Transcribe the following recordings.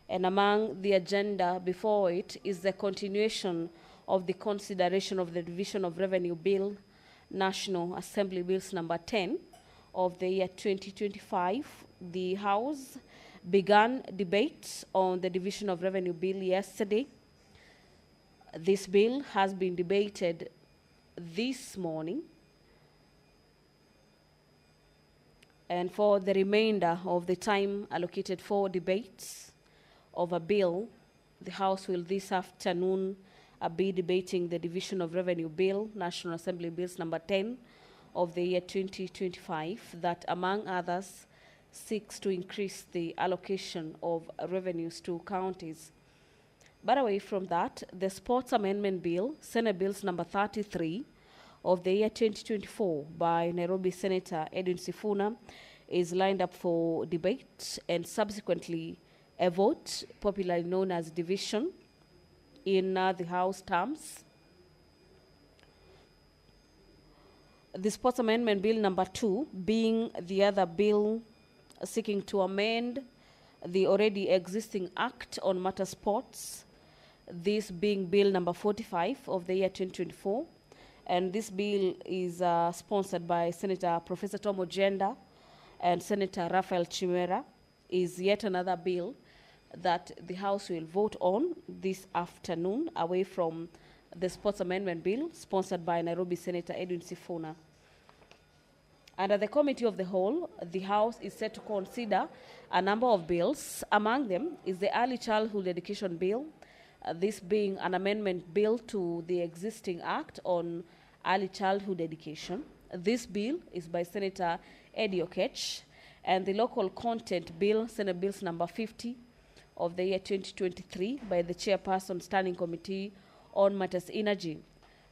And among the agenda before it is the continuation of the consideration of the Division of Revenue Bill, National Assembly Bills number 10 of the year 2025. The House began debate on the Division of Revenue Bill yesterday. This bill has been debated this morning. And for the remainder of the time allocated for debates of a bill, the House will this afternoon be debating the Division of Revenue Bill, National Assembly Bills number 10 of the year 2025, that among others seeks to increase the allocation of revenues to counties. But away from that, the Sports Amendment Bill, Senate Bills number 33 of the year 2024 by Nairobi Senator Edwin Sifuna is lined up for debate and subsequently a vote, popularly known as division, in the House terms. The Sports Amendment Bill number 2 being the other bill seeking to amend the already existing Act on Matter Sports, this being Bill number 45 of the year 2024. And this bill is sponsored by Senator Professor Tom Ojenda and Senator Raphael Chimera, is yet another bill that the House will vote on this afternoon, away from the Sports Amendment Bill sponsored by Nairobi Senator Edwin Sifuna. Under the Committee of the Whole, the House is set to consider a number of bills. Among them is the Early Childhood Education Bill, this being an amendment bill to the existing Act on Early Childhood Education. This bill is by Senator Eddie Oketch, and the Local Content Bill, Senate Bills number 50 of the year 2023 by the Chairperson Standing Committee on Matters Energy.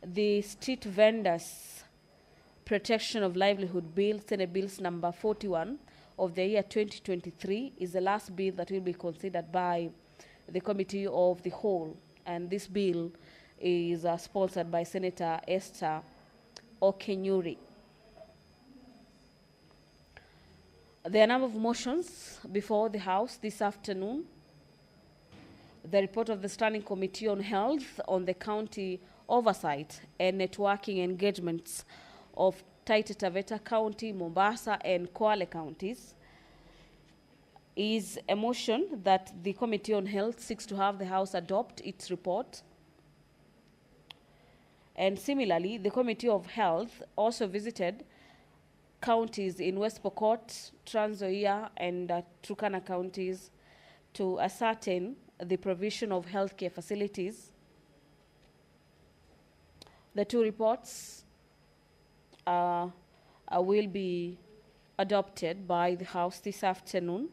The Street Vendors Protection of Livelihood Bill, Senate Bills number 41 of the year 2023, is the last bill that will be considered by the Committee of the Whole, and this bill is sponsored by Senator Esther Okenyuri. There are a number of motions before the House this afternoon. The report of the Standing Committee on Health on the county oversight and networking engagements of Taita Taveta County, Mombasa, and Kwale counties is a motion that the Committee on Health seeks to have the House adopt its report. And similarly, the Committee of Health also visited counties in West Pokot, Trans Nzoia, and Turkana counties to ascertain the provision of healthcare facilities. The two reports will be adopted by the House this afternoon.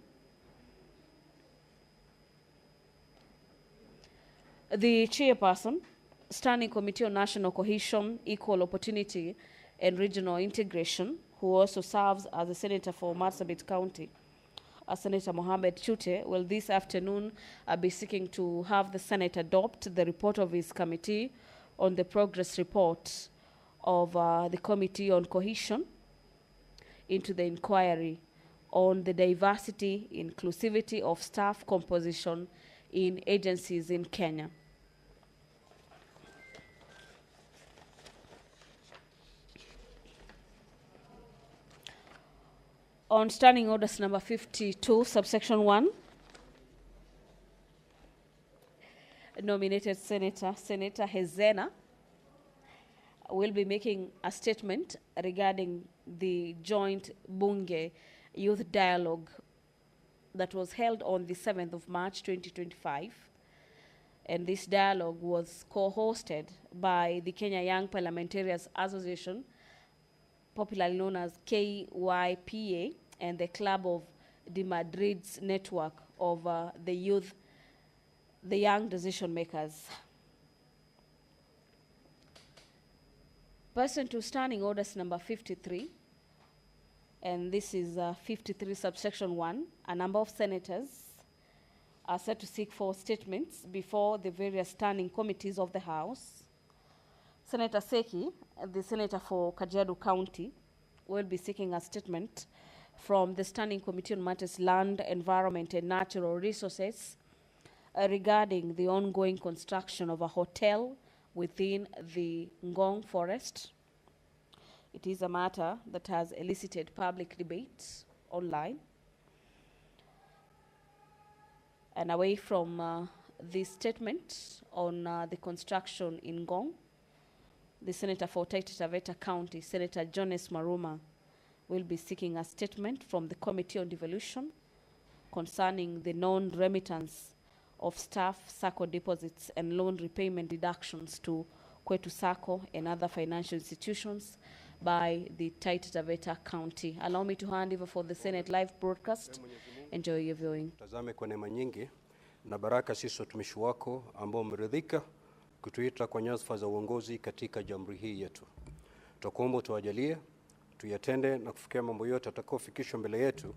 The Chairperson, Standing Committee on National Cohesion, Equal Opportunity, and Regional Integration, who also serves as a senator for Marsabit County, Senator Mohamed Chute, will this afternoon be seeking to have the Senate adopt the report of his committee on the progress report of the Committee on Cohesion into the inquiry on the diversity, inclusivity of staff composition in agencies in Kenya. On Standing Orders number 52, subsection 1, nominated Senator Hezena will be making a statement regarding the joint Bunge Youth Dialogue that was held on the 7th of March 2025. And this dialogue was co-hosted by the Kenya Young Parliamentarians Association, popularly known as KYPA, and the Club of the Madrid's network of the youth, the young decision makers. Pursuant to Standing Orders number 53, and this is 53 subsection 1, a number of senators are set to seek for statements before the various standing committees of the House. Senator Seki, the senator for Kajiado County, will be seeking a statement from the Standing Committee on Matters Land, Environment, and Natural Resources regarding the ongoing construction of a hotel within the Ngong forest. It is a matter that has elicited public debate online. And away from this statement on the construction in Ngong, the Senator for Taita Taveta County, Senator Jones Maruma, will be seeking a statement from the Committee on Devolution concerning the non-remittance of staff SACCO deposits and loan repayment deductions to Kwetu SACCO and other financial institutions by the Taita Taveta County. Allow me to hand over for the Senate live broadcast. Enjoy your viewing. Tazame kwa neema nyingi na baraka sisi watumishi wako ambao umeridhika kutuita kwa nyadhifa za uongozi katika jamhuri hii yetu. Tutakuomba tuwajalie tuyatende na kufikia mambo yote atakayofikishwa mbele yetu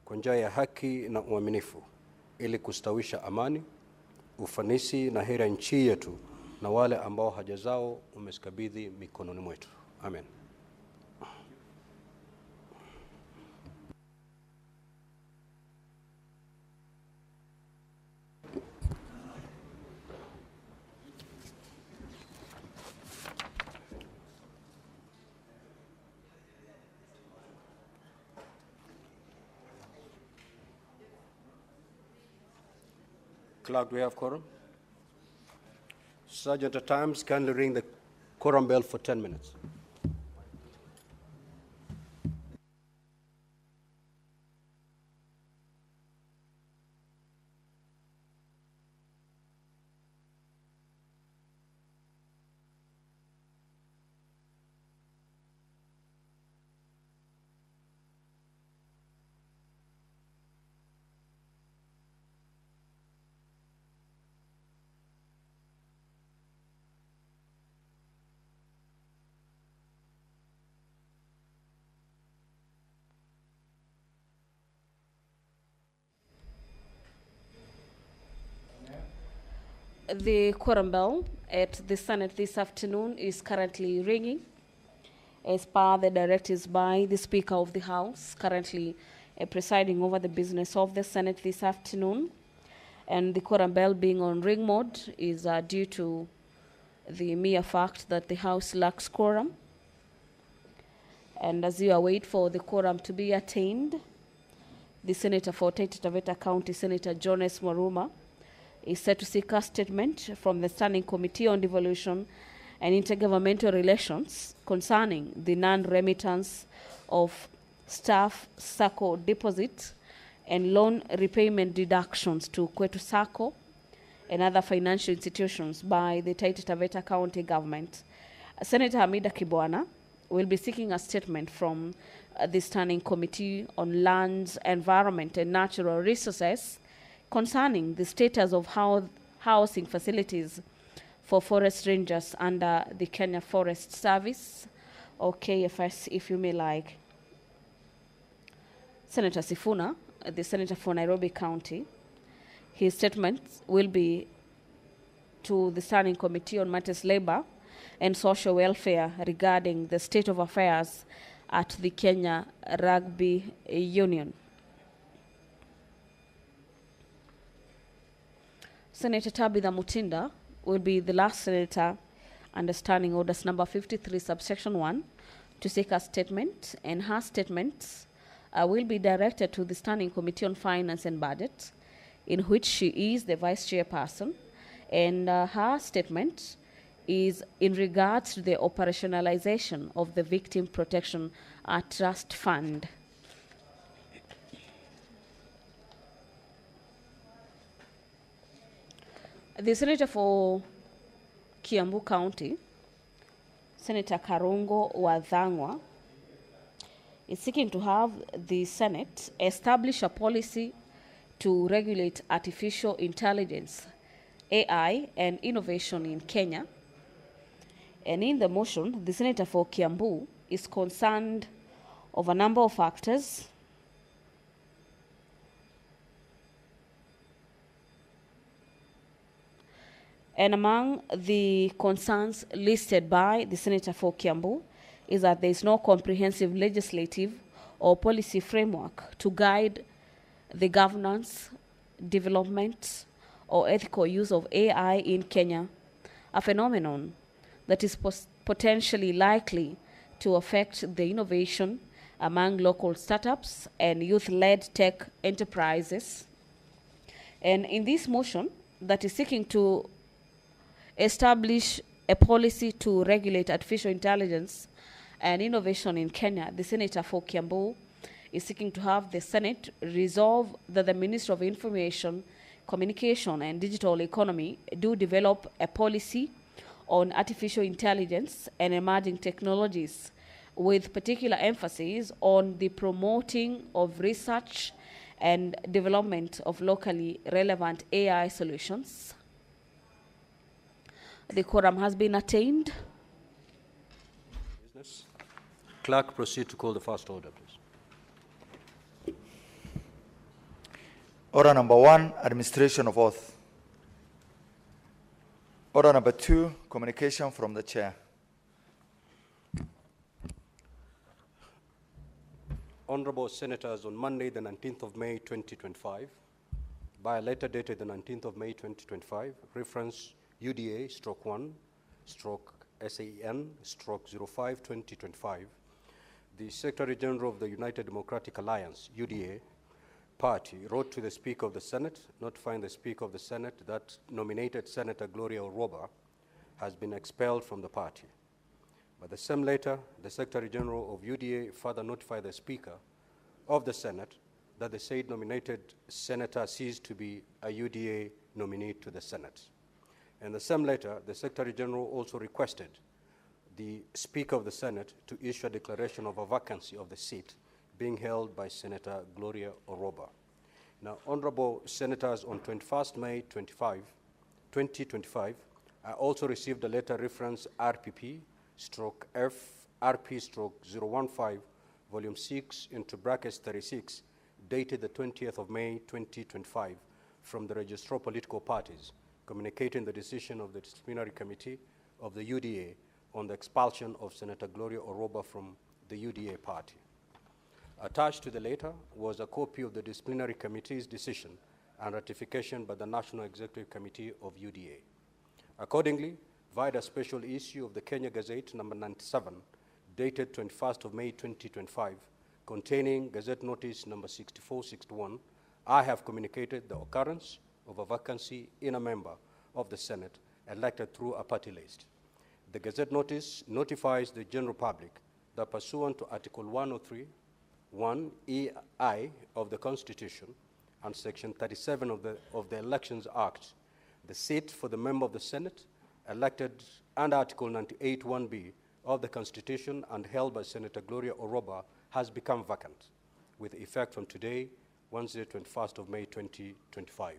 kwa njia ya haki na uaminifu ili kustawisha amani, ufanisi na heri ya nchi yetu na wale ambao haja zao umesikabidhi mikononi mwetu. Amen. Clerk, do we have quorum? Sergeant at Times, kindly ring the quorum bell for 10 minutes. The quorum bell at the Senate this afternoon is currently ringing as per the directives by the Speaker of the House, currently presiding over the business of the Senate this afternoon. And the quorum bell being on ring mode is due to the mere fact that the House lacks quorum. And as you await for the quorum to be attained, the Senator for Taita Taveta County, Senator Jones Maruma, is set to seek a statement from the Standing Committee on Devolution and Intergovernmental Relations concerning the non-remittance of staff SACCO deposits and loan repayment deductions to Kwetu SACCO and other financial institutions by the Taita Taveta County government. Senator Hamida Kibwana will be seeking a statement from the Standing Committee on Lands, Environment and Natural Resources concerning the status of housing facilities for forest rangers under the Kenya Forest Service, or KFS if you may like. Senator Sifuna, the Senator for Nairobi County, his statement will be to the Standing Committee on Matters Labor and Social Welfare regarding the state of affairs at the Kenya Rugby Union. Senator Tabitha Mutinda will be the last senator under Standing Orders number 53, subsection 1, to seek a statement, and her statements will be directed to the Standing Committee on Finance and Budget, in which she is the vice chairperson, and her statement is in regards to the operationalization of the Victim Protection Trust Fund. The Senator for Kiambu County, Senator Karongo Wadhangwa, is seeking to have the Senate establish a policy to regulate artificial intelligence, AI, and innovation in Kenya. And in the motion, the Senator for Kiambu is concerned of a number of factors. And among the concerns listed by the Senator for Kiambu is that there is no comprehensive legislative or policy framework to guide the governance, development, or ethical use of AI in Kenya, a phenomenon that is potentially likely to affect the innovation among local startups and youth-led tech enterprises. And in this motion that is seeking to establish a policy to regulate artificial intelligence and innovation in Kenya, the Senator for Kiambu is seeking to have the Senate resolve that the Minister of Information, Communication and Digital Economy do develop a policy on artificial intelligence and emerging technologies, with particular emphasis on the promoting of research and development of locally relevant AI solutions. The quorum has been attained. Business. Clerk, proceed to call the first order, please. Order number 1, administration of oath. Order number 2, communication from the chair. Honorable Senators, on Monday, the 19th of May, 2025, by a letter dated the 19th of May, 2025, reference UDA/SAN/05/2025, the Secretary General of the United Democratic Alliance, UDA, party wrote to the Speaker of the Senate, notifying the Speaker of the Senate that nominated Senator Gloria Oroba has been expelled from the party. By the same letter, the Secretary General of UDA further notified the Speaker of the Senate that the said nominated senator ceased to be a UDA nominee to the Senate. In the same letter, the Secretary General also requested the Speaker of the Senate to issue a declaration of a vacancy of the seat being held by Senator Gloria Oroba. Now, Honorable Senators, on 21st May 2025, I also received a letter reference RPP/F/RP/015, Volume 6, into brackets 36, dated the 20th of May 2025, from the Registrar of Political Parties, communicating the decision of the Disciplinary Committee of the UDA on the expulsion of Senator Gloria Oroba from the UDA party. Attached to the letter was a copy of the Disciplinary Committee's decision and ratification by the National Executive Committee of UDA. Accordingly, via a special issue of the Kenya Gazette number 97, dated 21st of May 2025, containing Gazette Notice number 6461, I have communicated the occurrence of a vacancy in a member of the Senate elected through a party list. The Gazette Notice notifies the general public that pursuant to Article 103(1)(EI of the Constitution and Section 37 of the Elections Act, the seat for the member of the Senate elected under Article 98(1)(b) of the Constitution and held by Senator Gloria Oroba has become vacant, with effect from today, Wednesday, 21st of May 2025.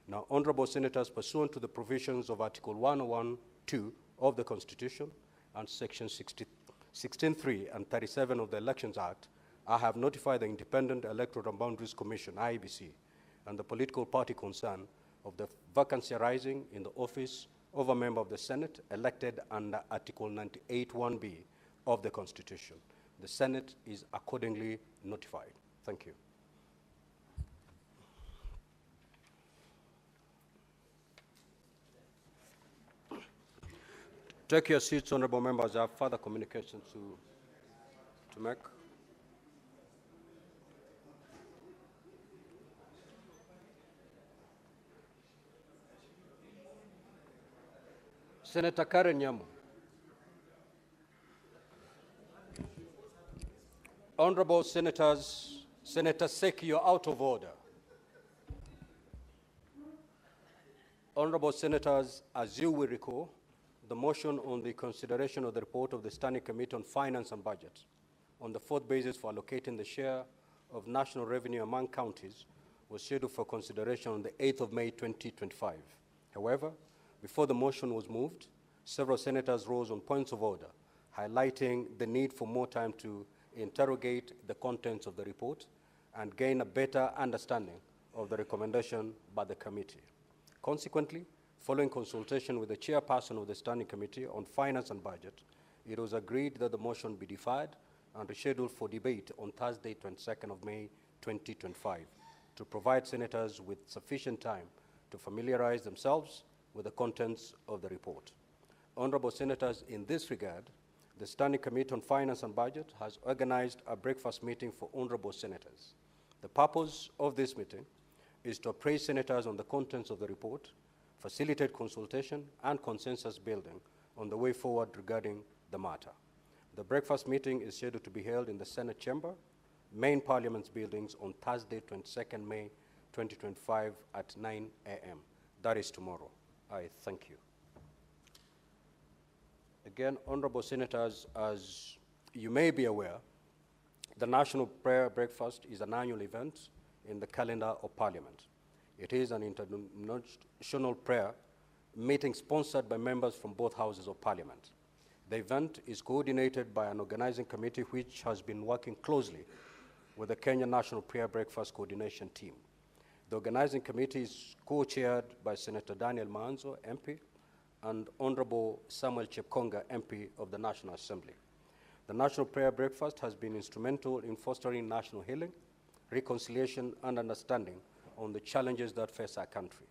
Now, Honorable Senators, pursuant to the provisions of Article 101(2) of the Constitution and Section 16(3) and 37 of the Elections Act, I have notified the Independent Electoral and Boundaries Commission, IEBC, and the political party concerned of the vacancy arising in the office of a member of the Senate elected under Article 98(1)(b) of the Constitution. The Senate is accordingly notified. Thank you. Take your seats, honorable members. I have further communication to make. Senator Karen Nyamu. Honorable Senators, Senator Seki, you're out of order. Honorable Senators, as you will recall, the motion on the consideration of the report of the Standing Committee on Finance and Budget on the fourth basis for allocating the share of national revenue among counties was scheduled for consideration on the 8th of May 2025. However, before the motion was moved, several senators rose on points of order, highlighting the need for more time to interrogate the contents of the report and gain a better understanding of the recommendation by the committee. Consequently, following consultation with the chairperson of the Standing Committee on Finance and Budget, it was agreed that the motion be deferred and rescheduled for debate on Thursday, 22nd of May 2025, to provide senators with sufficient time to to familiarize themselves with the contents of the report. Honorable Senators, in this regard, the Standing Committee on Finance and Budget has organized a breakfast meeting for honorable senators. The purpose of this meeting is to appraise senators on the contents of the report, facilitate consultation and consensus building on the way forward regarding the matter. The breakfast meeting is scheduled to be held in the Senate Chamber, Main Parliament's buildings on Thursday, 22nd May 2025 at 9 a.m. That is tomorrow. I thank you. Again, honorable senators, as you may be aware, the National Prayer Breakfast is an annual event in the calendar of Parliament. It is an international prayer meeting sponsored by members from both houses of Parliament. The event is coordinated by an organizing committee which has been working closely with the Kenya National Prayer Breakfast Coordination Team. The organizing committee is co-chaired by Senator Daniel Manzo, MP, and Honorable Samuel Chepkonga, MP of the National Assembly. The National Prayer Breakfast has been instrumental in fostering national healing, reconciliation, and understanding on the challenges that face our country.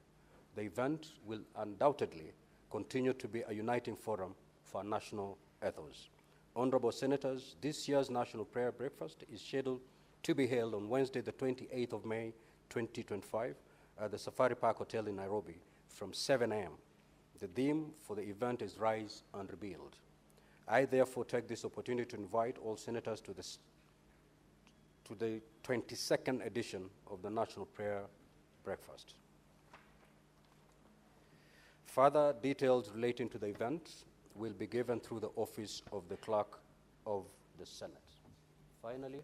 The event will undoubtedly continue to be a uniting forum for our national ethos. Honorable Senators, this year's National Prayer Breakfast is scheduled to be held on Wednesday, the 28th of May, 2025, at the Safari Park Hotel in Nairobi from 7 a.m. The theme for the event is Rise and Rebuild. I therefore take this opportunity to invite all senators to the 22nd edition of the National Prayer Breakfast. Further details relating to the event will be given through the office of the Clerk of the Senate. Finally,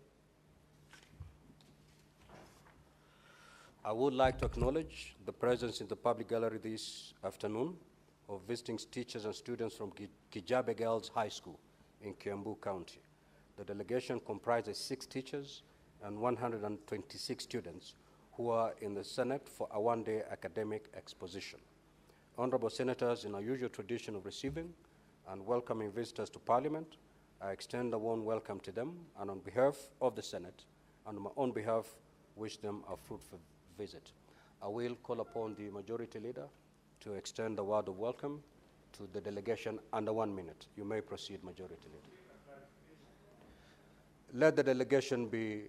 I would like to acknowledge the presence in the public gallery this afternoon of visiting teachers and students from Kijabe Girls High School in Kiambu County. The delegation comprises 6 teachers and 126 students who are in the Senate for a one-day academic exposition. Honorable Senators, in our usual tradition of receiving and welcoming visitors to Parliament, I extend a warm welcome to them, and on behalf of the Senate and on my own behalf, wish them a fruitful visit. I will call upon the Majority Leader to extend the word of welcome to the delegation under 1 minute. You may proceed, Majority Leader. Let the delegation be,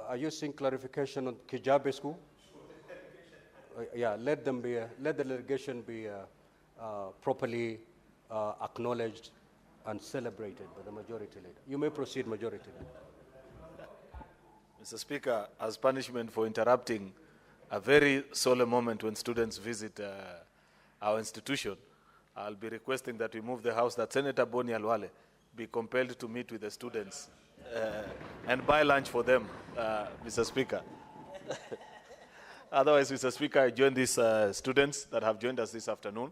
are you seeing clarification on Kijabe School? Yeah, let the delegation be properly acknowledged and celebrated by the Majority Leader. You may proceed, Majority Leader. Mr. Speaker, as punishment for interrupting a very solemn moment when students visit our institution, I'll be requesting that we move the House that Senator Boni Alwale be compelled to meet with the students and buy lunch for them, Mr. Speaker. Otherwise, Mr. Speaker, I join these students that have joined us this afternoon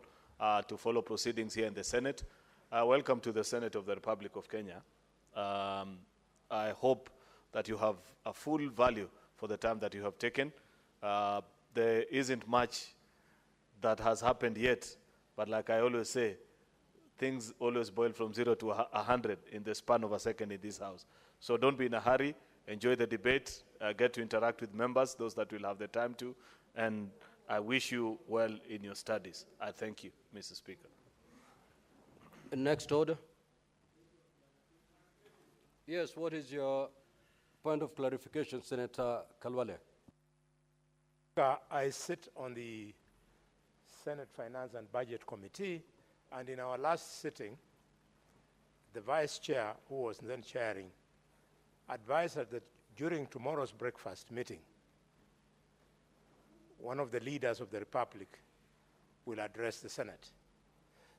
to follow proceedings here in the Senate. Welcome to the Senate of the Republic of Kenya. I hope that you have a full value for the time that you have taken. There isn't much that has happened yet, but like I always say, things always boil from 0 to 100 in the span of a second in this House. So don't be in a hurry. Enjoy the debate. Get to interact with members, those that will have the time to, and I wish you well in your studies. I thank you, Mr. Speaker. Next order. Yes, what is your point of clarification, Senator Kalwale? I sit on the Senate Finance and Budget Committee, and in our last sitting, the Vice Chair, who was then chairing, advised us that during tomorrow's breakfast meeting, one of the leaders of the Republic will address the Senate.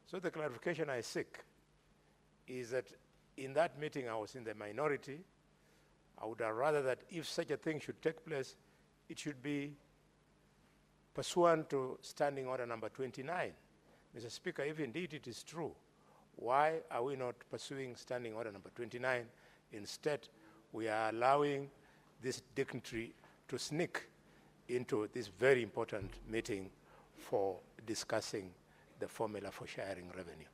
So the clarification I seek is that in that meeting I was in the minority. I would have rather that if such a thing should take place, it should be pursuant to Standing Order number 29. Mr. Speaker, if indeed it is true, why are we not pursuing Standing Order number 29? Instead, we are allowing this dignitary to sneak into this very important meeting for discussing the formula for sharing revenue.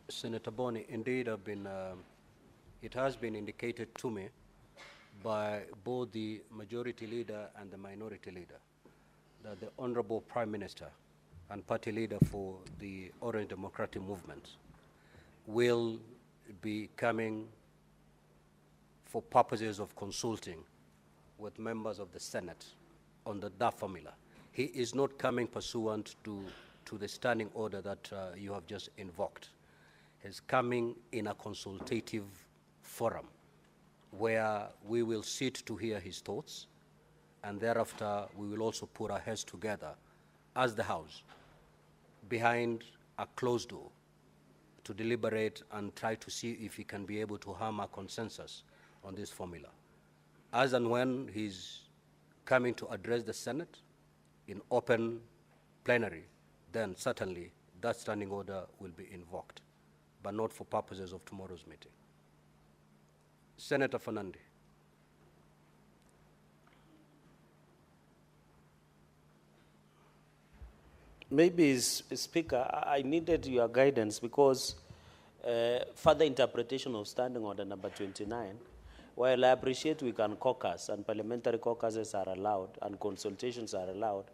Senator Boni, indeed, it has been indicated to me by both the Majority Leader and the Minority Leader that the Honorable Prime Minister and party leader for the Orange Democratic Movement will be coming for purposes of consulting with members of the Senate on that formula. He is not coming pursuant to the standing order that you have just invoked. He's coming in a consultative forum where we will sit to hear his thoughts, and thereafter we will also put our heads together as the House behind a closed door to deliberate and try to see if he can be able to hammer consensus on this formula. As and when he's coming to address the Senate in open plenary, then certainly that standing order will be invoked, but not for purposes of tomorrow's meeting. Senator Fernandi. Maybe, Speaker, I needed your guidance because further interpretation of Standing Order number 29, while I appreciate we can caucus and parliamentary caucuses are allowed and consultations are allowed,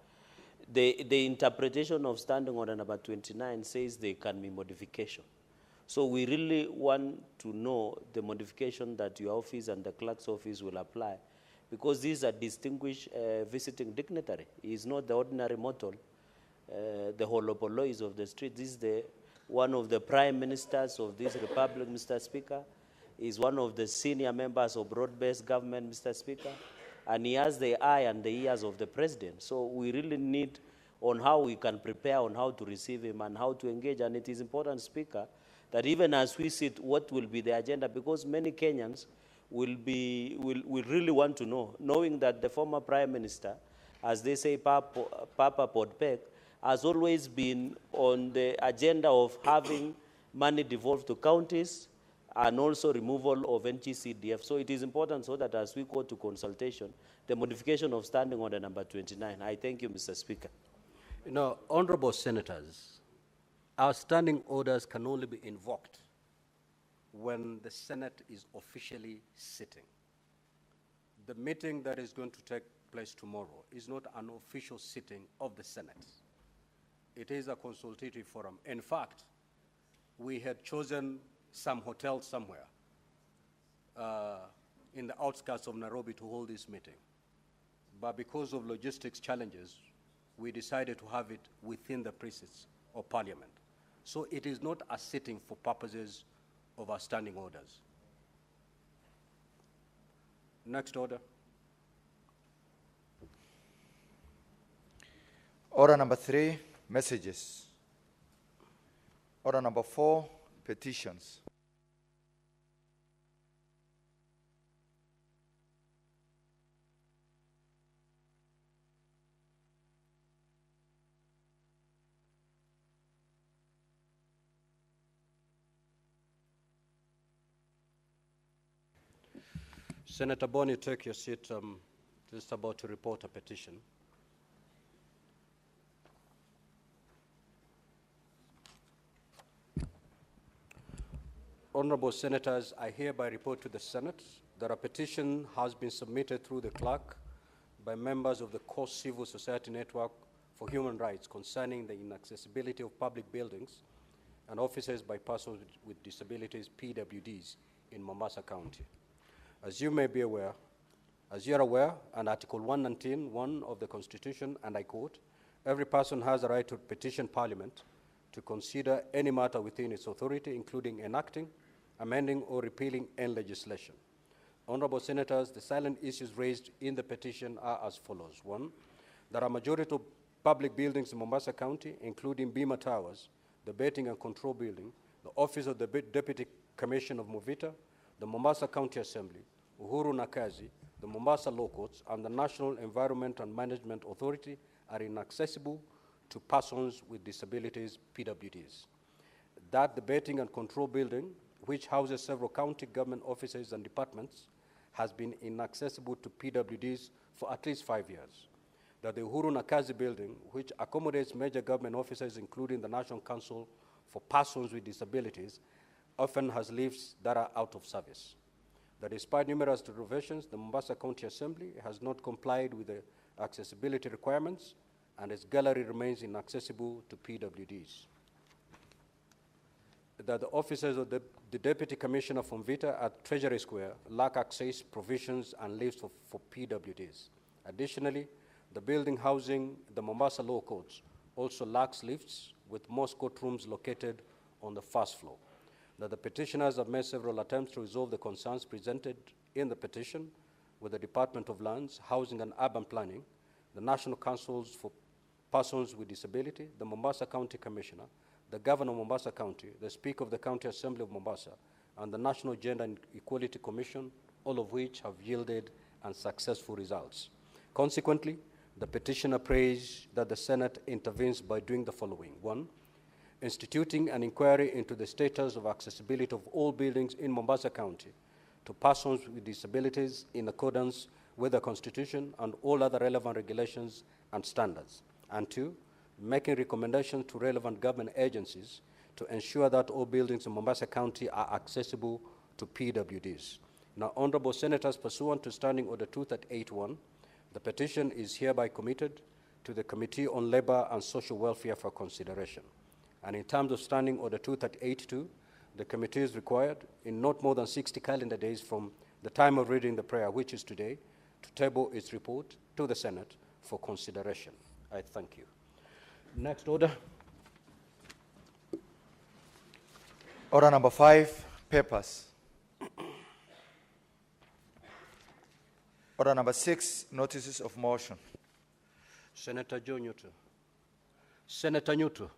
the interpretation of Standing Order number 29 says there can be modification. So we really want to know the modification that your office and the clerk's office will apply, because these are distinguished visiting dignitary. He is not the ordinary mortal, the holopolois of the street. This is one of the prime ministers of this republic, Mr. Speaker. He is one of the senior members of broad-based government, Mr. Speaker, and he has the eye and the ears of the president. So we really need on how we can prepare on how to receive him and how to engage. And it is important, Speaker, that even as we sit, what will be the agenda, because many Kenyans will really want to know, knowing that the former Prime Minister, as they say, Papa Podpek, has always been on the agenda of having money devolved to counties and also removal of NGCDF. So it is important so that as we go to consultation, the modification of Standing Order number 29. I thank you, Mr. Speaker. You know, honorable senators, our standing orders can only be invoked when the Senate is officially sitting. The meeting that is going to take place tomorrow is not an official sitting of the Senate. It is a consultative forum. In fact, we had chosen some hotel somewhere in the outskirts of Nairobi to hold this meeting. But because of logistics challenges, we decided to have it within the precincts of Parliament. So it is not a sitting for purposes of our standing orders. Next order. Order number 3, messages. Order number 4, petitions. Senator Boni, take your seat. Just about to report a petition. Honorable Senators, I hereby report to the Senate that a petition has been submitted through the clerk by members of the Core Civil Society Network for Human Rights concerning the inaccessibility of public buildings and offices by persons with disabilities, PWDs, in Mombasa County. As you may be aware, as you are aware, under Article 119(1) of the Constitution, and I quote, every person has a right to petition Parliament to consider any matter within its authority, including enacting, amending, or repealing any legislation. Honorable Senators, the silent issues raised in the petition are as follows. 1, there are a majority of public buildings in Mombasa County, including Bima Towers, the Betting and Control Building, the Office of the Deputy Commissioner of Movita, the Mombasa County Assembly, Uhuru Nakazi, the Mombasa Law Courts, and the National Environment and Management Authority are inaccessible to persons with disabilities, PWDs. That the Betting and Control Building, which houses several county government offices and departments, has been inaccessible to PWDs for at least 5 years. That the Uhuru Nakazi Building, which accommodates major government offices, including the National Council for Persons with Disabilities, often has lifts that are out of service. That despite numerous deprivations, the Mombasa County Assembly has not complied with the accessibility requirements and its gallery remains inaccessible to PWDs. That the officers of the Deputy Commissioner from Vita at Treasury Square lack access, provisions, and lifts for PWDs. Additionally, the building housing the Mombasa Law Courts also lacks lifts, with most courtrooms located on the first floor. That the petitioners have made several attempts to resolve the concerns presented in the petition with the Department of Lands, Housing and Urban Planning, the National Councils for Persons with Disability, the Mombasa County Commissioner, the Governor of Mombasa County, the Speaker of the County Assembly of Mombasa, and the National Gender and Equality Commission, all of which have yielded unsuccessful results. Consequently, the petitioner prays that the Senate intervenes by doing the following. 1, instituting an inquiry into the status of accessibility of all buildings in Mombasa County to persons with disabilities in accordance with the Constitution and all other relevant regulations and standards. And 2, making recommendations to relevant government agencies to ensure that all buildings in Mombasa County are accessible to PWDs. Now, Honorable Senators, pursuant to Standing Order 2381, the petition is hereby committed to the Committee on Labor and Social Welfare for consideration. And in terms of Standing Order 2382, the committee is required, in not more than 60 calendar days from the time of reading the prayer, which is today, to table its report to the Senate for consideration. I thank you. Next order. Order number 5, papers. Order number 6, notices of motion. Senator Joe Newton. Senator Newton.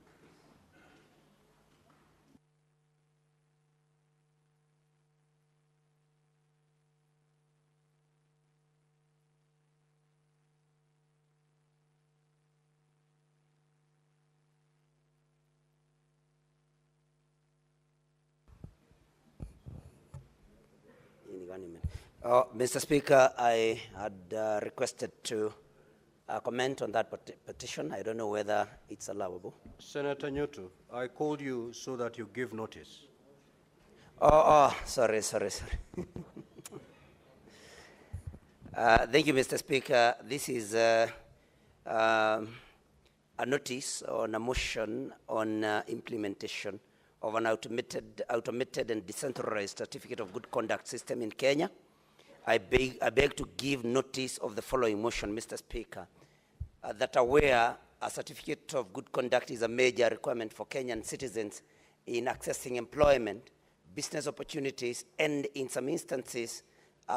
Mr. Speaker, I had requested to comment on that petition. I don't know whether it's allowable. Senator Newton, I called you so that you give notice. Sorry. Thank you, Mr. Speaker. This is a notice on a motion on implementation of an automated and decentralized certificate of good conduct system in Kenya. I beg to give notice of the following motion, Mr. Speaker, that aware a certificate of good conduct is a major requirement for Kenyan citizens in accessing employment, business opportunities, and in some instances,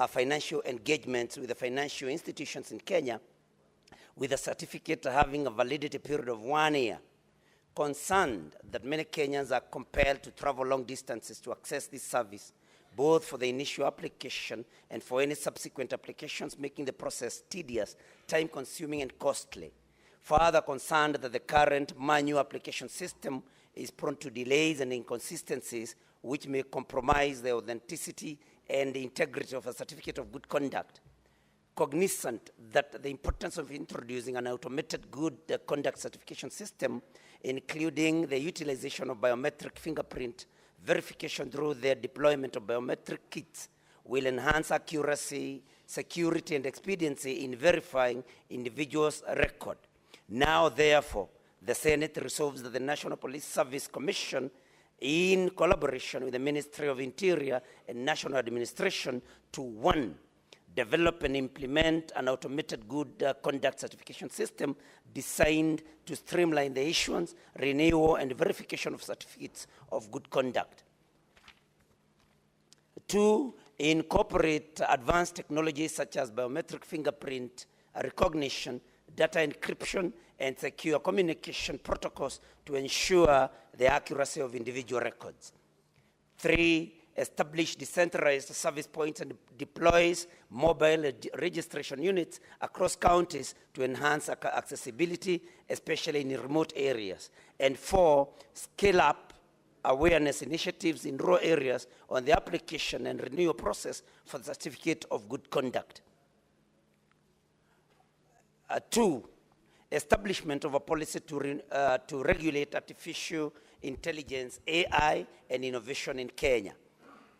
financial engagements with the financial institutions in Kenya, with a certificate having a validity period of 1 year. Concerned that many Kenyans are compelled to travel long distances to access this service, both for the initial application and for any subsequent applications, making the process tedious, time-consuming, and costly. Further concerned that the current manual application system is prone to delays and inconsistencies which may compromise the authenticity and the integrity of a certificate of good conduct. Cognizant that the importance of introducing an automated good conduct certification system, including the utilization of biometric fingerprint verification through the deployment of biometric kits, will enhance accuracy, security, and expediency in verifying individuals' record. Now, therefore, the Senate resolves that the National Police Service Commission, in collaboration with the Ministry of Interior and National Administration, to 1, develop and implement an automated good conduct certification system designed to streamline the issuance, renewal, and verification of certificates of good conduct. 2, incorporate advanced technologies such as biometric fingerprint recognition, data encryption, and secure communication protocols to ensure the accuracy of individual records. 3, establish decentralized service points and deploys mobile registration units across counties to enhance accessibility, especially in remote areas. And 4, scale up awareness initiatives in rural areas on the application and renewal process for the certificate of good conduct. 2, establishment of a policy to regulate artificial intelligence, AI, and innovation in Kenya.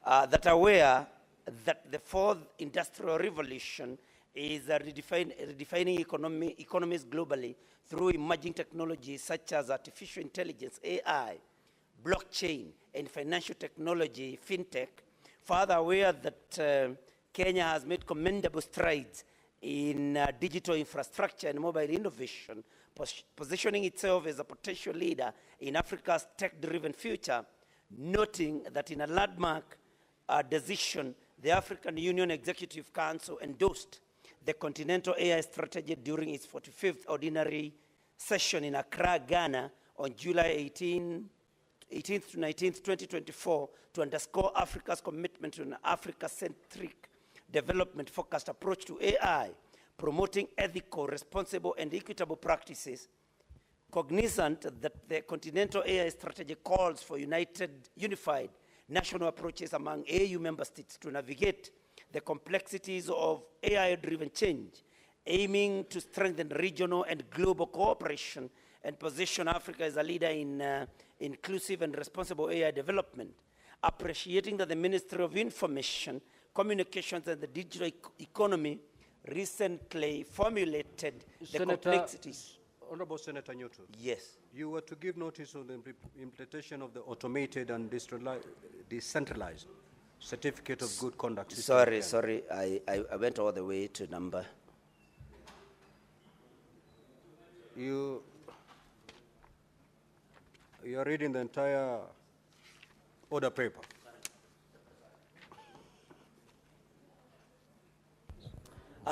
That aware that the 4th industrial revolution is redefining economies globally through emerging technologies such as artificial intelligence, AI, blockchain, and financial technology, fintech. Further, aware that Kenya has made commendable strides in digital infrastructure and mobile innovation, positioning itself as a potential leader in Africa's tech-driven future, noting that in a landmark decision, the African Union Executive Council endorsed the Continental AI Strategy during its 45th Ordinary Session in Accra, Ghana on July 18th to 19th, 2024, to underscore Africa's commitment to an Africa-centric development-focused approach to AI, promoting ethical, responsible, and equitable practices. Cognizant that the Continental AI Strategy calls for unified national approaches among AU member states to navigate the complexities of AI-driven change, aiming to strengthen regional and global cooperation and position Africa as a leader in inclusive and responsible AI development. Appreciating that the Ministry of Information, Communications and the Digital Economy recently formulated the complexities. Honorable Senator Newton. Yes. You were to give notice on the implementation of the automated and decentralized certificate of good conduct system. Sorry, I went all the way to number. You are reading the entire order paper.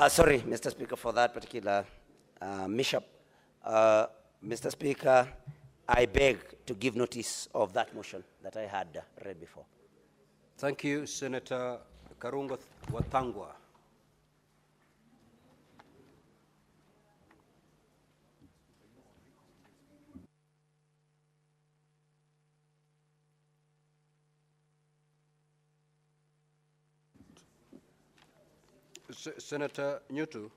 Sorry, Mr. Speaker, for that particular mishap. Mr. Speaker, I beg to give notice of that motion that I had read before. Thank you, Senator Karungo Wathangwa. Senator Newton,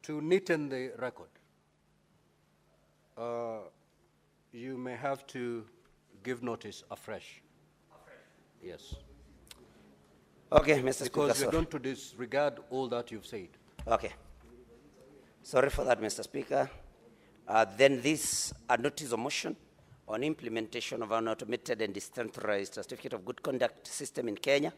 to neaten the record, you may have to give notice afresh. Yes. Okay, Mr. Speaker. Because we're going to disregard all that you've said. Okay. Sorry for that, Mr. Speaker. Then this notice of motion on implementation of an automated and decentralized certificate of good conduct system in Kenya.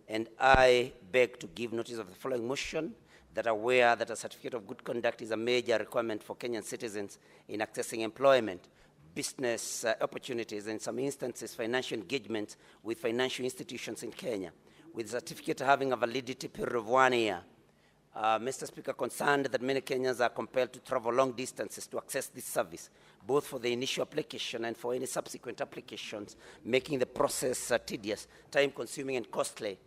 And I beg to give notice of the following motion, that aware that a certificate of good conduct is a major requirement for Kenyan citizens in accessing employment, business opportunities, and in some instances financial engagement with financial institutions in Kenya, with the certificate having a validity period of 1 year. Mr. Speaker, concerned that many Kenyans are compelled to travel long distances to access this service, both for the initial application and for any subsequent applications, making the process tedious, time-consuming, and costly.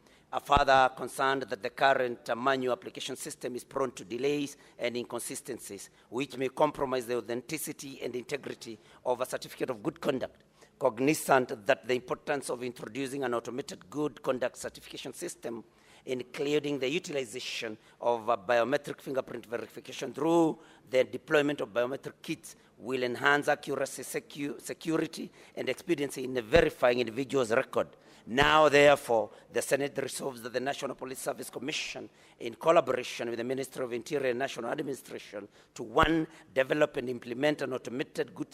Further, concerned that the current manual application system is prone to delays and inconsistencies, which may compromise the authenticity and integrity of a certificate of good conduct. Cognizant that the importance of introducing an automated good conduct certification system, including the utilization of biometric fingerprint verification through the deployment of biometric kits, will enhance accuracy, security, and expediency in verifying individuals' record. Now, therefore, the Senate resolves that the National Police Service Commission, in collaboration with the Ministry of Interior and National Administration, to 1, develop and implement an automated good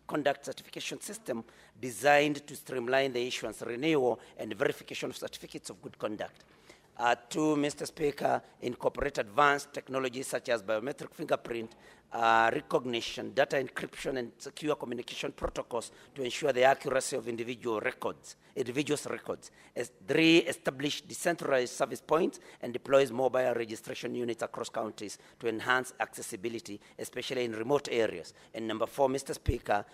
conduct certification system designed to streamline the issuance, renewal, and verification of certificates of good conduct. 2, Mr. Speaker, incorporate advanced technologies such as biometric fingerprint recognition, data encryption, and secure communication protocols to ensure the accuracy of individuals' records. 3, establish decentralized service points and deploys mobile registration units across counties to enhance accessibility, especially in remote areas. And number 4, Mr. Speaker,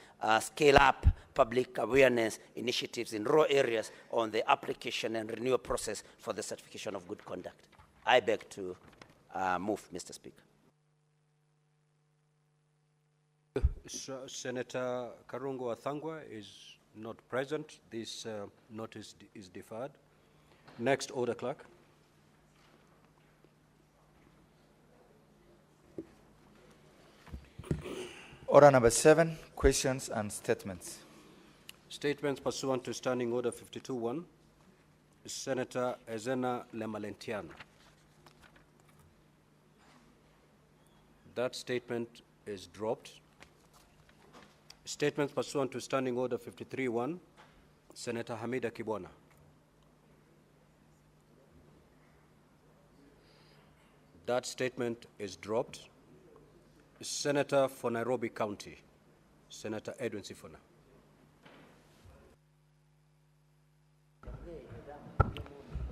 scale up public awareness initiatives in rural areas on the application and renewal process for the certification of good conduct. I beg to move, Mr. Speaker. Senator Karungo Wathangwa is not present. This notice is deferred. Next, order clerk. Order number 7, questions and statements. Statements pursuant to Standing Order 52-1. Senator Ezena Lemalentiana. That statement is dropped. Statements pursuant to Standing Order 53-1, Senator Hamida Kibwana. That statement is dropped. Senator for Nairobi County, Senator Edwin Sifuna.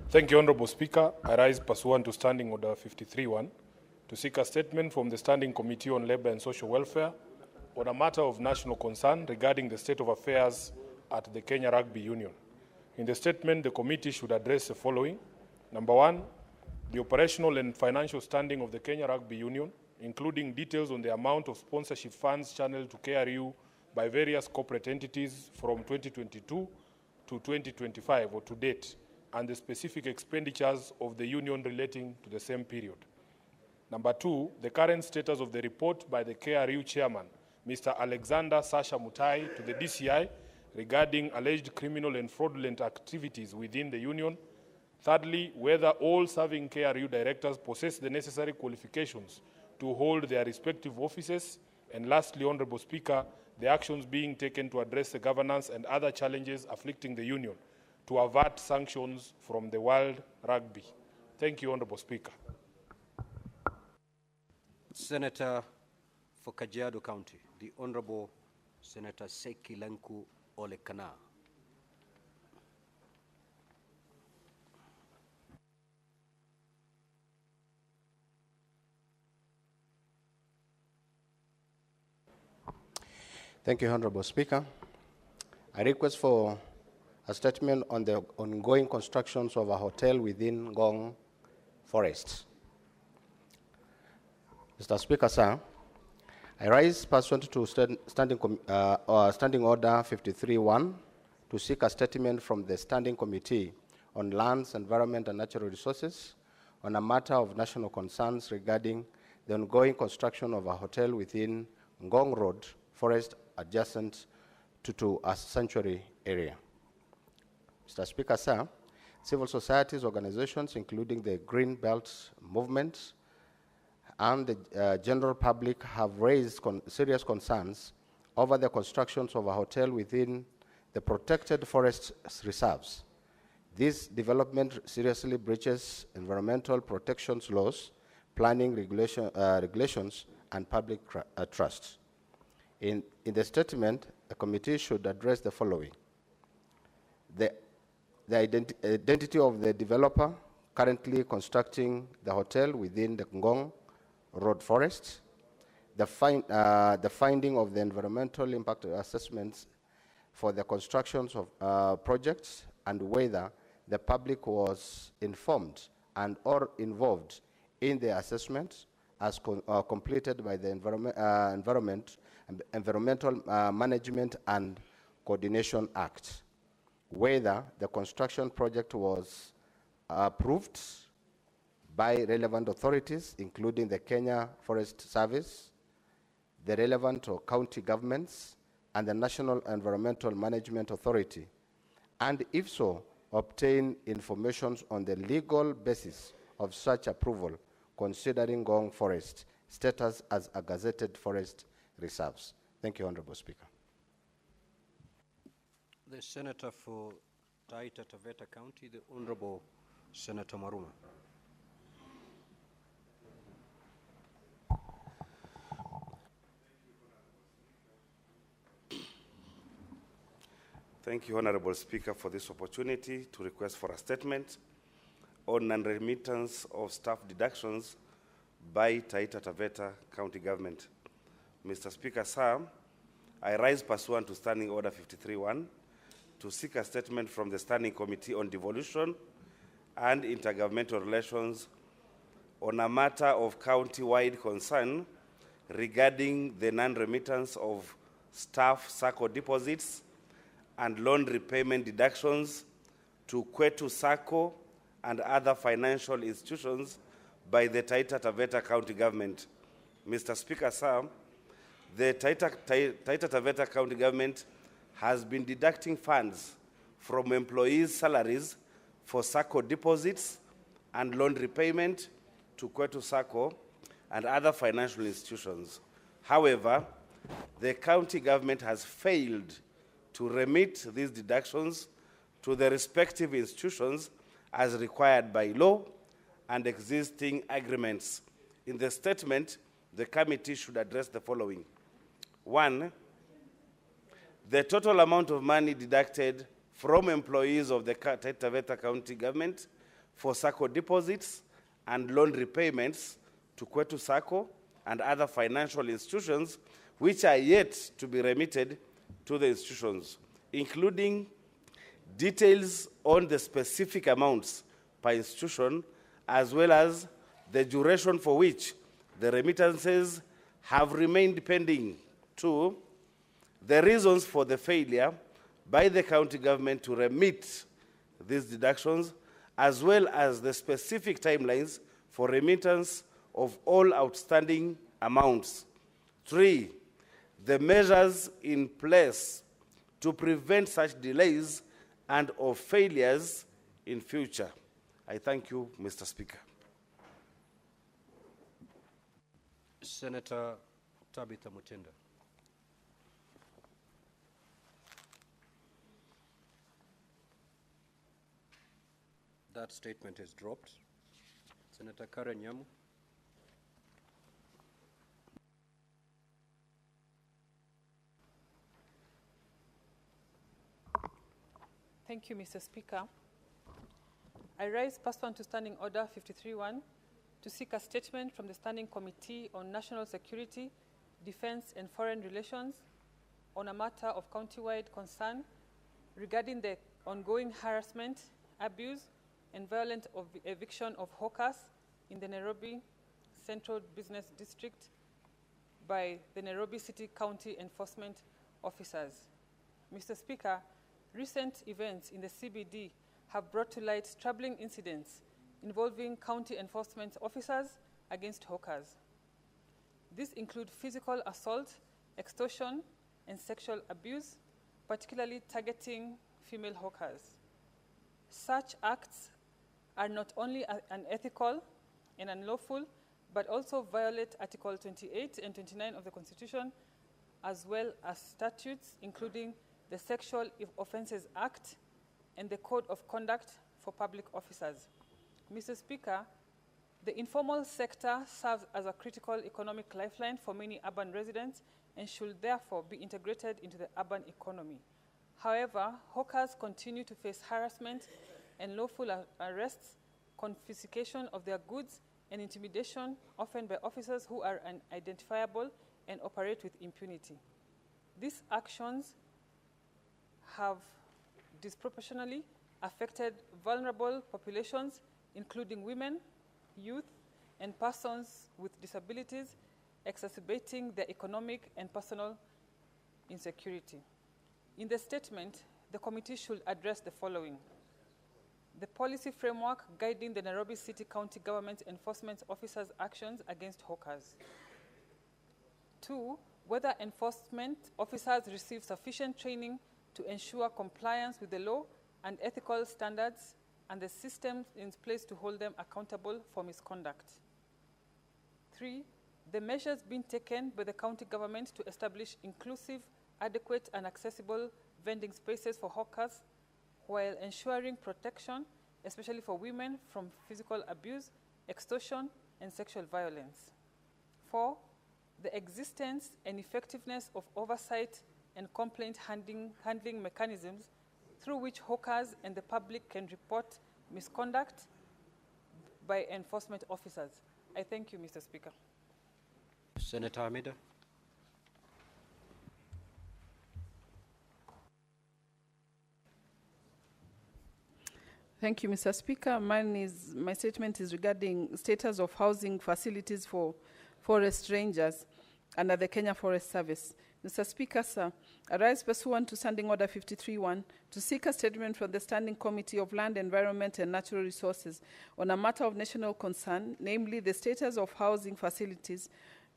Thank you, Honorable Speaker. I rise pursuant to Standing Order 53-1 to seek a statement from the Standing Committee on Labour and Social Welfare on a matter of national concern regarding the state of affairs at the Kenya Rugby Union. In the statement, the committee should address the following. Number one, the operational and financial standing of the Kenya Rugby Union, including details on the amount of sponsorship funds channeled to KRU by various corporate entities from 2022 to 2025 or to date, and the specific expenditures of the union relating to the same period. Number two, the current status of the report by the KRU chairman, Mr. Alexander Sasha Mutai, to the DCI regarding alleged criminal and fraudulent activities within the union. Thirdly, whether all serving KRU directors possess the necessary qualifications to hold their respective offices. And lastly, Honorable Speaker, the actions being taken to address the governance and other challenges afflicting the union to avert sanctions from the World Rugby. Thank you, Honorable Speaker. Senator for Kajiado County, the Honorable Senator Seki Lenku Olekana. Thank you, Honorable Speaker. I request for a statement on the ongoing constructions of a hotel within Ngong Forest. Mr. Speaker, sir, I rise pursuant to Standing Order 53-1 to seek a statement from the Standing Committee on Lands, Environment and Natural Resources on a matter of national concerns regarding the ongoing construction of a hotel within Ngong Road Forest adjacent to a sanctuary area. Mr. Speaker, sir, civil societies organizations, including the Green Belt Movement and the general public, have raised serious concerns over the constructions of a hotel within the protected forest reserves. This development seriously breaches environmental protections laws, planning regulations, and public trust. In the statement, the committee should address the following. The identity of the developer currently constructing the hotel within the Ngong Road Forest, the finding of the environmental impact assessments for the constructions of projects, and whether the public was informed and or involved in the assessment as completed by the Environmental Management and Coordination Act, whether the construction project was approved by relevant authorities, including the Kenya Forest Service, the relevant county governments, and the National Environmental Management Authority, and if so, obtain information on the legal basis of such approval, considering Ngong Forest status as a gazetted forest reserves. Thank you, Honorable Speaker. The Senator for Taita Taveta County, the Honorable Senator Maruma. Thank you, Honorable Speaker, for this opportunity to request for a statement on non-remittance of staff deductions by Taita Taveta County Government. Mr. Speaker, sir, I rise pursuant to Standing Order 53-1 to seek a statement from the Standing Committee on Devolution and Intergovernmental Relations on a matter of county-wide concern regarding the non-remittance of staff SACCO deposits and loan repayment deductions to Kwetu SACCO and other financial institutions by the Taita Taveta County Government. Mr. Speaker, sir, the Taita Taveta County Government has been deducting funds from employees' salaries for SACCO deposits and loan repayment to Kwetu SACCO and other financial institutions. However, the county government has failed to remit these deductions to the respective institutions as required by law and existing agreements. In the statement, the committee should address the following. 1, the total amount of money deducted from employees of the Taita Taveta County government for SACCO deposits and loan repayments to Kwetu SACCO and other financial institutions which are yet to be remitted to the institutions, including details on the specific amounts per institution, as well as the duration for which the remittances have remained pending. 2, the reasons for the failure by the county government to remit these deductions, as well as the specific timelines for remittance of all outstanding amounts. 3, the measures in place to prevent such delays and or failures in future. I thank you, Mr. Speaker. Senator Tabitha Mutenda. That statement is dropped. Senator Karen Nyamu. Thank you, Mr. Speaker. I rise pursuant to Standing Order 53-1 to seek a statement from the Standing Committee on National Security, Defense and Foreign Relations on a matter of county-wide concern regarding the ongoing harassment, abuse, and violent eviction of hawkers in the Nairobi Central Business District by the Nairobi City County Enforcement Officers. Mr. Speaker, recent events in the CBD have brought to light troubling incidents involving county enforcement officers against hawkers. These include physical assault, extortion, and sexual abuse, particularly targeting female hawkers. Such acts are not only unethical and unlawful, but also violate Article 28 and 29 of the Constitution, as well as statutes, including the Sexual Offences Act and the Code of Conduct for Public Officers. Mr. Speaker, the informal sector serves as a critical economic lifeline for many urban residents and should therefore be integrated into the urban economy. However, hawkers continue to face harassment and lawful arrests, confiscation of their goods, and intimidation, often by officers who are unidentifiable and operate with impunity. These actions have disproportionately affected vulnerable populations, including women, youth, and persons with disabilities, exacerbating their economic and personal insecurity. In the statement, the committee should address the following: the policy framework guiding the Nairobi City County Government Enforcement Officers' actions against hawkers. 2, whether enforcement officers receive sufficient training to ensure compliance with the law and ethical standards and the systems in place to hold them accountable for misconduct. 3, the measures being taken by the county government to establish inclusive, adequate, and accessible vending spaces for hawkers while ensuring protection, especially for women, from physical abuse, extortion, and sexual violence. 4, the existence and effectiveness of oversight and complaint handling mechanisms through which hawkers and the public can report misconduct by enforcement officers. I thank you, Mr. Speaker. Senator Hamida. Thank you, Mr. Speaker. My statement is regarding status of housing facilities for forest rangers under the Kenya Forest Service. Mr. Speaker, sir, I rise pursuant to Standing Order 53-1 to seek a statement from the Standing Committee of Land, Environment and Natural Resources on a matter of national concern, namely the status of housing facilities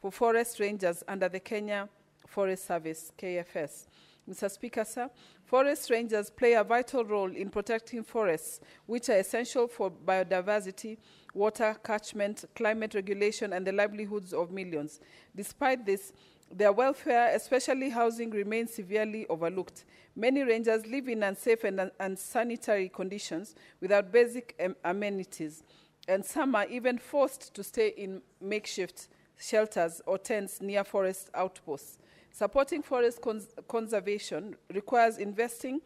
for forest rangers under the Kenya Forest Service, KFS. Mr. Speaker, sir, forest rangers play a vital role in protecting forests, which are essential for biodiversity, water catchment, climate regulation, and the livelihoods of millions. Despite this, Their welfare, especially housing, remains severely overlooked. Many rangers live in unsafe and unsanitary conditions without basic amenities, and some are even forced to stay in makeshift shelters or tents near forest outposts. Supporting forest conservation requires investing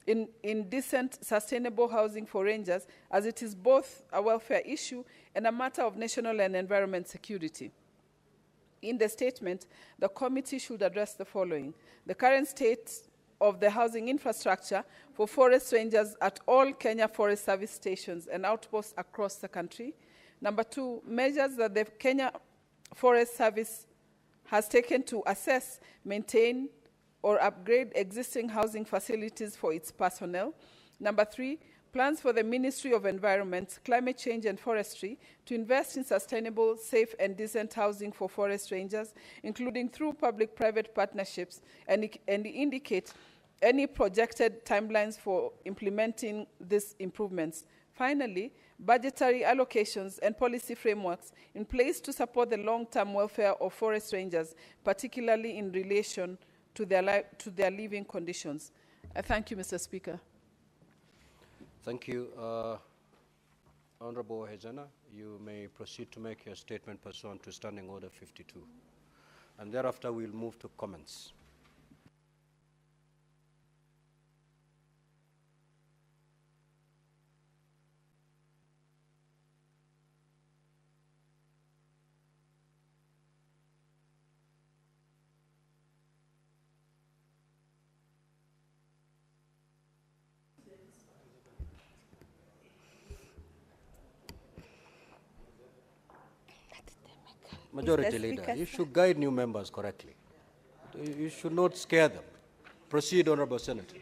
in decent, sustainable housing for rangers, as it is both a welfare issue and a matter of national and environment security. In the statement, the committee should address the following: the current state of the housing infrastructure for forest rangers at all Kenya Forest Service stations and outposts across the country. Number two, measures that the Kenya Forest Service has taken to assess, maintain, or upgrade existing housing facilities for its personnel. Number three, plans for the Ministry of Environment, Climate Change and Forestry to invest in sustainable, safe and decent housing for forest rangers, including through public-private partnerships, and indicate any projected timelines for implementing these improvements. Finally, budgetary allocations and policy frameworks in place to support the long-term welfare of forest rangers, particularly in relation to their living conditions. I thank you, Mr. Speaker. Thank you. Honorable Hezana, you may proceed to make your statement pursuant to Standing Order 52. And thereafter, we'll move to comments. Majority Leader, you should guide new members correctly. You should not scare them. Proceed, Honorable Senator.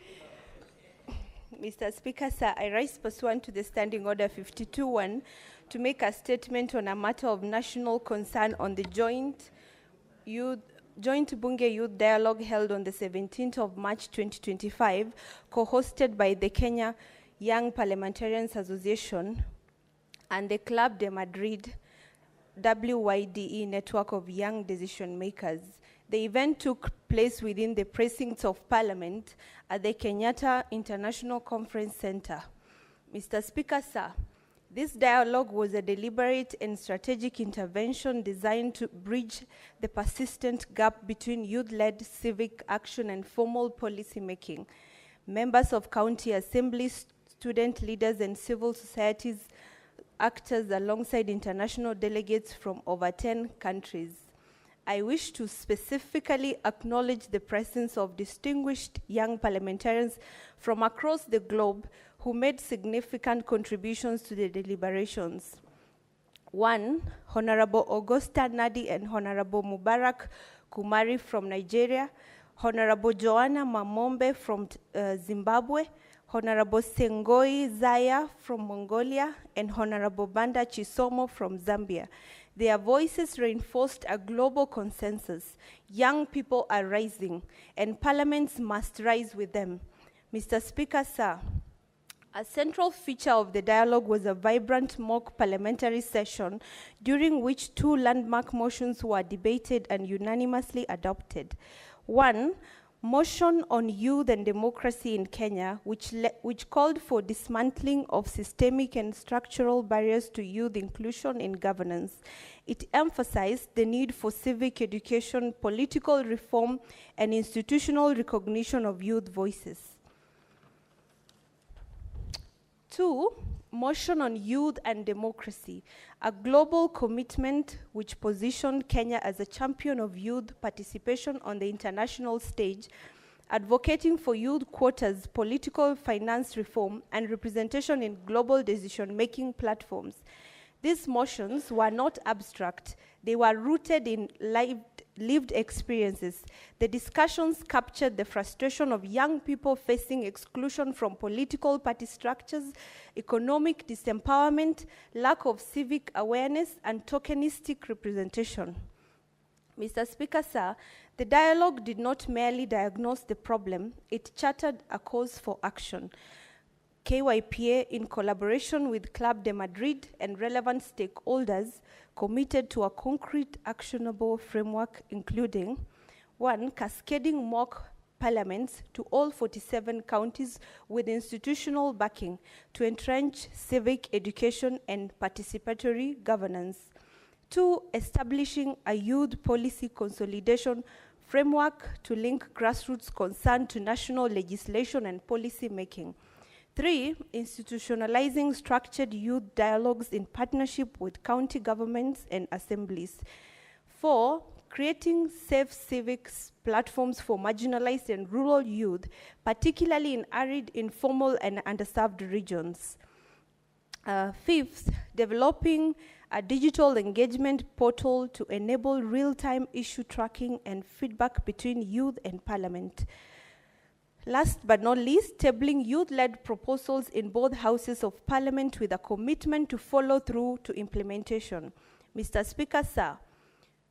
Mr. Speaker, sir, I rise pursuant to the Standing Order 52-1 to make a statement on a matter of national concern on the joint Bunge Youth Dialogue held on the 17th of March 2025, co-hosted by the Kenya Young Parliamentarians Association and the Club de Madrid WYDE network of young decision makers. The event took place within the precincts of Parliament at the Kenyatta International Conference Center. Mr. Speaker, sir, this dialogue was a deliberate and strategic intervention designed to bridge the persistent gap between youth-led civic action and formal policy making. Members of county assemblies, student leaders, and civil societies actors alongside international delegates from over 10 countries. I wish to specifically acknowledge the presence of distinguished young parliamentarians from across the globe who made significant contributions to the deliberations. One, Honorable Augusta Nadi and Honorable Mubarak Kumari from Nigeria, Honorable Joanna Mamombe from Zimbabwe, Honorable Sengoi Zaya from Mongolia, and Honorable Banda Chisomo from Zambia. Their voices reinforced a global consensus. Young people are rising, and parliaments must rise with them. Mr. Speaker, sir, a central feature of the dialogue was a vibrant mock parliamentary session during which two landmark motions were debated and unanimously adopted. One, motion on youth and democracy in Kenya, which called for dismantling of systemic and structural barriers to youth inclusion in governance. It emphasized the need for civic education, political reform, and institutional recognition of youth voices. Two, motion on youth and democracy, a global commitment which positioned Kenya as a champion of youth participation on the international stage, advocating for youth quotas, political finance reform, and representation in global decision-making platforms. These motions were not abstract. They were rooted in lived experiences. The discussions captured the frustration of young people facing exclusion from political party structures, economic disempowerment, lack of civic awareness, and tokenistic representation. Mr. Speaker, sir, the dialogue did not merely diagnose the problem, it chartered a course for action. KYPA, in collaboration with Club de Madrid and relevant stakeholders, committed to a concrete, actionable framework, including 1. Cascading mock parliaments to all 47 counties with institutional backing to entrench civic education and participatory governance. 2. Establishing a youth policy consolidation framework to link grassroots concern to national legislation and policy making. 3. Institutionalizing structured youth dialogues in partnership with county governments and assemblies. 4. Creating safe civics platforms for marginalized and rural youth, particularly in arid, informal, and underserved regions. 5th, developing a digital engagement portal to enable real-time issue tracking and feedback between youth and parliament. Last but not least, tabling youth-led proposals in both houses of parliament with a commitment to follow through to implementation. Mr. Speaker, sir,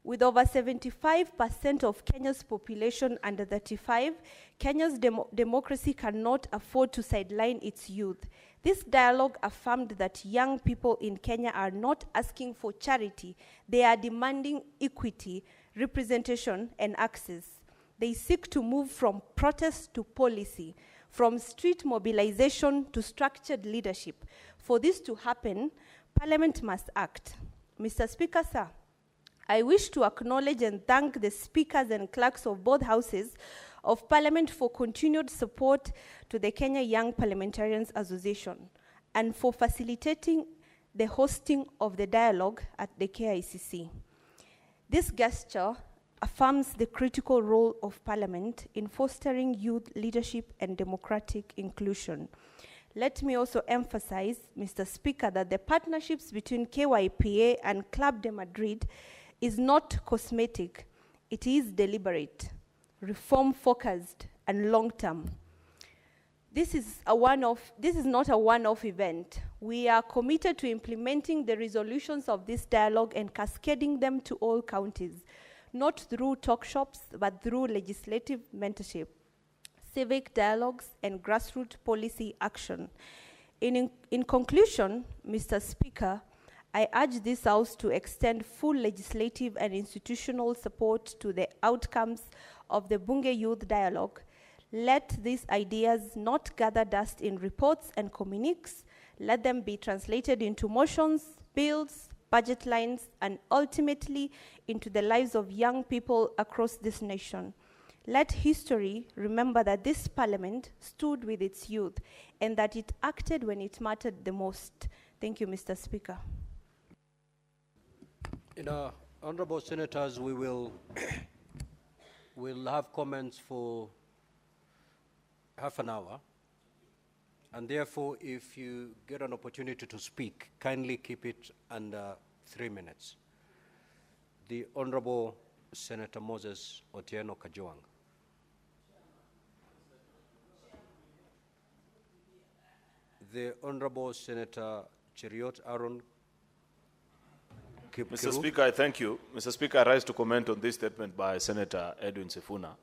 with over 75% of Kenya's population under 35, Kenya's democracy cannot afford to sideline its youth. This dialogue affirmed that young people in Kenya are not asking for charity. They are demanding equity, representation, and access. They seek to move from protest to policy, from street mobilization to structured leadership. For this to happen, Parliament must act. Mr. Speaker, sir, I wish to acknowledge and thank the speakers and clerks of both houses of Parliament for continued support to the Kenya Young Parliamentarians Association and for facilitating the hosting of the dialogue at the KICC. This gesture affirms the critical role of Parliament in fostering youth leadership and democratic inclusion. Let me also emphasize, Mr. Speaker, that the partnerships between KYPA and Club de Madrid is not cosmetic, it is deliberate, reform-focused, and long-term. This is not a one-off event. We are committed to implementing the resolutions of this dialogue and cascading them to all counties, not through talk shops, but through legislative mentorship, civic dialogues, and grassroots policy action. In conclusion, Mr. Speaker, I urge this House to extend full legislative and institutional support to the outcomes of the Bunge Youth Dialogue. Let these ideas not gather dust in reports and communiques. Let them be translated into motions, bills, budget lines, and ultimately into the lives of young people across this nation. Let history remember that this Parliament stood with its youth and that it acted when it mattered the most. Thank you, Mr. Speaker. Honorable Senators, we will we'll have comments for half an hour, and therefore, if you get an opportunity to speak, kindly keep it under 3 minutes. The Honorable Senator Moses Otieno Kajwang. The Honorable Senator Cheriot Aaron. Mr. Speaker, I thank you. Mr. Speaker, I rise to comment on this statement by Senator Edwin Sifuna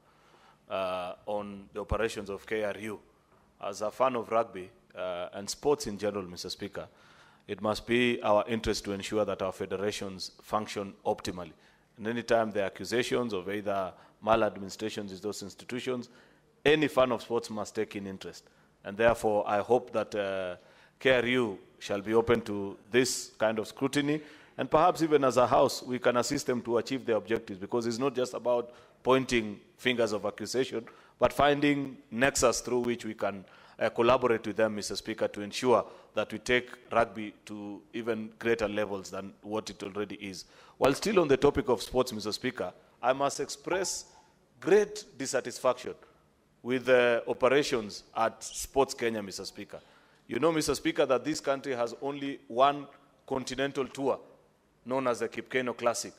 on the operations of KRU. As a fan of rugby and sports in general, Mr. Speaker, it must be our interest to ensure that our federations function optimally. And any time there are accusations of either maladministrations in those institutions, any fan of sports must take in interest. And therefore, I hope that KRU shall be open to this kind of scrutiny. And perhaps even as a house, we can assist them to achieve their objectives, because it's not just about pointing fingers of accusation, but finding nexus through which we can collaborate with them, Mr. Speaker, to ensure that we take rugby to even greater levels than what it already is. While still on the topic of sports, Mr. Speaker, I must express great dissatisfaction with the operations at Sports Kenya, Mr. Speaker. You know, Mr. Speaker, that this country has only one continental tour, known as the Kipkeino Classic,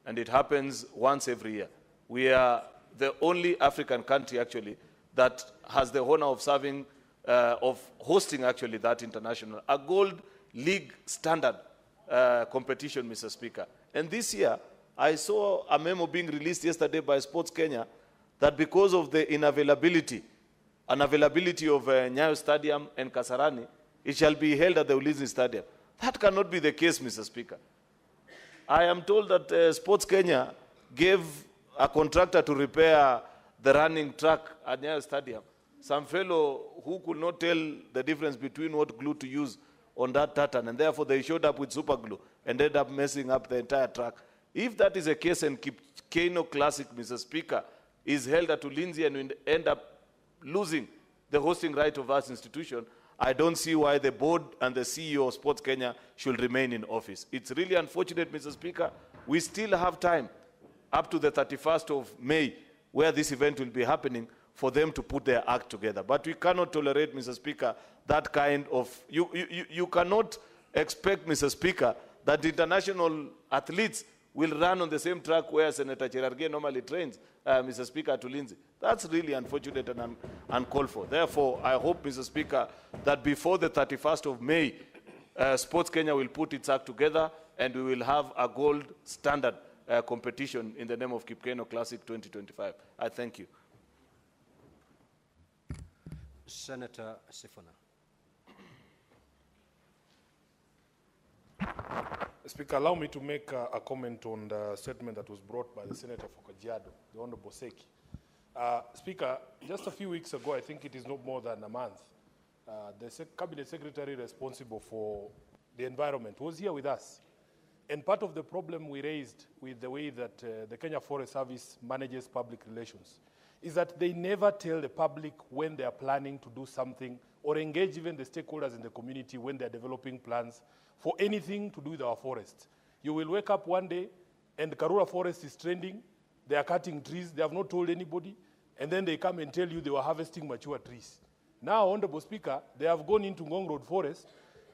and it happens once every year. We are the only African country, actually, that has the honor of serving, of hosting, actually, that international, a gold league standard competition, Mr. Speaker. And this year, I saw a memo being released yesterday by Sports Kenya that because of the unavailability of Nyayo Stadium and Kasarani, it shall be held at the Ulinzi Stadium. That cannot be the case, Mr. Speaker. I am told that Sports Kenya gave a contractor to repair the running track at Nyayo Stadium. Some fellow who could not tell the difference between what glue to use on that tartan, and therefore they showed up with super glue and ended up messing up the entire track. If that is a case and Kano Classic, Mr. Speaker, is held at Ulinzi and we end up losing the hosting right of that institution, I don't see why the board and the CEO of Sports Kenya should remain in office. It's really unfortunate, Mr. Speaker. We still have time up to the 31st of May, where this event will be happening, for them to put their act together. But we cannot tolerate, Mr. Speaker, that kind of... You cannot expect, Mr. Speaker, that international athletes will run on the same track where Senator Cherargei normally trains, Mr. Speaker, to Lindsay. That's really unfortunate and uncalled for. Therefore, I hope, Mr. Speaker, that before the 31st of May, Sports Kenya will put its act together and we will have a gold standard competition in the name of Kipkeino Classic 2025. I thank you. Senator Sifuna. Speaker, allow me to make a comment on the statement that was brought by the Senator for Kajiado, the Honorable Seki. Speaker, just a few weeks ago, I think it is not more than a month, the Cabinet Secretary responsible for the environment was here with us. And part of the problem we raised with the way that the Kenya Forest Service manages public relations is that they never tell the public when they are planning to do something or engage even the stakeholders in the community when they are developing plans for anything to do with our forests. You will wake up one day and Karura Forest is trending, they are cutting trees, they have not told anybody, and then they come and tell you they were harvesting mature trees. Now, Honorable Speaker, they have gone into Ngong Road Forest,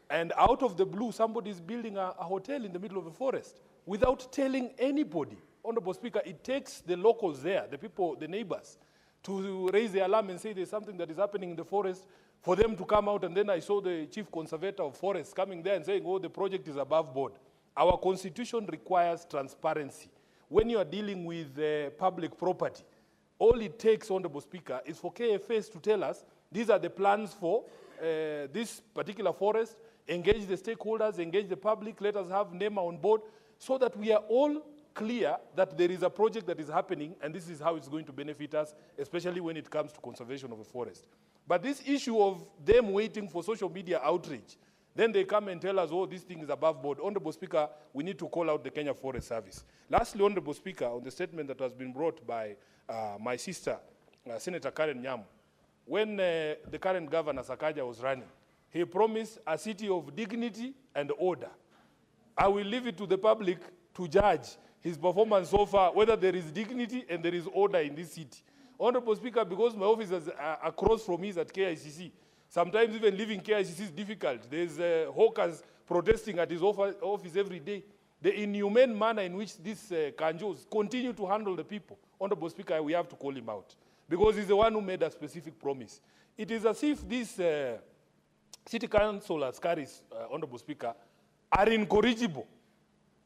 and out of the blue, somebody is building a hotel in the middle of the forest without telling anybody. Honorable Speaker, it takes the locals there, the people, the neighbors, to raise the alarm and say there's something that is happening in the forest, for them to come out. And then I saw the chief conservator of forests coming there and saying, oh, the project is above board. Our constitution requires transparency. When you are dealing with public property, all it takes, Honorable Speaker, is for KFS to tell us, these are the plans for this particular forest, engage the stakeholders, engage the public, let us have NEMA on board, so that we are all clear that there is a project that is happening and this is how it's going to benefit us, especially when it comes to conservation of a forest. But this issue of them waiting for social media outrage, then they come and tell us, oh, this thing is above board. Honorable Speaker, we need to call out the Kenya Forest Service. Lastly, Honorable Speaker, on the statement that has been brought by my sister, Senator Karen Nyamu, when the current governor, Sakaja, was running, he promised a city of dignity and order. I will leave it to the public to judge his performance so far, whether there is dignity and there is order in this city. Honorable Speaker, because my office is across from his at KICC, sometimes even leaving KICC is difficult. There's hawkers protesting at his office every day. The inhumane manner in which these kanjos continue to handle the people, Honorable Speaker, we have to call him out, because he's the one who made a specific promise. It is as if these city council askaris, Honorable Speaker, are incorrigible.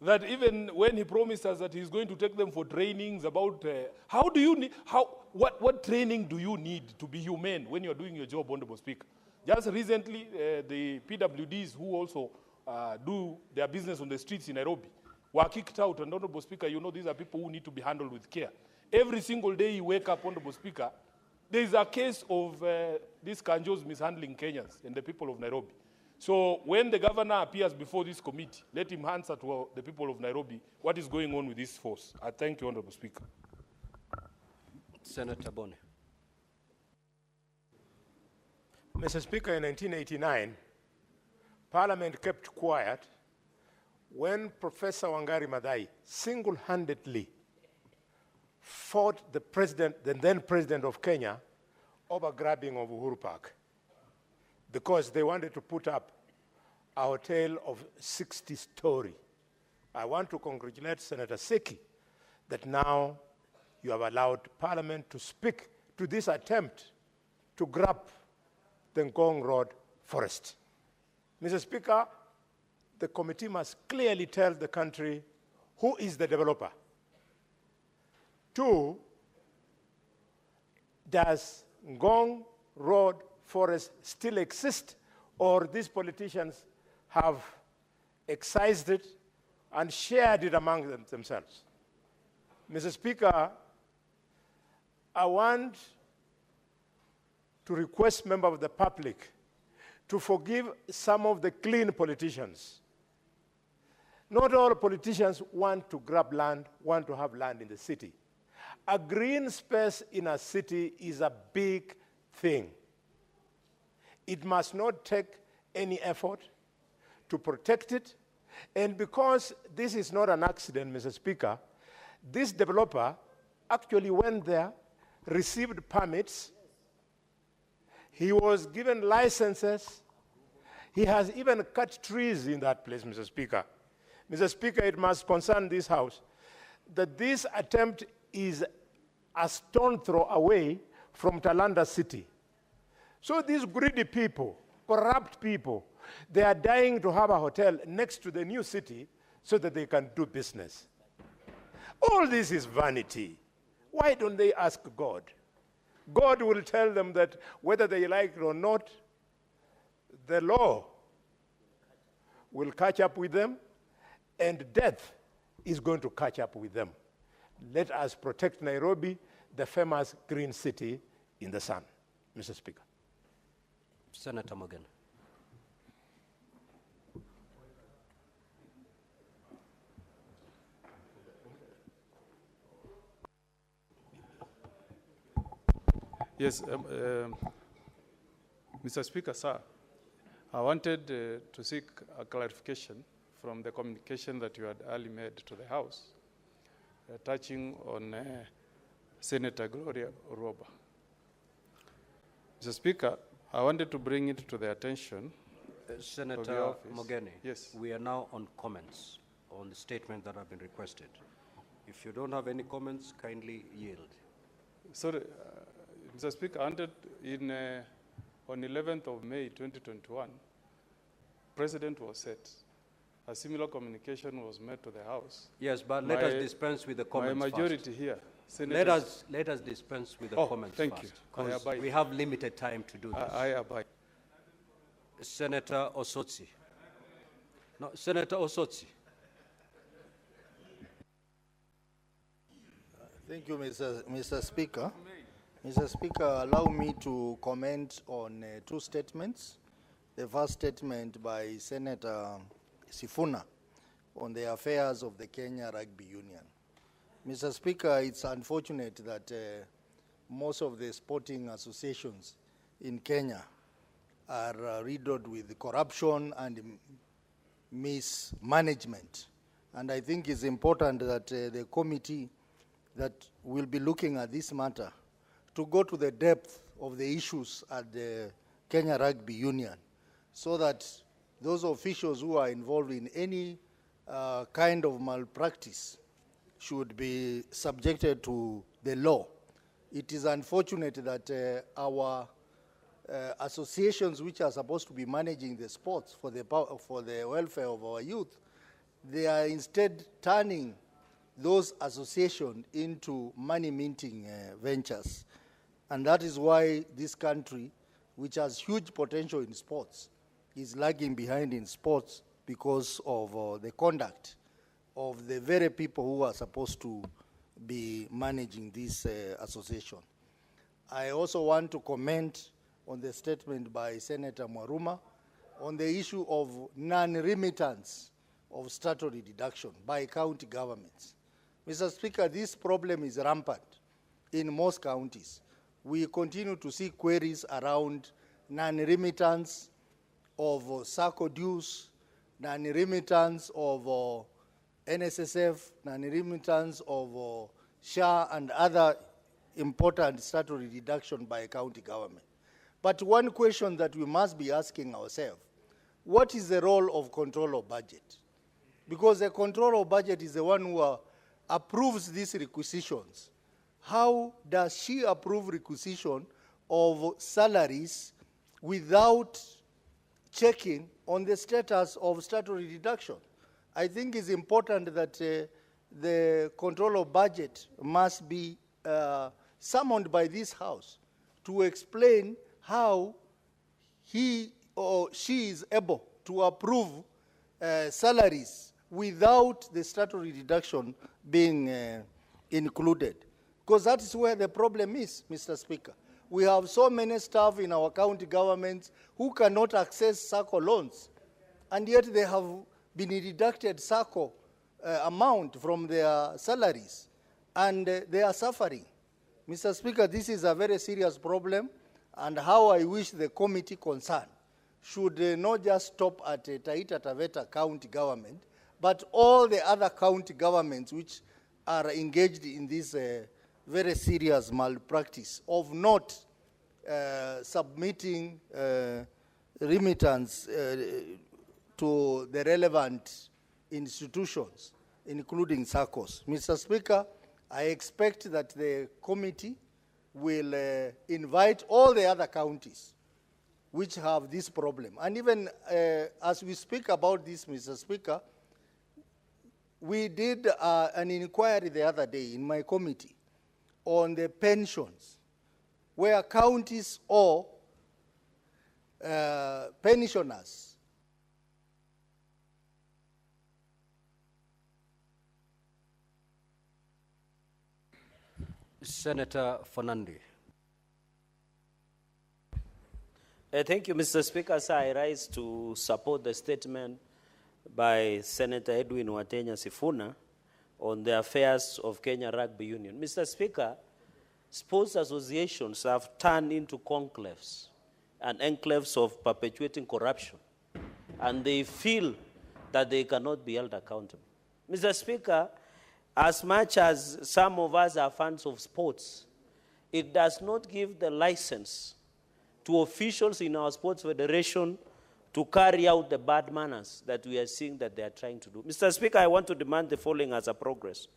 That even when he promised us that he's going to take them for trainings about what training do you need to be humane when you're doing your job, Honorable Speaker? Just recently, the PWDs who also do their business on the streets in Nairobi were kicked out, and Honorable Speaker, you know these are people who need to be handled with care. Every single day you wake up, Honorable Speaker, there is a case of these kanjos mishandling Kenyans and the people of Nairobi. So when the governor appears before this committee, let him answer to the people of Nairobi what is going on with this force. I thank you, Honorable Speaker. Senator Bone. Mr. Speaker, in 1989, Parliament kept quiet when Professor Wangari Maathai single-handedly fought the president, the then president of Kenya, over grabbing of Uhuru Park, because they wanted to put up a hotel of 60-story. I want to congratulate Senator Seki that now you have allowed Parliament to speak to this attempt to grab the Ngong Road forest. Mr. Speaker, the committee must clearly tell the country who is the developer. 2, does Ngong Road forest still exist, or these politicians have excised it and shared it among themselves? Mr. Speaker, I want to request members of the public to forgive some of the clean politicians. Not all politicians want to grab land, want to have land in the city. A green space in a city is a big thing. It must not take any effort to protect it. And because this is not an accident, Mr. Speaker, this developer actually went there, received permits, he was given licenses, he has even cut trees in that place, Mr. Speaker. Mr. Speaker, it must concern this House that this attempt is a stone throw away from Talanda City. So these greedy people, corrupt people, they are dying to have a hotel next to the new city so that they can do business. All this is vanity. Why don't they ask God? God will tell them that whether they like it or not, the law will catch up with them, and death is going to catch up with them. Let us protect Nairobi, the famous green city in the sun. Mr. Speaker. Senator Morgan. Yes, Mr. Speaker, sir, I wanted to seek a clarification from the communication that you had early made to the House, touching on Senator Gloria Oroba. Mr. Speaker, I wanted to bring it to the attention Senator Mogeni, yes. We are now on comments on the statement that have been requested. If you don't have any comments, kindly yield. Sorry, Mr. Speaker, I wanted on 11th of May 2021, President was set. A similar communication was made to the House. Yes, but let us dispense with the comments My majority first. here. Let us dispense with the comments thank first. you. I abide. We have limited time to do this. I abide. Senator Osotsi. No, Senator Osotsi. Thank you, Mr. Speaker. Mr. Speaker, allow me to comment on two statements. The first statement by Senator Sifuna on the affairs of the Kenya Rugby Union. Mr. Speaker, it's unfortunate that most of the sporting associations in Kenya are riddled with corruption and mismanagement. And I think it's important that the committee that will be looking at this matter to go to the depth of the issues at the Kenya Rugby Union so that those officials who are involved in any kind of malpractice should be subjected to the law. It is unfortunate that our associations which are supposed to be managing the sports for the welfare of our youth, they are instead turning those associations into money-minting ventures. And that is why this country, which has huge potential in sports, is lagging behind in sports because of the conduct of the very people who are supposed to be managing this association. I also want to comment on the statement by Senator Mwaruma on the issue of non-remittance of statutory deduction by county governments. Mr. Speaker, this problem is rampant in most counties. We continue to see queries around non-remittance of SACCO dues, non-remittance of NSSF, non-remittance of SHA and other important statutory deduction by a county government. But one question that we must be asking ourselves, what is the role of control of budget? Because the control of budget is the one who approves these requisitions. How does she approve requisition of salaries without checking on the status of statutory deduction? I think it's important that the control of budget must be summoned by this House to explain how he or she is able to approve salaries without the statutory deduction being included. because that is where the problem is, Mr. Speaker. We have so many staff in our county governments who cannot access SACCO loans, and yet they have been deducted SACCO amount from their salaries, and they are suffering. Mr. Speaker, this is a very serious problem, and how I wish the committee concerned should not just stop at Taita Taveta county government, but all the other county governments which are engaged in this very serious malpractice of not submitting remittance to the relevant institutions, including SACCOs. Mr. Speaker, I expect that the committee will invite all the other counties which have this problem. And even as we speak about this, Mr. Speaker, we did an inquiry the other day in my committee on the pensions, where counties owe pensioners Senator Fernandi. Thank you, Mr. Speaker. Sir, I rise to support the statement by Senator Edwin Watenya Sifuna on the affairs of Kenya Rugby Union. Mr. Speaker, sports associations have turned into conclaves and enclaves of perpetuating corruption, and they feel that they cannot be held accountable. Mr. Speaker, as much as some of us are fans of sports, it does not give the license to officials in our sports federation to carry out the bad manners that we are seeing that they are trying to do. Mr. Speaker, I want to demand the following as a progress.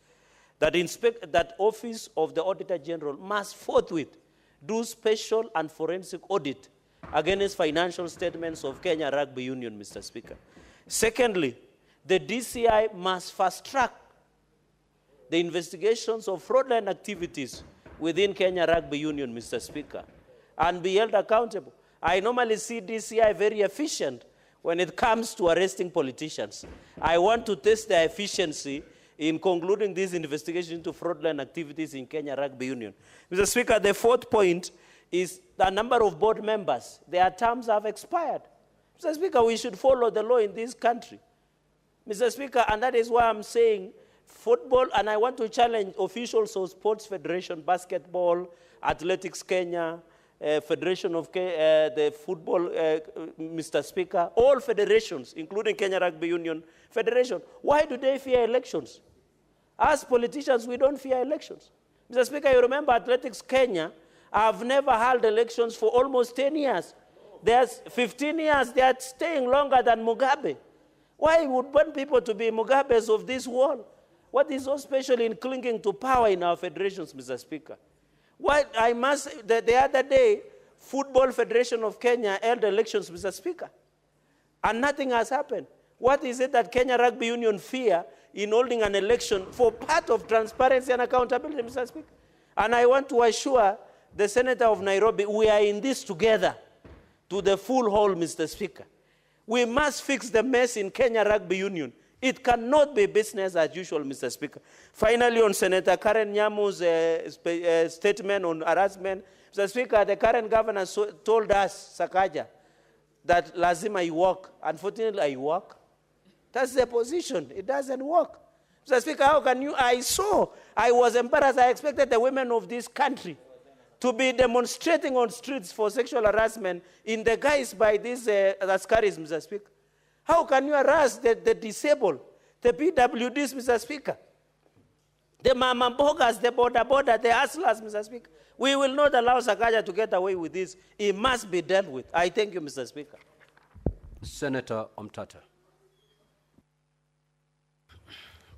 That Office of the Auditor General must forthwith do special and forensic audit against financial statements of Kenya Rugby Union, Mr. Speaker. Secondly, the DCI must fast-track the investigations of fraudulent activities within Kenya Rugby Union, Mr. Speaker, and be held accountable. I normally see DCI very efficient when it comes to arresting politicians. I want to test their efficiency in concluding this investigation into fraudulent activities in Kenya Rugby Union. Mr. Speaker, the fourth point is the number of board members. Their terms have expired. Mr. Speaker, we should follow the law in this country. Mr. Speaker, and that is why I'm saying football, and I want to challenge officials of Sports Federation, Basketball, Athletics Kenya, Federation of the Football, Mr. Speaker, all federations, including Kenya Rugby Union Federation. Why do they fear elections? As politicians, we don't fear elections. Mr. Speaker, you remember Athletics Kenya have never held elections for almost 10 years. There's 15 years, they are staying longer than Mugabe. Why would want people to be Mugabes of this world? What is so special in clinging to power in our federations, Mr. Speaker? The other day, Football Federation of Kenya held elections, Mr. Speaker, and nothing has happened. What is it that Kenya Rugby Union fear in holding an election for part of transparency and accountability, Mr. Speaker? And I want to assure the Senator of Nairobi, we are in this together to the full whole, Mr. Speaker. We must fix the mess in Kenya Rugby Union. It cannot be business as usual, Mr. Speaker. Finally, on Senator Karen Nyamu's statement on harassment, Mr. Speaker, the current governor told us, Sakaja, that lazima I work. Unfortunately, I work. That's the position. It doesn't work. Mr. Speaker, how can you? I was embarrassed. I expected the women of this country to be demonstrating on streets for sexual harassment in the guise by these askaris, Mr. Speaker. How can you harass the disabled, the PWDs, Mr. Speaker? The mamambogas, the border, the hustlers, Mr. Speaker. We will not allow Sakaja to get away with this. It must be dealt with. I thank you, Mr. Speaker. Senator Omtata.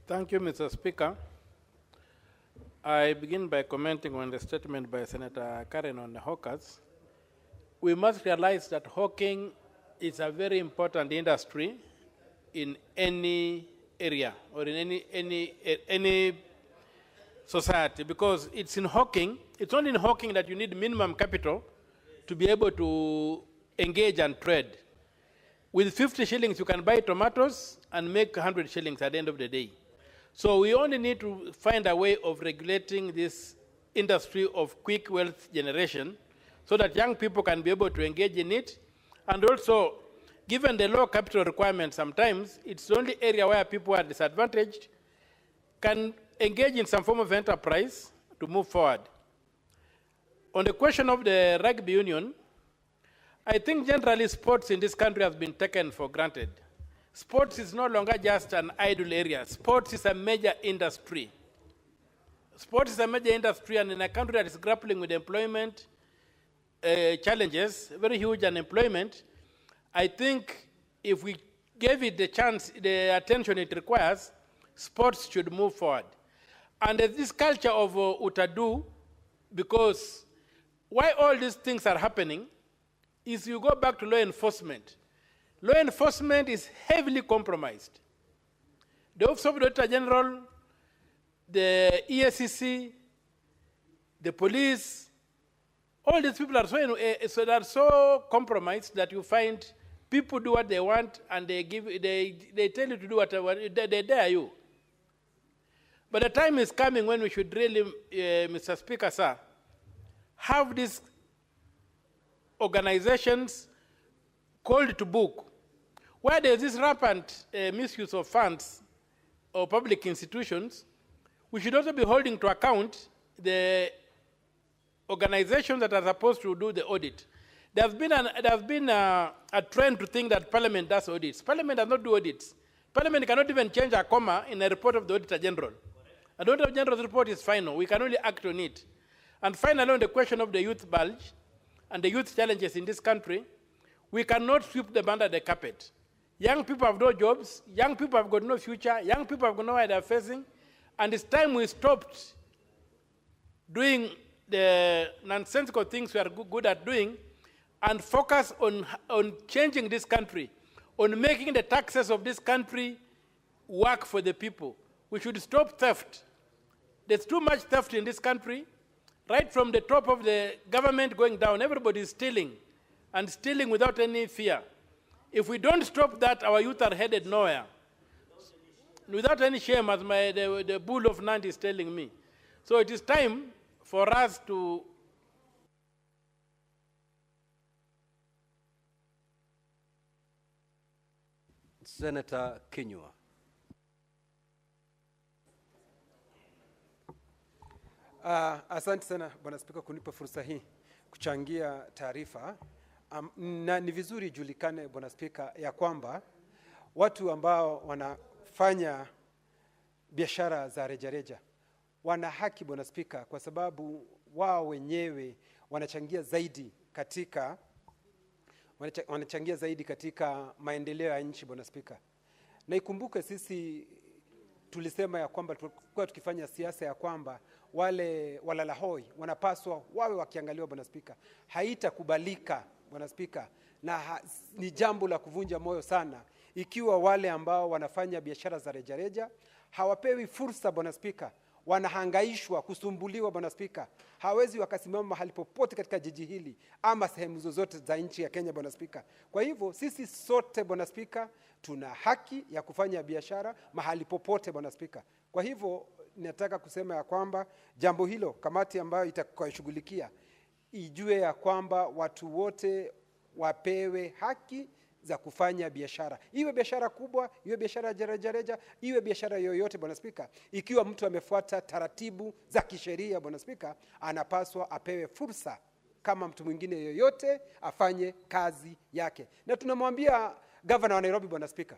Thank you, Mr. Speaker. I begin by commenting on the statement by Senator Karen on the hawkers. We must realize that hawking is a very important industry in any area or in any society, because it's in hawking. It's only in hawking that you need minimum capital to be able to engage and trade. With 50 shillings, you can buy tomatoes and make 100 shillings at the end of the day. So we only need to find a way of regulating this industry of quick wealth generation so that young people can be able to engage in it. And also, given the low capital requirements, sometimes it's the only area where people are disadvantaged can engage in some form of enterprise to move forward. On the question of the rugby union, I think generally sports in this country has been taken for granted. Sports is no longer just an idle area. Sports is a major industry. Sports is a major industry, and in a country that is grappling with employment challenges, very huge unemployment, I think if we gave it the chance, the attention it requires, sports should move forward. And there's this culture of utadu, because why all these things are happening is you go back to law enforcement. Law enforcement is heavily compromised. The Office of the Auditor General, the ESCC, the police, all these people are so compromised that you find people do what they want and they tell you to do whatever, they dare you. But the time is coming when we should really, Mr. Speaker, sir, have these organizations called to book. Where there's this rampant misuse of funds or public institutions, we should also be holding to account the organizations that are supposed to do the audit. There's been a trend to think that Parliament does audits. Parliament does not do audits. Parliament cannot even change a comma in a report of the Auditor General. The Auditor General's report is final. We can only act on it. And finally, on the question of the youth bulge and the youth challenges in this country, we cannot sweep them under the carpet. Young people have no jobs. Young people have got no future. Young people have got no idea they're facing. And it's time we stopped doing the nonsensical things we are good at doing and focus on changing this country, on making the taxes of this country work for the people. We should stop theft. There's too much theft in this country. Right from the top of the government going down, everybody is stealing, and stealing without any fear. If we don't stop that, our youth are headed nowhere. Without any shame, as the bull of Nandi is telling me. So it is time for us to Senator Kinyua. Asante sana Bwana Spika kunipa fursa hii kuchangia taarifa. Na ni vizuri ijulikane Bwana Spika ya kwamba watu ambao wanafanya biashara za rejareja wana haki Bwana Spika, kwa sababu wao wenyewe wanachangia zaidi katika maendeleo ya nchi Bwana Spika. Na ikumbuke sisi tulisema ya kwamba tulikuwa tukifanya siasa ya kwamba wale walalahoi wanapaswa wawe wakiangaliwa Bwana Spika. Haitakubalika Bwana Spika, na ni jambo la kuvunja moyo sana ikiwa wale ambao wanafanya biashara za rejareja hawapewi fursa Bwana Spika, wanahangaishwa, kusumbuliwa Bwana Spika. Hawezi wakasimama mahali popote katika jiji hili ama sehemu zozote za nchi ya Kenya Bwana Spika. Kwa hivyo sisi sote Bwana Spika tuna haki ya kufanya biashara mahali popote Bwana Spika. Kwa hivyo nataka kusema ya kwamba jambo hilo kamati ambayo itakayoshughulikia ijue ya kwamba watu wote wapewe haki za kufanya biashara. Iwe biashara kubwa, iwe biashara rejareja, iwe biashara yoyote Bwana Spika. Ikiwa mtu amefuata taratibu za kisheria Bwana Spika, anapaswa apewe fursa kama mtu mwingine yoyote afanye kazi yake. Na tunamwambia Governor wa Nairobi Bwana Spika,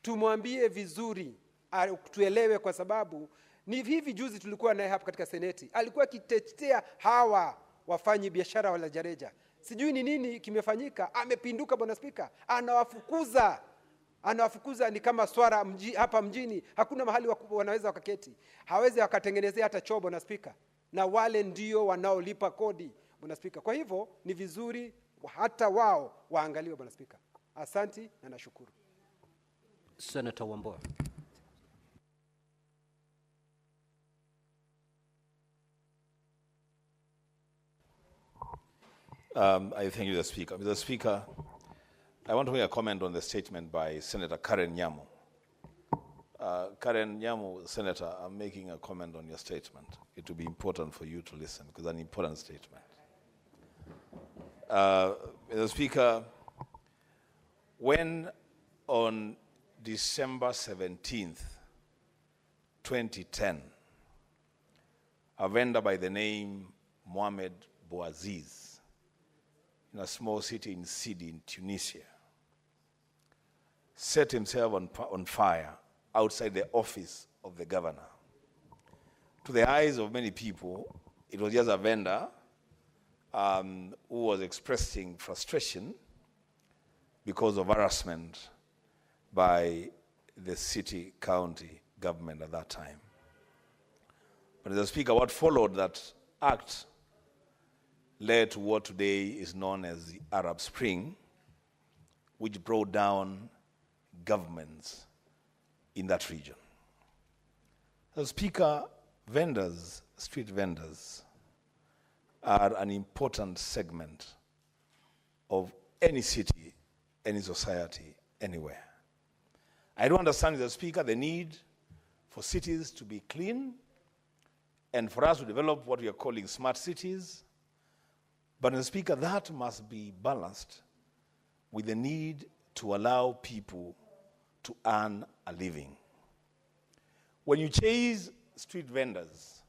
tumwambie vizuri, tuelewe, kwa sababu ni hivi juzi tulikuwa naye hapa katika Seneti. Alikuwa akitetea hawa wafanyi biashara wa rejareja. Sijui ni nini kimefanyika, amepinduka Bwana Spika, anawafukuza ni kama swara hapa mjini, hakuna mahali wanaweza wakaketi. Hawezi wakatengenezea hata choo Bwana Spika, na wale ndio wanaolipa kodi Bwana Spika. Kwa hivyo ni vizuri hata wao waangaliwe Bwana Spika. Asanti na nashukuru. Senator Wambua. I thank you, Mr. Speaker. Mr. Speaker, I want to make a comment on the statement by Senator Karen Nyamu. Karen Nyamu, Senator, I'm making a comment on your statement. It will be important for you to listen because it's an important statement. Mr. Speaker, when on December 17th, 2010, a vendor by the name Mohamed Bouaziz in a small city in Sidi in Tunisia set himself on fire outside the office of the governor. To the eyes of many people, it was just a vendor who was expressing frustration because of harassment by the city county government at that time. But Mr. Speaker, what followed that act led to what today is known as the Arab Spring, which brought down governments in that region. Mr. Speaker, vendors, street vendors, are an important segment of any city, any society, anywhere. I do understand, Mr. Speaker, the need for cities to be clean and for us to develop what we are calling smart cities. But, Mr. Speaker, that must be balanced with the need to allow people to earn a living. When you chase street vendors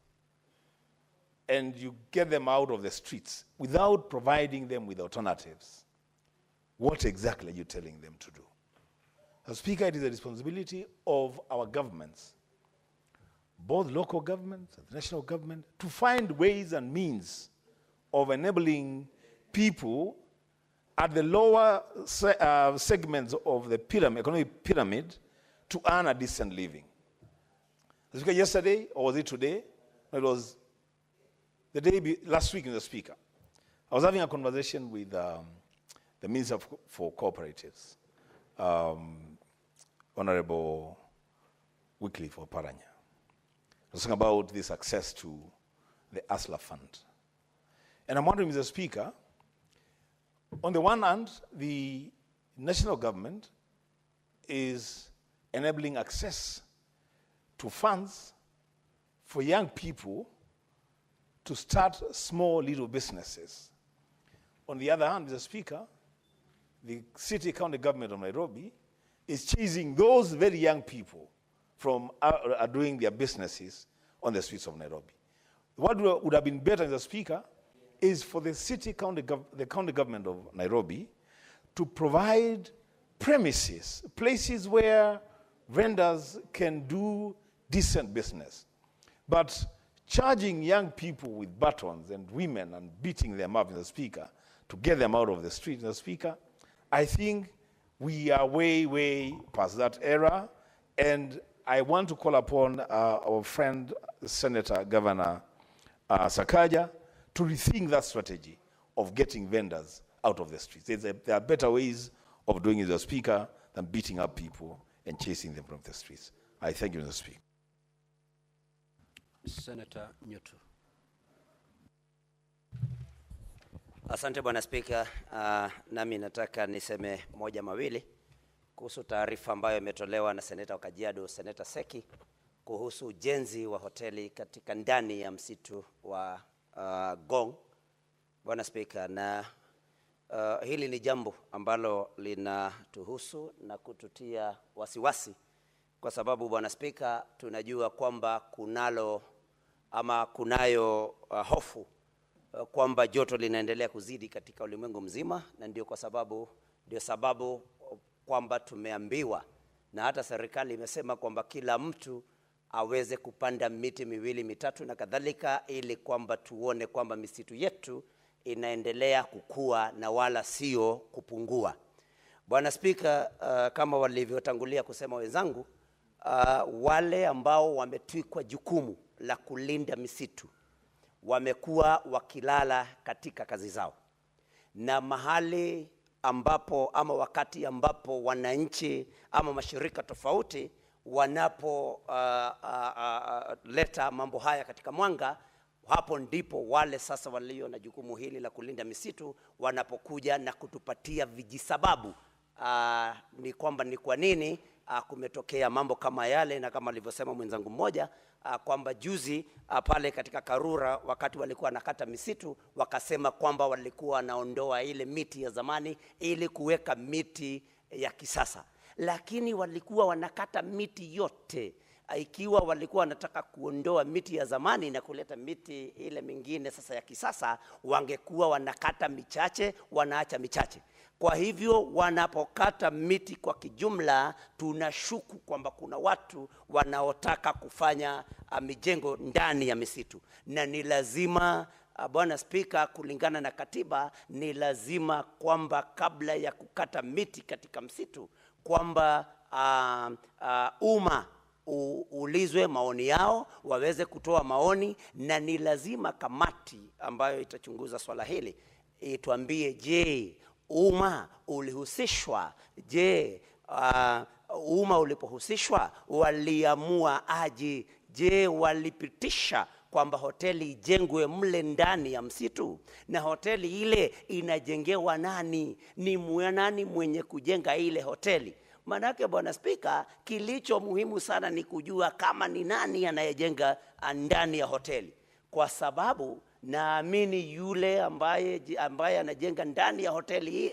and you get them out of the streets without providing them with alternatives, what exactly are you telling them to do? As Speaker, it is the responsibility of our governments, both local governments and the national government, to find ways and means of enabling people at the lower segments of the pyramid, economic pyramid, to earn a decent living. The Speaker, yesterday, or was it today? It was the day last week, Mr. Speaker. I was having a conversation with the Minister for Cooperatives, Honorable Wycliffe Oparanya. I was talking about this access to the ASLA fund. And I'm wondering, Mr. Speaker, on the one hand, the national government is enabling access to funds for young people to start small little businesses. On the other hand, Mr. Speaker, the city county government of Nairobi is chasing those very young people from doing their businesses on the streets of Nairobi. What would have been better, Mr. Speaker, is for the the county government of Nairobi to provide premises, places where vendors can do decent business. But charging young people with batons and women and beating them up, Mr. Speaker, to get them out of the street, Mr. Speaker, I think we are way, way past that era. And I want to call upon our friend, Senator Governor Sakaja, to rethink that strategy of getting vendors out of the streets. There are better ways of doing it, Mr. Speaker, than beating up people and chasing them from the streets. I thank you, Mr. Speaker. Senator Nyoto. Asante Bwana Spika. Nami nataka niseme moja mawili kuhusu taarifa ambayo imetolewa na Seneta wa Kajiado, Seneta Seki, kuhusu ujenzi wa hoteli katika ndani ya msitu wa Gong. Bwana Spika, na hili ni jambo ambalo linatuhusu na kututia wasiwasi, kwa sababu Bwana Spika, tunajua kwamba kunayo hofu kwamba joto linaendelea kuzidi katika ulimwengu mzima, na ndio sababu kwamba tumeambiwa na hata serikali imesema kwamba kila mtu aweze kupanda miti 2, 3 na kadhalika, ili kwamba tuone kwamba misitu yetu inaendelea kukua na wala sio kupungua. Bwana Spika, kama walivyotangulia kusema wenzangu, wale ambao wametwikwa jukumu la kulinda misitu wamekuwa wakilala katika kazi zao, na mahali ambapo ama wakati ambapo wananchi ama mashirika tofauti wanapo leta mambo haya katika mwanga, hapo ndipo wale sasa walio na jukumu hili la kulinda misitu wanapokuja na kutupatia vijisababu ni kwamba ni kwa nini kumetokea mambo kama yale, na kama alivyosema mwenzangu mmoja kwamba juzi pale katika Karura wakati walikuwa nakata misitu wakasema kwamba walikuwa wanaondoa ile miti ya zamani ili kuweka miti ya kisasa, lakini walikuwa wanakata miti yote. Ikiwa walikuwa wanataka kuondoa miti ya zamani na kuleta miti ile mingine sasa ya kisasa, wangekuwa wanakata michache, wanaacha michache. Kwa hivyo wanapokata miti kwa kijumla, tunashuku kwamba kuna watu wanaotaka kufanya mijengo ndani ya misitu, na ni lazima Bwana Spika, kulingana na katiba, ni lazima kwamba kabla ya kukata miti katika msitu kwamba umma ulizwe maoni yao, waweze kutoa maoni, na ni lazima kamati ambayo itachunguza swala hili ituambie, je, umma ulihusishwa? Je, umma ulipohusishwa waliamua aje? Je, walipitisha kwamba hoteli ijengwe mle ndani ya msitu? Na hoteli ile inajengewa nani? Ni nani mwenye kujenga ile hoteli? Manake Bwana Spika, kilicho muhimu sana ni kujua kama ni nani anayejenga ndani ya hoteli, kwa sababu naamini yule ambaye anajenga ndani ya hoteli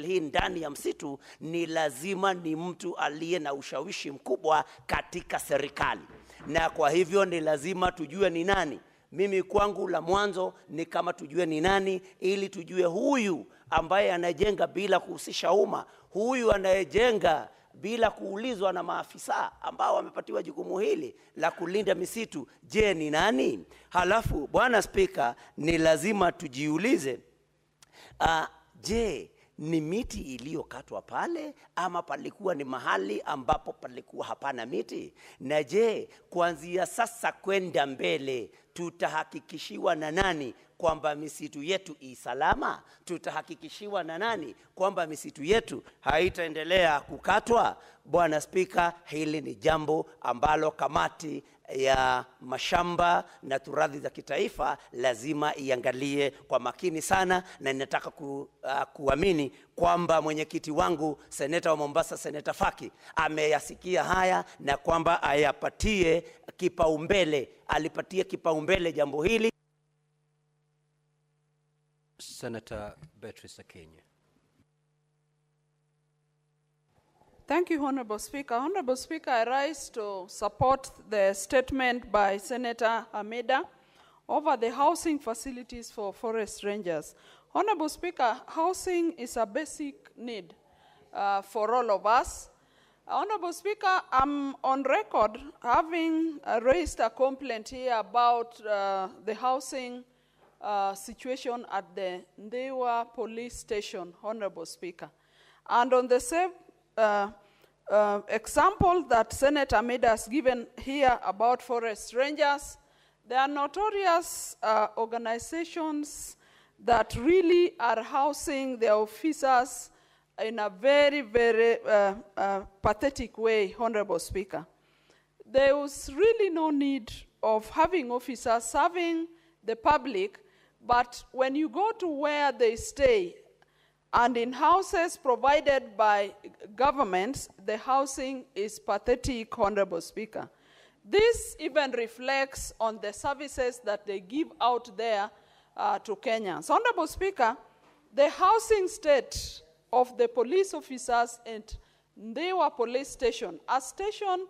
hii ndani ya msitu ni lazima ni mtu aliye na ushawishi mkubwa katika serikali, na kwa hivyo ni lazima tujue ni nani. Mimi kwangu la mwanzo ni kama tujue ni nani, ili tujue huyu ambaye anajenga bila kuhusisha umma, huyu anayejenga bila kuulizwa na maafisa ambao wamepatiwa jukumu hili la kulinda misitu, je, ni nani? Halafu Bwana Spika, ni lazima tujiulize, je, ni miti iliyokatwa pale ama palikuwa ni mahali ambapo palikuwa hapana miti? Na je, kuanzia sasa kwenda mbele tutahakikishiwa na nani kwamba misitu yetu isalama? Tutahakikishiwa na nani kwamba misitu yetu haitaendelea kukatwa? Bwana Spika, hili ni jambo ambalo kamati ya mashamba na turadhi za kitaifa lazima iangalie kwa makini sana, na ninataka kuamini kwamba mwenyekiti wangu seneta wa Mombasa, Seneta Faki, ameyasikia haya na kwamba ayapatie kipaumbele, alipatie kipaumbele jambo hili. Senator Beatrice Akinyi. Thank you, Honorable Speaker. Honorable Speaker, I rise to support the statement by Senator Ameda over the housing facilities for forest rangers. Honorable Speaker, housing is a basic need for all of us. Honorable Speaker, I'm on record having raised a complaint here about the housing situation at the Ndewa police station, Honorable Speaker. And on the same example that Senator Ameda has given here about forest rangers, there are notorious organizations that really are housing their officers in a very, very pathetic way, Honorable Speaker. There was really no need of having officers serving the public, but when you go to where they stay, and in houses provided by governments, the housing is pathetic, Honorable Speaker. This even reflects on the services that they give out there to Kenyans. Honorable Speaker, the housing state of the police officers at Ndewa police station, a station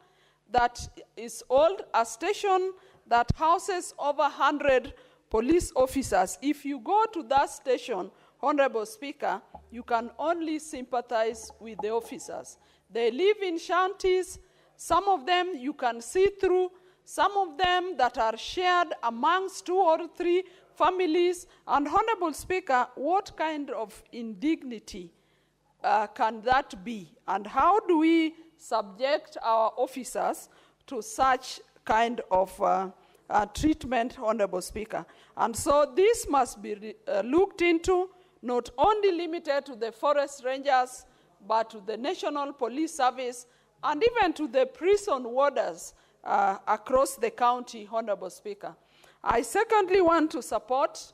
that is old, a station that houses over 100 police officers. If you go to that station, Honorable Speaker, you can only sympathize with the officers. They live in shanties. Some of them you can see through. Some of them that are shared amongst 2 or 3 families. And Honorable Speaker, what kind of indignity can that be? And how do we subject our officers to such kind of treatment, Honorable Speaker? And so this must be looked into, not only limited to the forest rangers, but to the National Police Service, and even to the prison warders across the county, Honorable Speaker. I secondly want to support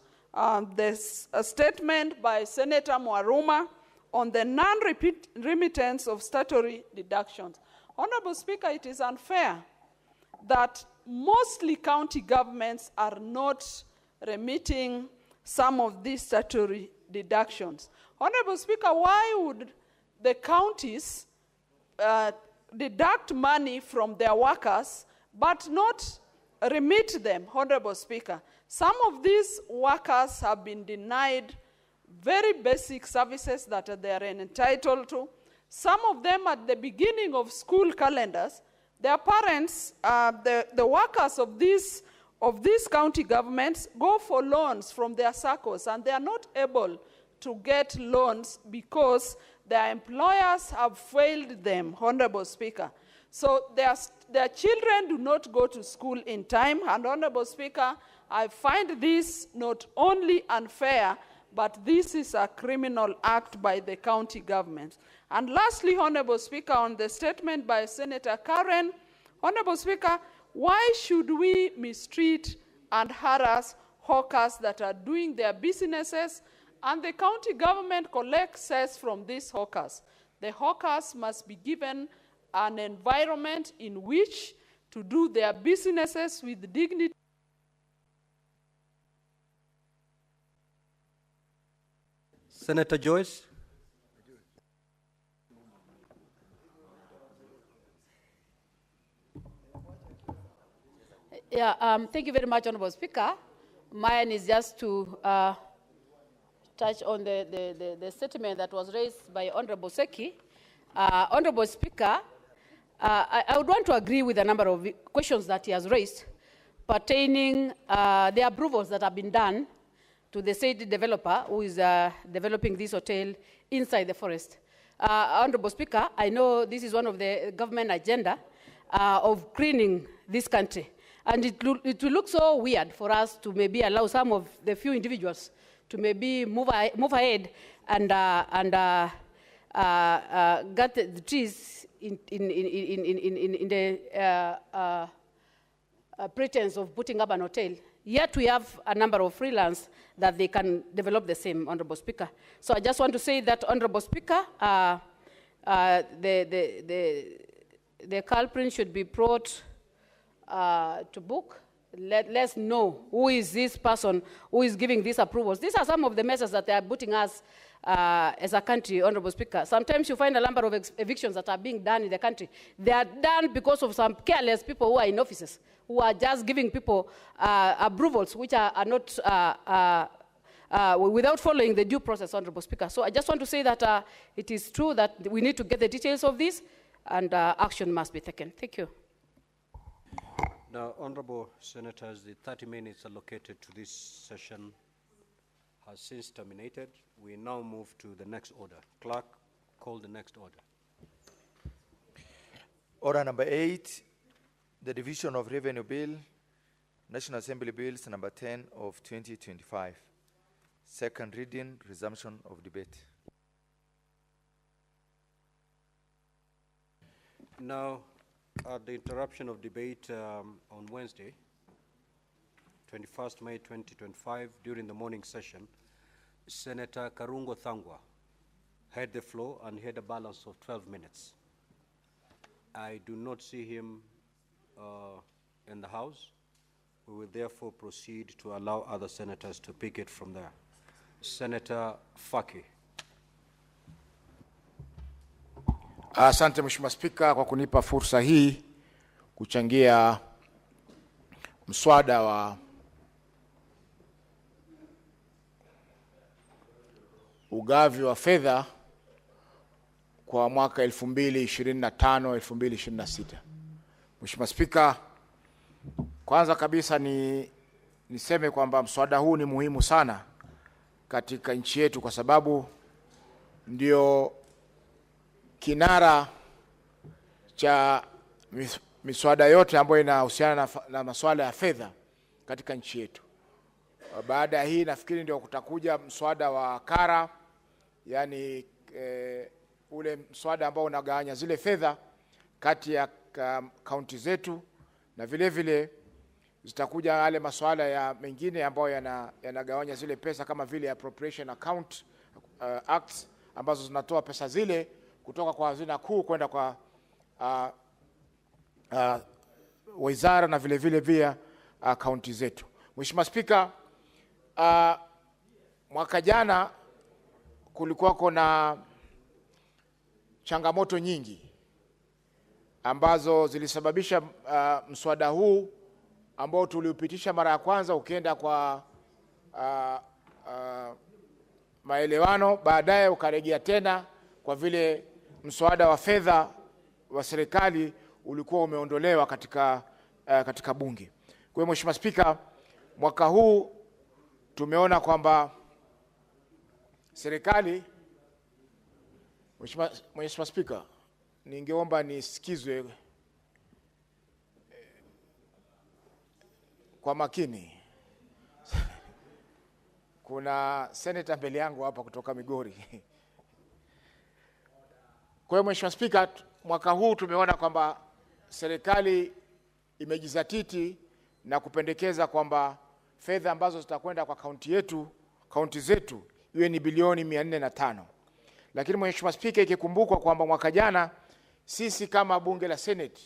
this statement by Senator Mwaruma on the non-remittance of statutory deductions. Honorable Speaker, it is unfair that mostly county governments are not remitting some of these statutory deductions. Honorable Speaker, why would the counties deduct money from their workers but not remit them, Honorable Speaker? Some of these workers have been denied very basic services that they are entitled to. Some of them at the beginning of school calendars, their parents, the workers of these county governments go for loans from their circles, and they are not able to get loans because their employers have failed them, Honorable Speaker. So their children do not go to school in time, and Honorable Speaker, I find this not only unfair, but this is a criminal act by the county government. And lastly, Honorable Speaker, on the statement by Senator Karen, Honorable Speaker, why should we mistreat and harass hawkers that are doing their businesses and the county government collects cess from these hawkers? The hawkers must be given an environment in which to do their businesses with dignity. Senator Joyce. Yeah, thank you very much, Honorable Speaker. Mine is just to touch on the statement that was raised by Honorable Seki. Honorable Speaker, I would want to agree with a number of questions that he has raised pertaining the approvals that have been done to the said developer who is developing this hotel inside the forest. Honorable Speaker, I know this is one of the government agenda of cleaning this country. And it will look so weird for us to maybe allow some of the few individuals to maybe move ahead and get the trees in the pretense of putting up an hotel. Yet we have a number of freelance that they can develop the same, Honorable Speaker. So I just want to say that, Honorable Speaker, the culprit should be brought to book. Let's know who is this person who is giving these approvals. These are some of the measures that they are putting us as a country, Honorable Speaker. Sometimes you find a number of evictions that are being done in the country. They are done because of some careless people who are in offices, who are just giving people approvals which are not without following the due process, Honorable Speaker. So I just want to say that it is true that we need to get the details of this, and action must be taken. Thank you. Now, Honorable Senators, the 30 minutes allocated to this session has since terminated. We now move to the next order. Clerk, call the next order. Order number 8, the Division of Revenue Bill, National Assembly Bills number 10 of 2025. Second reading, resumption of debate. Now, at the interruption of debate on Wednesday, 21st May 2025, during the morning session, Senator Karungo Thangwa had the floor and had a balance of 12 minutes. I do not see him in the House. We will therefore proceed to allow other senators to pick it from there. Senator Faki. Asante Mheshimiwa Spika kwa kunipa fursa hii kuchangia mswada wa ugavi wa fedha kwa mwaka 2025-2026. Mheshimiwa Spika, kwanza kabisa niseme kwamba mswada huu ni muhimu sana katika nchi yetu kwa sababu ndio kinara cha miswada yote ambayo inahusiana na masuala ya fedha katika nchi yetu. Baada ya hii nafikiri ndio kutakuja mswada wa kara, yani ule mswada ambao unagawanya zile fedha kati ya kaunti zetu, na vile vile zitakuja yale masuala ya mengine ambayo yanagawanya zile pesa kama vile appropriation account acts ambazo zinatoa pesa zile kutoka kwa hazina kuu kwenda kwa wizara na vile vile via kaunti zetu. Mheshimiwa Spika, mwaka jana kulikuwa na changamoto nyingi ambazo zilisababisha mswada huu ambao tuliupitisha mara ya kwanza ukienda kwa maelewano, baadaye ukarejea tena kwa vile mswada wa fedha wa serikali ulikuwa umeondolewa katika bunge. Kwa hiyo Mheshimiwa Spika, mwaka huu tumeona kwamba serikali, Mheshimiwa Spika, ningeomba nisikizwe kwa makini. Kuna seneta mbele yangu hapa kutoka Migori. Kwa hiyo Mheshimiwa Spika, mwaka huu tumeona kwamba serikali imejizatiti na kupendekeza kwamba fedha ambazo zitakwenda kwa kaunti zetu iwe ni bilioni 405. Lakini Mheshimiwa Spika, ikikumbukwa kwamba mwaka jana sisi kama bunge la Senate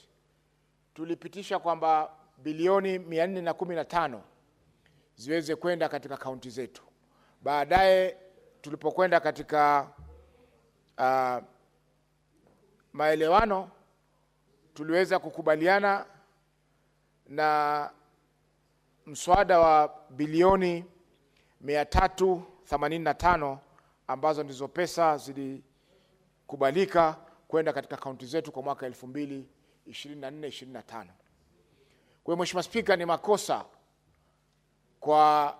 tulipitisha kwamba bilioni 415 ziweze kwenda katika kaunti zetu. Baadaye tulipokwenda katika maelewano, tuliweza kukubaliana na mswada wa bilioni 385 ambazo ndizo pesa zilikubalika kwenda katika kaunti zetu kwa mwaka 2024-25. Kwa Mheshimiwa Spika, ni makosa kwa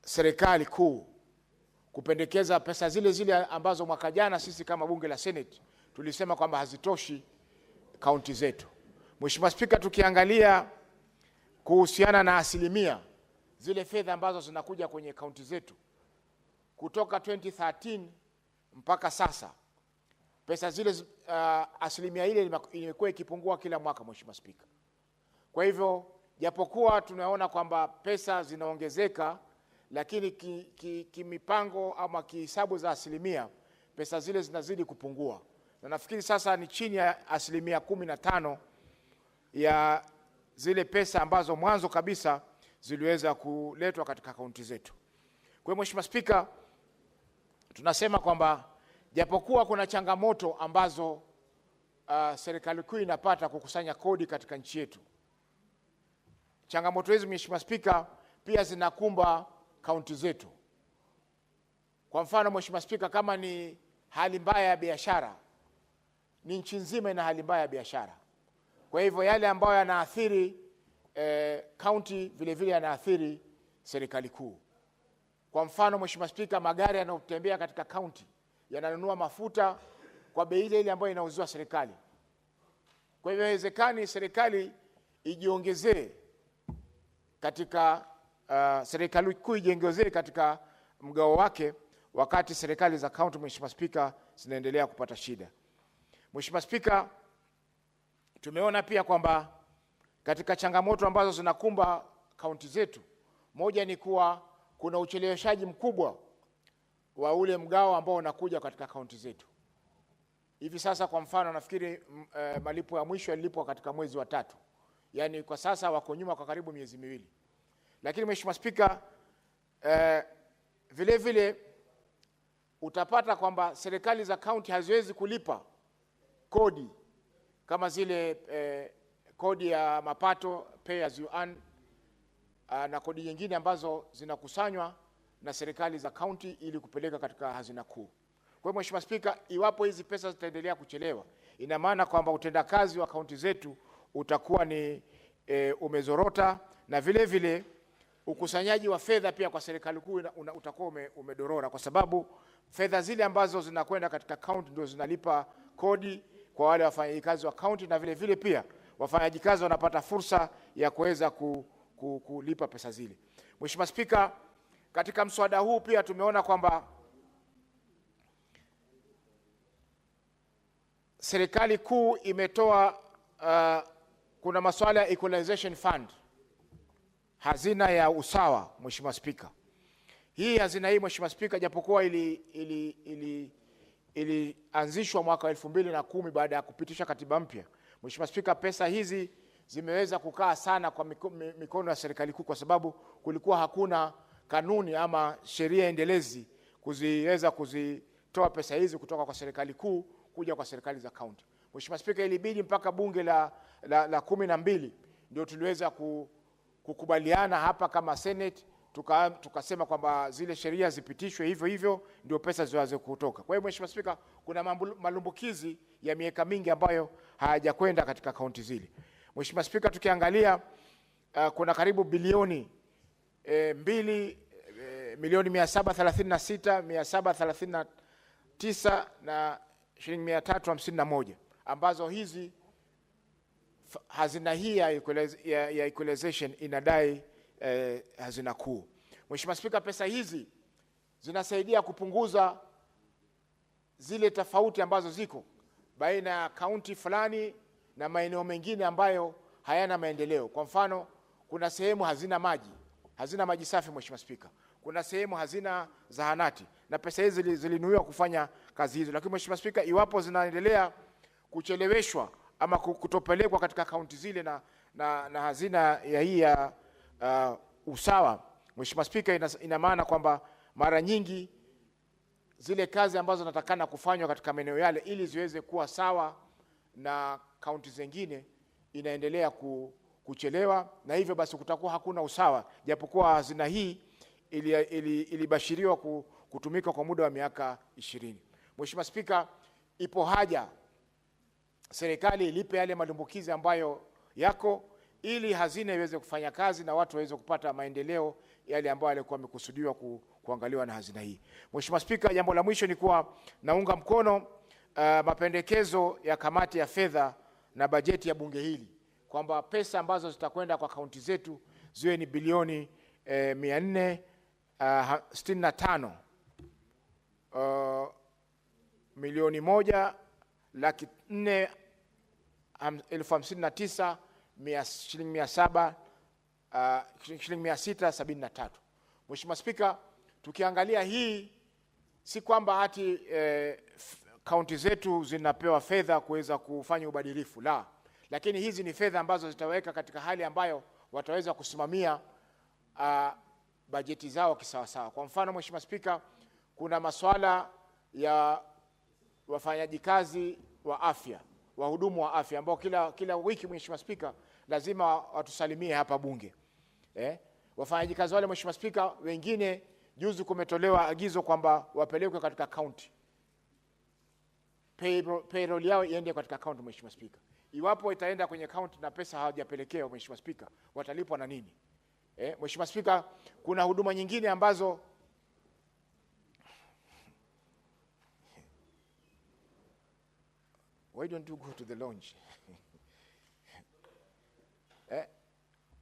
serikali kuu kupendekeza pesa zile ambazo mwaka jana sisi kama bunge la Senate tulisema kwamba hazitoshi kaunti zetu. Mheshimiwa Spika, tukiangalia kuhusiana na asilimia zile fedha ambazo zinakuja kwenye kaunti zetu kutoka 2013 mpaka sasa, pesa zile asilimia ile imekuwa ikipungua kila mwaka Mheshimiwa Spika. Kwa hivyo japokuwa tunaona kwamba pesa zinaongezeka, lakini kimipango ama kihesabu za asilimia pesa zile zinazidi kupungua. Na nafikiri sasa ni chini ya asilimia 15 ya zile pesa ambazo mwanzo kabisa ziliweza kuletwa katika kaunti zetu. Kwa hiyo Mheshimiwa Spika, tunasema kwamba japokuwa kuna changamoto ambazo serikali kuu inapata kukusanya kodi katika nchi yetu, changamoto hizo Mheshimiwa Spika pia zinakumba kaunti zetu. Kwa mfano Mheshimiwa Spika, kama ni hali mbaya ya biashara, ni nchi nzima ina hali mbaya ya biashara. Kwa hivyo yale ambayo yanaathiri kaunti vile vile yanaathiri serikali kuu. Kwa mfano Mheshimiwa Spika, magari yanayotembea katika kaunti yananunua mafuta kwa bei ile ambayo inauziwa serikali. Kwa hivyo inawezekani serikali ijiongezee katika serikali kuu ijiongezee katika mgao wake, wakati serikali za kaunti Mheshimiwa Spika zinaendelea kupata shida. Mheshimiwa Spika, tumeona pia kwamba katika changamoto ambazo zinakumba kaunti zetu, moja ni kuwa kuna ucheleweshaji mkubwa wa ule mgao ambao unakuja katika kaunti zetu. Hivi sasa kwa mfano nafikiri malipo ya mwisho yalipwa katika mwezi wa 3. Yaani kwa sasa wako nyuma kwa karibu miezi 2. Lakini Mheshimiwa Spika, vile vile utapata kwamba serikali za kaunti haziwezi kulipa kodi kama zile kodi ya mapato, pay as you earn, na kodi nyingine ambazo zinakusanywa na serikali za kaunti ili kupeleka katika hazina kuu. Kwa hiyo Mheshimiwa Spika, iwapo hizi pesa zitaendelea kuchelewa, ina maana kwamba utendakazi wa kaunti zetu utakuwa ni umezorota, na vile vile ukusanyaji wa fedha pia kwa serikali kuu utakuwa umedorora, kwa sababu fedha zile ambazo zinakwenda katika kaunti ndio zinalipa kodi kwa wale wafanyakazi wa kaunti, na vile vile pia wafanyakazi wanapata fursa ya kuweza kulipa pesa zile. Mheshimiwa Spika, katika mswada huu pia tumeona kwamba serikali kuu imetoa kuna masuala ya equalization fund, hazina ya usawa Mheshimiwa Spika. Hii hazina hii Mheshimiwa Spika, japokuwa ilianzishwa mwaka wa 2010 baada ya kupitisha katiba mpya. Mheshimiwa Spika, pesa hizi zimeweza kukaa sana kwa mikono ya serikali kuu kwa sababu kulikuwa hakuna kanuni ama sheria endelezi kuziweza kuzitoa pesa hizi kutoka kwa serikali kuu kuja kwa serikali za kaunti. Mheshimiwa Spika, ilibidi mpaka bunge la 12 ndio tuliweza kukubaliana hapa kama Senate, tukasema kwamba zile sheria zipitishwe hivyo hivyo ndio pesa ziweze kutoka. Kwa hiyo Mheshimiwa Spika, kuna malumbukizi ya miaka mingi ambayo hayajakwenda katika kaunti zile. Mheshimiwa Spika, tukiangalia kuna karibu bilioni 2,736,739 na shilingi 351 ambazo hizi hazina hii ya equalization inadai hazina kuu. Mheshimiwa Spika, pesa hizi zinasaidia kupunguza zile tofauti ambazo ziko baina ya kaunti fulani na maeneo mengine ambayo hayana maendeleo. Kwa mfano, kuna sehemu hazina maji safi Mheshimiwa Spika. Kuna sehemu hazina zahanati na pesa hizi zilinuiwa kufanya kazi hizo. Lakini Mheshimiwa Spika, iwapo zinaendelea kucheleweshwa ama kutopelekwa katika kaunti zile na hazina ya hii ya usawa, Mheshimiwa Spika, ina maana kwamba mara nyingi zile kazi ambazo zinatakana kufanywa katika maeneo yale ili ziweze kuwa sawa na kaunti zingine inaendelea kuchelewa, na hivyo basi kutakuwa hakuna usawa, japokuwa hazina hii ilibashiriwa kutumika kwa muda wa miaka 20. Mheshimiwa Spika, ipo haja serikali ilipe yale malumbukizi ambayo yako ili hazina iweze kufanya kazi na watu waweze kupata maendeleo yale ambayo yalikuwa yamekusudiwa kuangaliwa na hazina hii. Mheshimiwa Spika, jambo la mwisho ni kuwa naunga mkono mapendekezo ya kamati ya fedha na bajeti ya bunge hili kwamba pesa ambazo zitakwenda kwa kaunti zetu ziwe ni bilioni 465 milioni 1,459,700 shilingi 673. Mheshimiwa Spika, tukiangalia hii si kwamba ati kaunti zetu zinapewa fedha kuweza kufanya ubadilifu, la, lakini hizi ni fedha ambazo zitaweka katika hali ambayo wataweza kusimamia bajeti zao kisawasawa. Kwa mfano Mheshimiwa Spika, kuna masuala ya wafanyaji kazi wa afya, wahudumu wa afya ambao kila wiki Mheshimiwa Spika lazima watusalimie hapa bunge. Wafanyaji kazi wale Mheshimiwa Spika, wengine juzi kumetolewa agizo kwamba wapelekwe katika county. Payroll yao iende katika county Mheshimiwa Spika. Iwapo itaenda kwenye county na pesa hawajapelekewa Mheshimiwa Spika, watalipwa na nini? Mheshimiwa Spika, kuna huduma nyingine ambazo why don't you go to the lounge?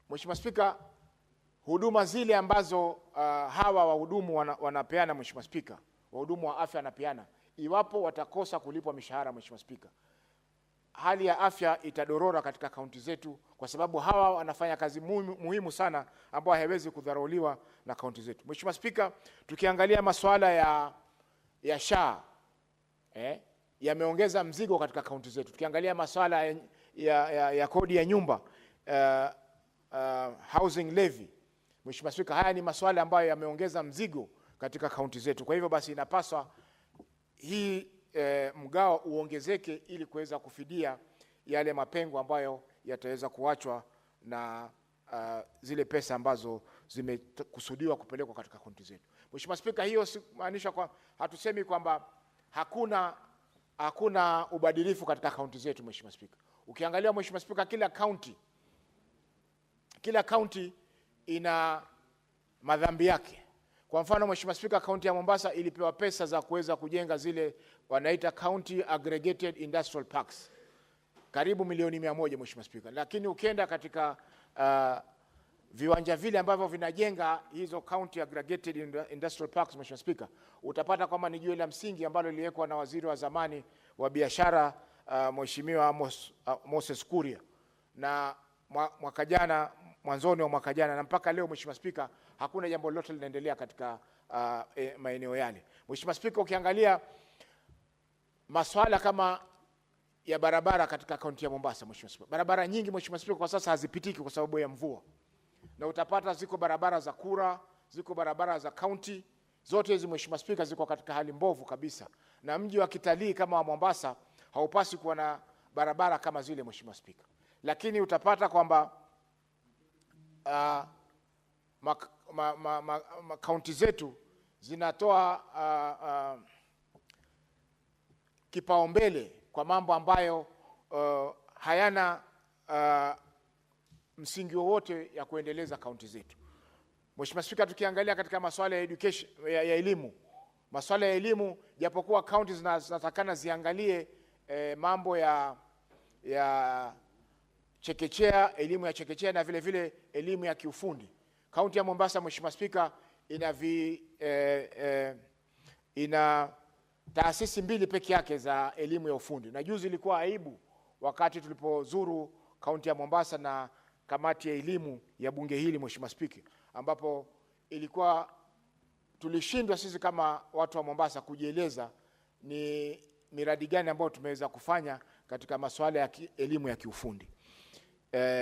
Mheshimiwa Spika, huduma zile ambazo hawa wahudumu wanapeana Mheshimiwa Spika, wahudumu wa afya wanapeana, iwapo watakosa kulipwa mishahara Mheshimiwa Spika, hali ya afya itadorora katika kaunti zetu kwa sababu hawa wanafanya kazi muhimu sana ambayo haiwezi kudharauliwa na kaunti zetu. Mheshimiwa Spika, tukiangalia masuala ya SHA yameongeza mzigo katika kaunti zetu. Tukiangalia masuala ya kodi ya nyumba, housing levy, Mheshimiwa Spika, haya ni masuala ambayo yameongeza mzigo katika kaunti zetu. Kwa hivyo basi inapaswa hii mgao uongezeke ili kuweza kufidia yale mapengo ambayo yataweza kuachwa na zile pesa ambazo zimekusudiwa kupelekwa katika kaunti zetu. Mheshimiwa Spika, hiyo si maanisha kwa hatusemi kwamba hakuna ubadilifu katika kaunti zetu Mheshimiwa Spika. Ukiangalia Mheshimiwa Spika, kila kaunti ina madhambi yake. Kwa mfano Mheshimiwa Spika, kaunti ya Mombasa ilipewa pesa za kuweza kujenga zile wanaita county aggregated industrial parks, karibu milioni 100 Mheshimiwa Spika. Lakini ukienda katika viwanja vile ambavyo vinajenga hizo county aggregated industrial parks Mheshimiwa Spika, utapata kwamba ni jiwe la msingi ambalo liliwekwa na waziri wa zamani wa biashara Mheshimiwa Moses Kuria, na mwaka jana, mwanzoni wa mwaka jana, na mpaka leo Mheshimiwa Spika hakuna jambo lolote linaendelea katika maeneo yale. Mheshimiwa Spika, ukiangalia masuala kama ya barabara katika kaunti ya Mombasa, Mheshimiwa Spika, barabara nyingi Mheshimiwa Spika kwa sasa hazipitiki kwa sababu ya mvua, na utapata ziko barabara za kura, ziko barabara za kaunti, zote hizi Mheshimiwa Spika ziko katika hali mbovu kabisa, na mji wa kitalii kama wa Mombasa haupasi kuwa na barabara kama zile Mheshimiwa Spika. Lakini utapata kwamba kaunti zetu zinatoa kipaumbele kwa mambo ambayo hayana msingi wowote ya kuendeleza kaunti zetu. Mheshimiwa Spika, tukiangalia katika masuala ya education, ya elimu, masuala ya elimu, japokuwa kaunti zinatakana ziangalie mambo ya chekechea, elimu ya chekechea na vile vile elimu ya kiufundi. Kaunti ya Mombasa Mheshimiwa Spika ina taasisi 2 peke yake za elimu ya ufundi. Na juzi ilikuwa aibu wakati tulipozuru kaunti ya Mombasa na kamati ya elimu ya bunge hili Mheshimiwa Spika, ambapo ilikuwa tulishindwa sisi kama watu wa Mombasa kujieleza ni miradi gani ambayo tumeweza kufanya katika masuala ya elimu ya kiufundi.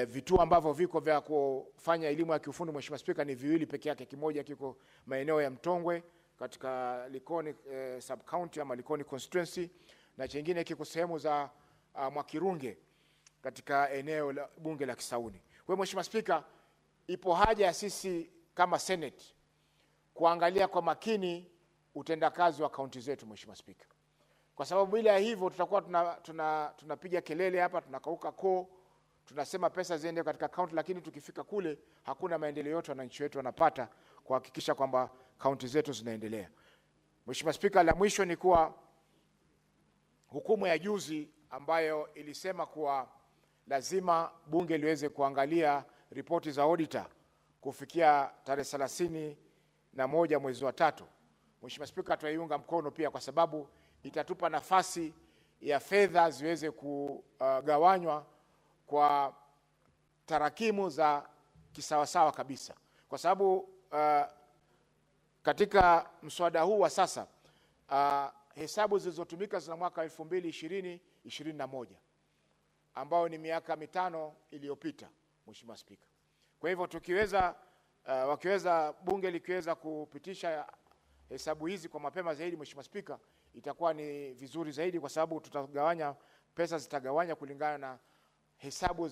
Vituo ambavyo viko vya kufanya elimu ya kiufundi Mheshimiwa Spika ni 2 peke yake. Kimoja kiko maeneo ya Mtongwe katika Likoni sub county ama Likoni constituency, na chengine kiko sehemu za Mwakirunge katika eneo la bunge la Kisauni. Kwa hiyo Mheshimiwa Spika, ipo haja ya sisi kama Senate kuangalia kwa makini utendakazi wa kaunti zetu Mheshimiwa Spika, kwa sababu bila hivyo tutakuwa tunapiga kelele hapa, tunakauka koo, tunasema pesa ziende katika kaunti, lakini tukifika kule hakuna maendeleo yote wananchi wetu wanapata kuhakikisha kwamba kaunti zetu zinaendelea. Mheshimiwa Spika, la mwisho ni kuwa hukumu ya juzi ambayo ilisema kuwa lazima bunge liweze kuangalia ripoti za auditor kufikia tarehe 31 mwezi wa 3. Mheshimiwa Spika, tunaiunga mkono pia kwa sababu itatupa nafasi ya fedha ziweze kugawanywa kwa tarakimu za kisawasawa kabisa, kwa sababu katika mswada huu wa sasa hesabu zilizotumika za mwaka 2020-2021 ambao ni miaka 5 iliyopita Mheshimiwa Spika. Kwa hivyo wakiweza bunge likiweza kupitisha hesabu hizi kwa mapema zaidi Mheshimiwa Spika, itakuwa ni vizuri zaidi, kwa sababu tutagawanya pesa, zitagawanya kulingana na hesabu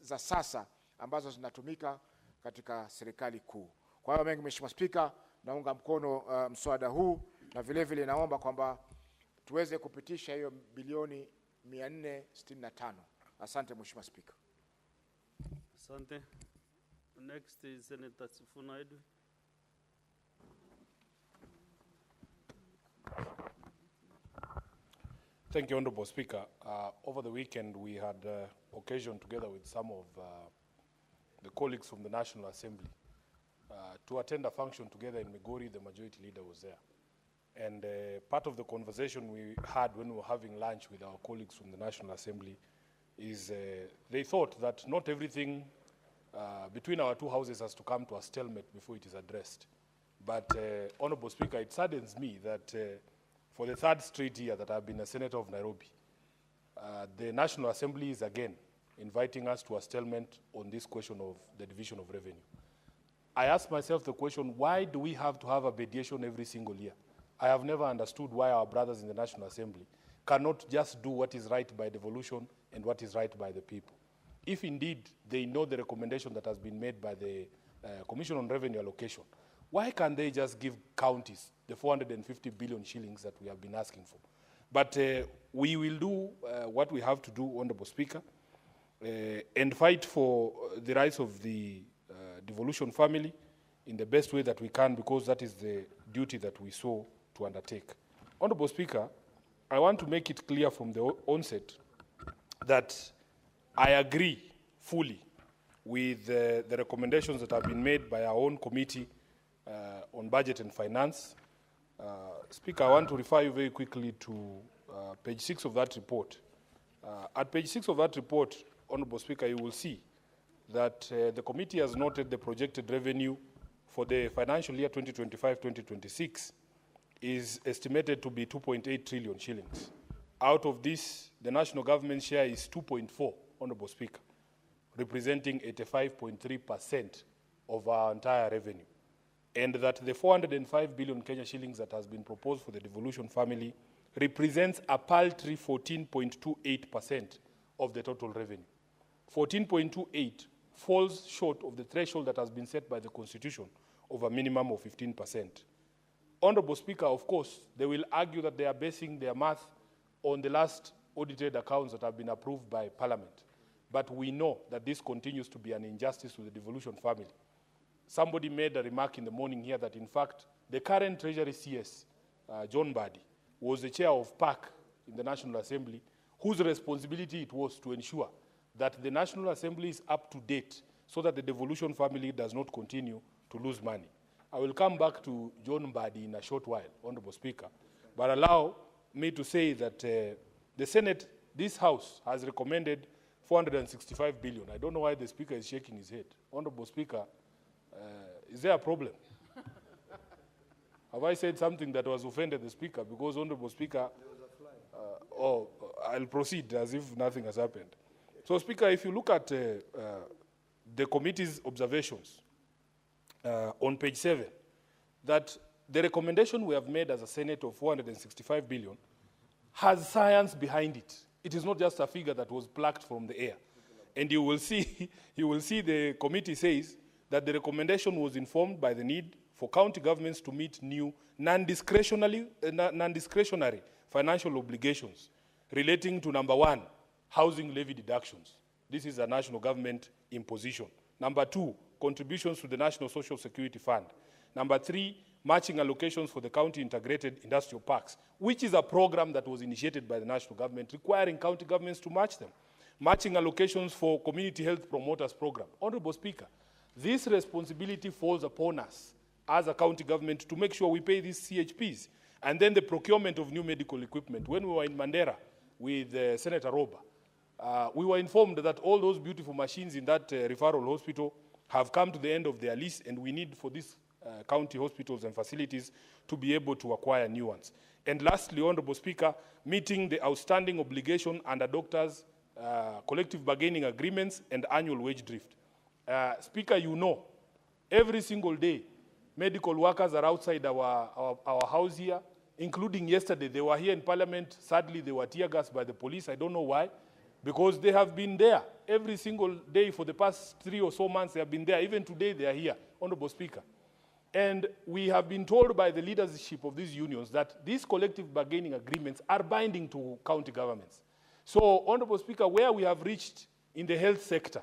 za sasa ambazo zinatumika katika serikali kuu. Kwa hiyo mengi Mheshimiwa Spika, naunga mkono mswada huu, na vile vile naomba kwamba tuweze kupitisha hiyo bilioni 465. Asante Mheshimiwa Spika. Asante. Next is Senator Sifuna Edwin. Thank you, Honorable Speaker. Over the weekend, we had occasion, together with some of the colleagues from the National Assembly, to attend a function together in Migori. The majority leader was there. And part of the conversation we had when we were having lunch with our colleagues from the National Assembly is they thought that not everything between our two houses has to come to a stalemate before it is addressed. But, Honorable Speaker, it saddens me that for the 3rd straight year that I've been a senator of Nairobi, the National Assembly is again inviting us to a stalemate on this question of the division of revenue. I ask myself the question, why do we have to have a mediation every single year? I have never understood why our brothers in the National Assembly cannot just do what is right by devolution and what is right by the people. If indeed they know the recommendation that has been made by the Commission on Revenue Allocation, why can't they just give counties the 450 billion shillings that we have been asking for? But we will do what we have to do, Honorable Speaker, and fight for the rights of the devolution family in the best way that we can, because that is the duty that we saw to undertake. Honorable Speaker, I want to make it clear from the onset that I agree fully with the recommendations that have been made by our own committee on budget and finance. Speaker, I want to refer you very quickly to page 6 of that report. At page 6 of that report, Honorable Speaker, you will see that the committee has noted the projected revenue for the financial year 2025-2026 is estimated to be 2.8 trillion shillings. Out of this, the national government share is 2.4, Honorable Speaker, representing 85.3% of our entire revenue. And that the 405 billion Kenya shillings that has been proposed for the devolution family represents a paltry 14.28% of the total revenue. 14.28 falls short of the threshold that has been set by the Constitution of a minimum of 15%. Honorable Speaker, of course, they will argue that they are basing their math on the last audited accounts that have been approved by Parliament. But we know that this continues to be an injustice to the devolution family. Somebody made a remark in the morning here that, in fact, the current Treasury CS, John Mbadi, was the chair of PAC in the National Assembly, whose responsibility it was to ensure that the National Assembly is up to date so that the devolution family does not continue to lose money. I will come back to John Mbadi in a short while, Honorable Speaker, but allow me to say that the Senate, this House, has recommended 465 billion. I don't know why the Speaker is shaking his head. Honorable Speaker, is there a problem? Have I said something that was offended the Speaker? Because, Honorable Speaker, I'll proceed as if nothing has happened. So, Speaker, if you look at the committee's observations on page 7, that the recommendation we have made as a Senate of 465 billion has science behind it. It is not just a figure that was plucked from the air. And you will see the committee says that the recommendation was informed by the need for county governments to meet new non-discretionary financial obligations relating to, number 1, housing levy deductions. This is a national government imposition. Number 2, contributions to the National Social Security Fund. Number 3, matching allocations for the county integrated industrial parks, which is a program that was initiated by the national government requiring county governments to match them. Matching allocations for community health promoters program. Honorable Speaker, this responsibility falls upon us as a county government to make sure we pay these CHPs. And then the procurement of new medical equipment. When we were in Mandera with Senator Roba, we were informed that all those beautiful machines in that referral hospital have come to the end of their lease, and we need for these county hospitals and facilities to be able to acquire new ones. And lastly, Honorable Speaker, meeting the outstanding obligation under doctors' collective bargaining agreements and annual wage drift. Speaker, you know, every single day, medical workers are outside our house here, including yesterday. They were here in Parliament. Sadly, they were tear gassed by the police. I don't know why, because they have been there every single day for the past 3 or so months. They have been there. Even today, they are here, Honorable Speaker. And we have been told by the leadership of these unions that these collective bargaining agreements are binding to county governments. So, Honorable Speaker, where we have reached in the health sector,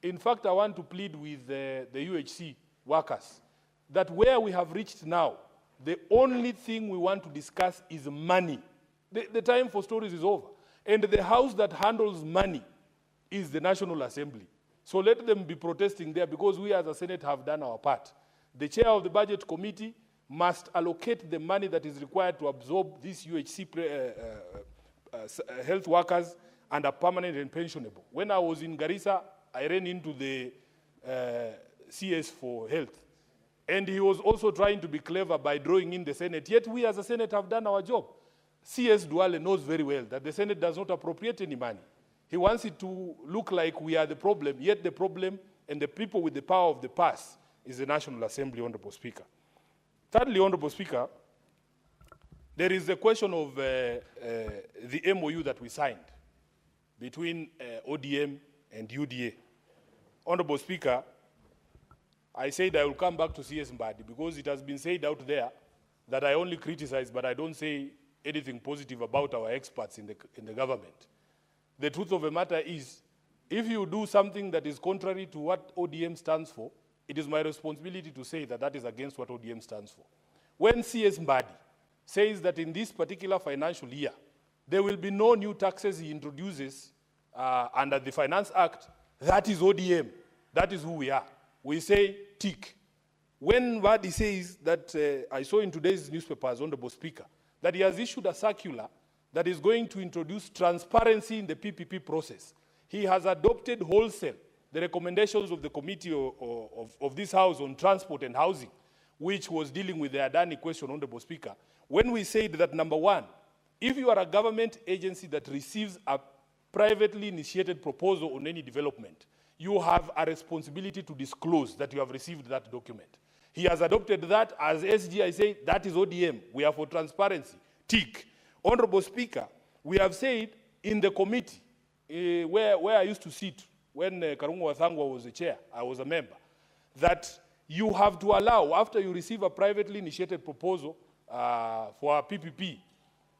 in fact, I want to plead with the UHC workers that where we have reached now, the only thing we want to discuss is money. The time for stories is over. And the house that handles money is the National Assembly. So let them be protesting there, because we as a Senate have done our part. The chair of the Budget Committee must allocate the money that is required to absorb these UHC health workers and are permanent and pensionable. When I was in Garissa, I ran into the CS for health. And he was also trying to be clever by drawing in the Senate. Yet we as a Senate have done our job. CS Duale knows very well that the Senate does not appropriate any money. He wants it to look like we are the problem, yet the problem and the people with the power of the past is the National Assembly, Honorable Speaker. Thirdly, Honorable Speaker, there is the question of the MOU that we signed between ODM and UDA. Honorable Speaker, I said I will come back to CS Mbadi because it has been said out there that I only criticize, but I don't say anything positive about our experts in the government. The truth of the matter is, if you do something that is contrary to what ODM stands for, it is my responsibility to say that that is against what ODM stands for. When CS Mbadi says that in this particular financial year, there will be no new taxes he introduces under the Finance Act, that is ODM. That is who we are. We say tick. When Mbadi says that, I saw in today's newspapers, Honorable Speaker, that he has issued a circular that is going to introduce transparency in the PPP process. He has adopted wholesale the recommendations of the committee of this House on transport and housing, which was dealing with the Adani question, Honorable Speaker, when we said that, number one, if you are a government agency that receives a privately initiated proposal on any development, you have a responsibility to disclose that you have received that document. He has adopted that. As SG, I say, that is ODM. We are for transparency. Tick. Honorable Speaker, we have said in the committee where I used to sit when Karungo Wathangwa was the chair, I was a member, that you have to allow, after you receive a privately initiated proposal for a PPP,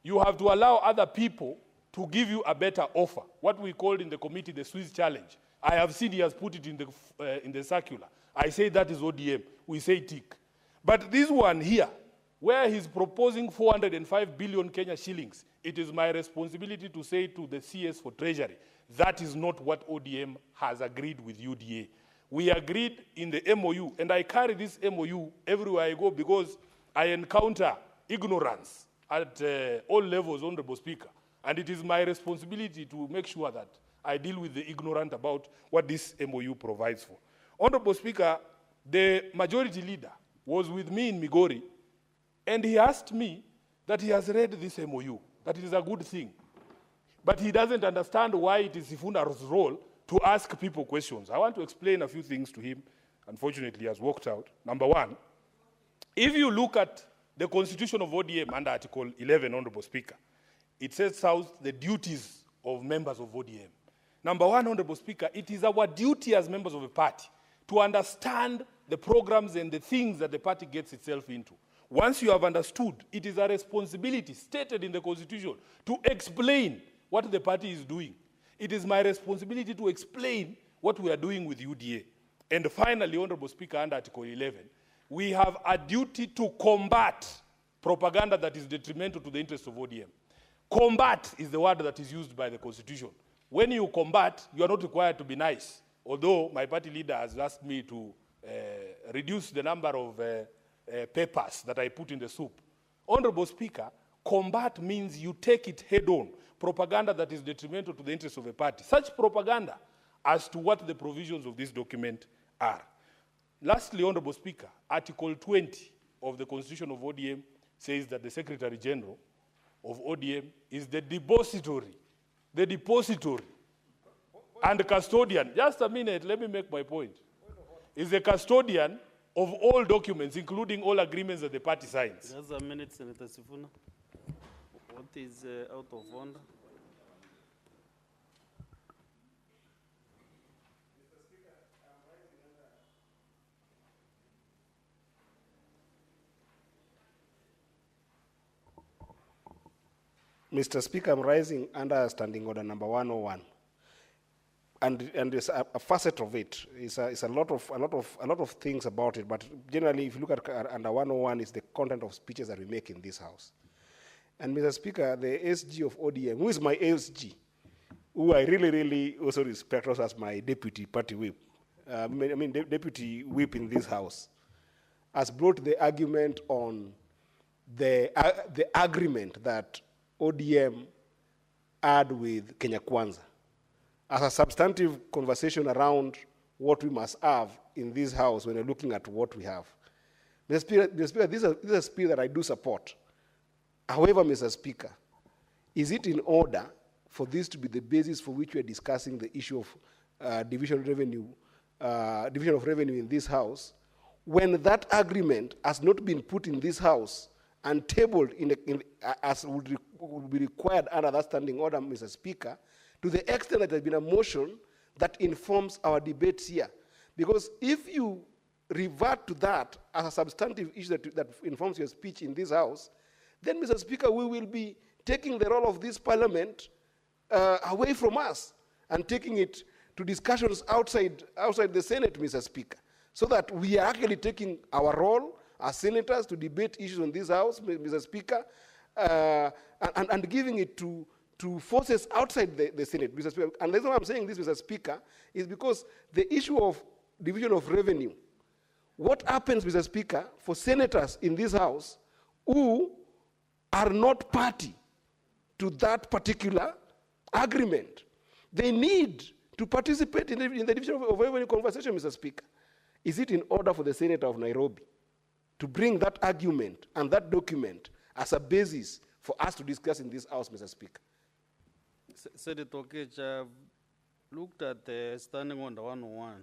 you have to allow other people to give you a better offer, what we called in the committee the Swiss challenge. I have seen he has put it in the circular. I say that is ODM. We say tick. But this one here, where he's proposing 405 billion Kenya shillings, it is my responsibility to say to the CS for Treasury, that is not what ODM has agreed with UDA. We agreed in the MOU, and I carry this MOU everywhere I go because I encounter ignorance at all levels, Honorable Speaker. And it is my responsibility to make sure that I deal with the ignorant about what this MOU provides for. Honorable Speaker, the majority leader was with me in Migori, and he asked me that he has read this MOU, that it is a good thing. But he doesn't understand why it is Sifuna's role to ask people questions. I want to explain a few things to him. Unfortunately, he has walked out. Number one, if you look at the constitution of ODM under Article 11, Honorable Speaker, it sets out the duties of members of ODM. Number one, Honorable Speaker, it is our duty as members of a party to understand the programs and the things that the party gets itself into. Once you have understood, it is a responsibility stated in the Constitution to explain what the party is doing. It is my responsibility to explain what we are doing with UDA. And finally, Honorable Speaker, under Article 11, we have a duty to combat propaganda that is detrimental to the interests of ODM. Combat is the word that is used by the Constitution. When you combat, you are not required to be nice. Although my party leader has asked me to reduce the number of papers that I put in the soup. Honorable Speaker, combat means you take it head on. Propaganda that is detrimental to the interests of a party. Such propaganda as to what the provisions of this document are. Lastly, Honorable Speaker, Article 20 of the Constitution of ODM says that the Secretary General of ODM is the depository and custodian. Just a minute, let me make my point. Is the custodian of all documents, including all agreements that the party signs. Just a minute, Senator Sifuna. What is out of order? Mr. Speaker, I'm rising under Standing Order number 101, and there's a facet of it. It's a lot of things about it. But generally, if you look at under 101, it's the content of speeches that we make in this House. And Mr. Speaker, the SG of ODM, who is my SG, who I really also respect also as my deputy party whip, deputy whip in this House, has brought the argument on the agreement that ODM had with Kenya Kwanza as a substantive conversation around what we must have in this House when we're looking at what we have. Mr. Speaker, this is a spirit that I do support. However, Mr. Speaker, is it in order for this to be the basis for which we are discussing the issue of division of revenue in this House, when that agreement has not been put in this House and tabled as would be required under that standing order, Mr. Speaker, to the extent that there has been a motion that informs our debates here? Because if you revert to that as a substantive issue that informs your speech in this House, then, Mr. Speaker, we will be taking the role of this Parliament away from us and taking it to discussions outside the Senate, Mr. Speaker, so that we are actually taking our role as senators to debate issues in this House, Mr. Speaker, and giving it to forces outside the Senate, Mr. Speaker. And the reason why I'm saying this, Mr. Speaker, is because the issue of division of revenue, what happens, Mr. Speaker, for senators in this House who are not party to that particular agreement? They need to participate in the division of revenue conversation, Mr. Speaker? Is it in order for the Senator of Nairobi to bring that argument and that document as a basis for us to discuss in this House, Mr. Speaker? Senator Okech, I've looked at the standing order 101,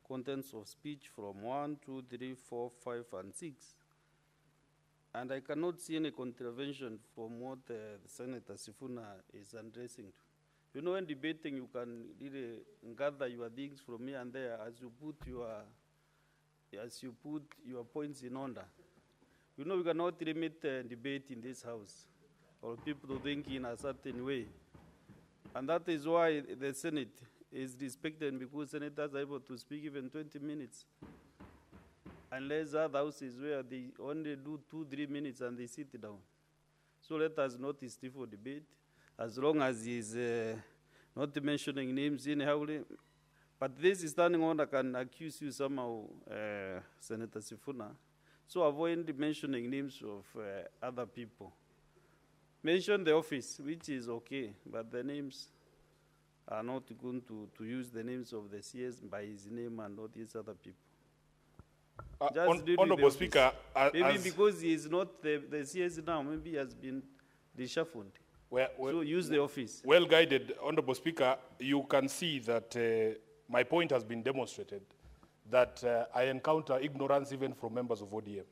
contents of speech from 1, 2, 3, 4, 5, and 6. And I cannot see any contravention from what Senator Sifuna is addressing to. You know, in debating, you can really gather your things from here and there as you put your points in order. You know, we cannot limit debate in this House or people to think in a certain way. And that is why the Senate is respected, because senators are able to speak even 20 minutes. Unless other houses where they only do 2-3 minutes and they sit down. So let us not stifle debate, as long as he's not mentioning names anyhow. But this standing order can accuse you somehow, Senator Sifuna. So avoid mentioning names of other people. Mention the office, which is okay, but the names are not going to use the names of the CS by his name and not these other people. Honorable Speaker, maybe because he is not the CS now, maybe he has been reshuffled. So use the office. Well guided, Honorable Speaker, you can see that my point has been demonstrated, that I encounter ignorance even from members of ODM.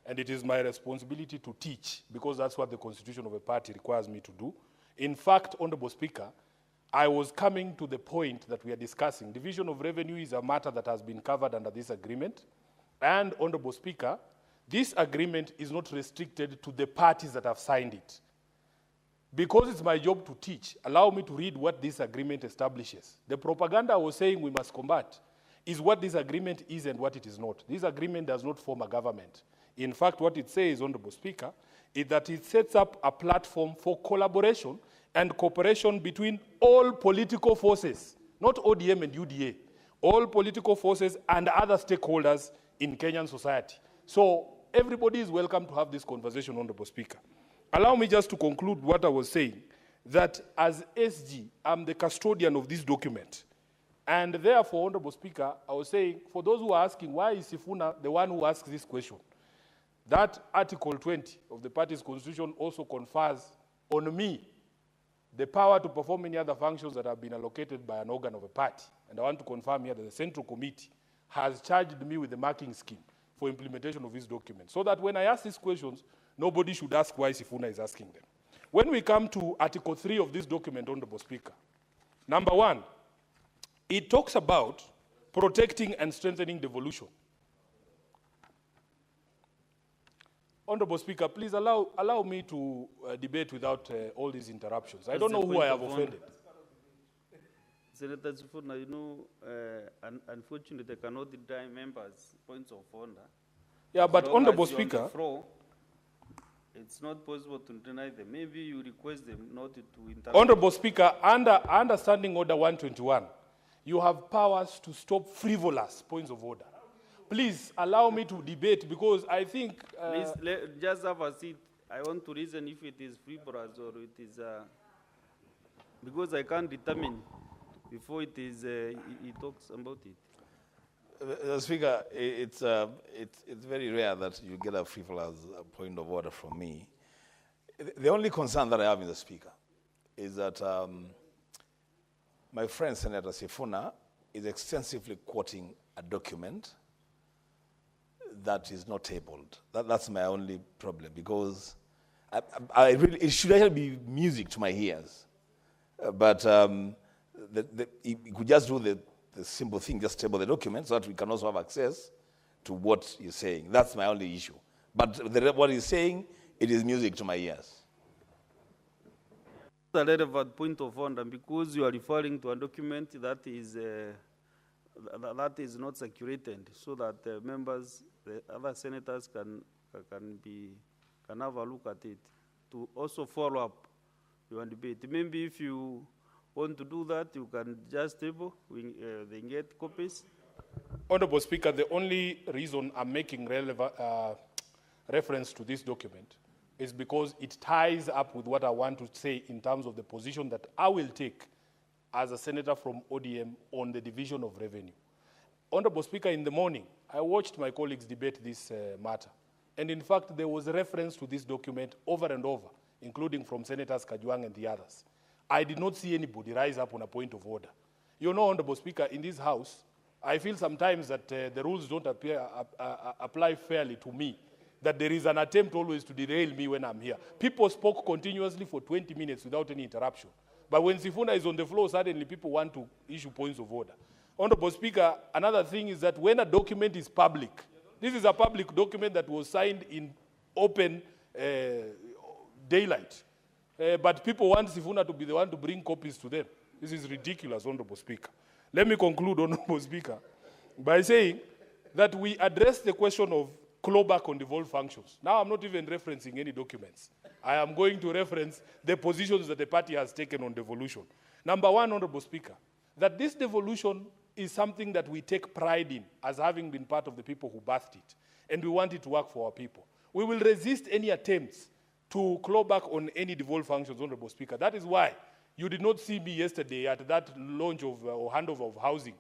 And it is my responsibility to teach, because that's what the constitution of a party requires me to do. In fact, Honorable Speaker, I was coming to the point that we are discussing. Division of revenue is a matter that has been covered under this agreement. And, Honorable Speaker, this agreement is not restricted to the parties that have signed it. Because it's my job to teach, allow me to read what this agreement establishes. The propaganda I was saying we must combat is what this agreement is and what it is not. This agreement does not form a government. In fact, what it says, Honorable Speaker, is that it sets up a platform for collaboration and cooperation between all political forces, not ODM and UDA, all political forces and other stakeholders in Kenyan society. So everybody is welcome to have this conversation, Honorable Speaker. Allow me just to conclude what I was saying, that as SG, I'm the custodian of this document. And therefore, Honorable Speaker, I was saying, for those who are asking, why is Sifuna the one who asks this question? That Article 20 of the party's constitution also confers on me the power to perform any other functions that have been allocated by an organ of a party. And I want to confirm here that the Central Committee has charged me with the marking scheme for implementation of this document, so that when I ask these questions, nobody should ask why Sifuna is asking them. When we come to Article 3 of this document, Honorable Speaker, number 1, it talks about protecting and strengthening devolution. Honorable Speaker, please allow me to debate without all these interruptions. I don't know who I have offended. Senator Sifuna, you know, unfortunately, I cannot deny members' points of order. Yeah, but Honorable Speaker, it's not possible to deny them. Maybe you request them not to interrupt. Honorable Speaker, under Standing Order 121, you have powers to stop frivolous points of order. Please allow me to debate, because I think... Please, just have a seat. I want to reason if it is frivolous or it is... because I can't determine before it is, he talks about it. Speaker, it's very rare that you get a frivolous point of order from me. The only concern that I have, Mr. Speaker, is that my friend Senator Sifuna is extensively quoting a document that is not tabled. That's my only problem, because it should actually be music to my ears. But he could just do the simple thing, just table the document so that we can also have access to what you're saying. That's my only issue. But what he's saying, it is music to my ears. A relevant point of order, because you are referring to a document that is not circulated, so that members, the other senators can have a look at it to also follow up your debate. Maybe if you want to do that, you can just table, they get copies. Honorable Speaker, the only reason I'm making reference to this document is because it ties up with what I want to say in terms of the position that I will take as a senator from ODM on the division of revenue. Honorable Speaker, in the morning, I watched my colleagues debate this matter. And in fact, there was a reference to this document over and over, including from Senators Kajwang and the others. I did not see anybody rise up on a point of order. You know, Honorable Speaker, in this House, I feel sometimes that the rules don't apply fairly to me, that there is an attempt always to derail me when I'm here. People spoke continuously for 20 minutes without any interruption. But when Sifuna is on the floor, suddenly people want to issue points of order. Honorable Speaker, another thing is that when a document is public, this is a public document that was signed in open daylight. But people want Sifuna to be the one to bring copies to them. This is ridiculous, Honorable Speaker. Let me conclude, Honorable Speaker, by saying that we address the question of clawback on devolved functions. Now I'm not even referencing any documents. I am going to reference the positions that the party has taken on devolution. Number one, Honorable Speaker, that this devolution is something that we take pride in as having been part of the people who birthed it, and we want it to work for our people. We will resist any attempts to claw back on any devolved functions, Honorable Speaker. That is why you did not see me yesterday at that launch of or handover of housing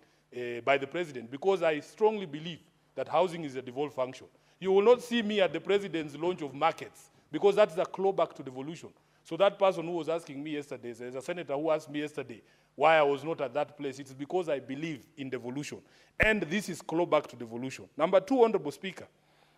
by the President, because I strongly believe that housing is a devolved function. You will not see me at the President's launch of markets, because that's a clawback to devolution. So that person who was asking me yesterday, there's a senator who asked me yesterday why I was not at that place. It's because I believe in devolution. And this is clawback to devolution. Number two, Honorable Speaker,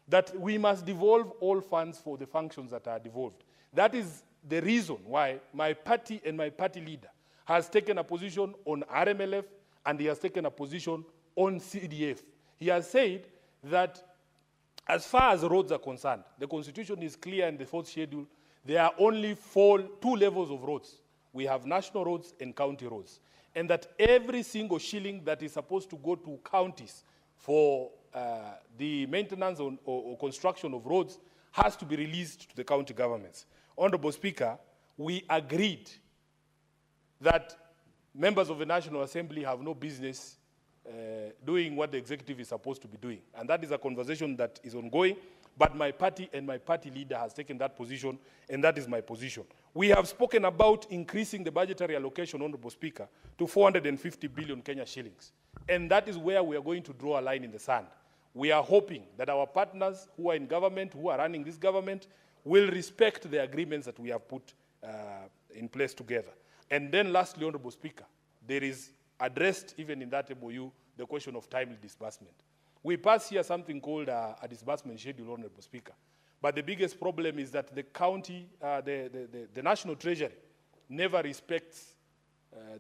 that we must devolve all funds for the functions that are devolved. That is the reason why my party and my party leader has taken a position on RMLF, and he has taken a position on CDF. He has said that as far as roads are concerned, the Constitution is clear in the fourth schedule. There are only two levels of roads. We have national roads and county roads. And that every single shilling that is supposed to go to counties for the maintenance or construction of roads has to be released to the county governments. Honorable Speaker, we agreed that members of the National Assembly have no business doing what the executive is supposed to be doing. And that is a conversation that is ongoing, but my party and my party leader has taken that position, and that is my position. We have spoken about increasing the budgetary allocation, Honorable Speaker, to 450 billion Kenya shillings. And that is where we are going to draw a line in the sand. We are hoping that our partners who are in government, who are running this government, will respect the agreements that we have put in place together. And then lastly, Honorable Speaker, there is addressed even in that MOU the question of timely disbursement. We pass here something called a disbursement schedule, Honorable Speaker. But the biggest problem is that the county, the National Treasury never respects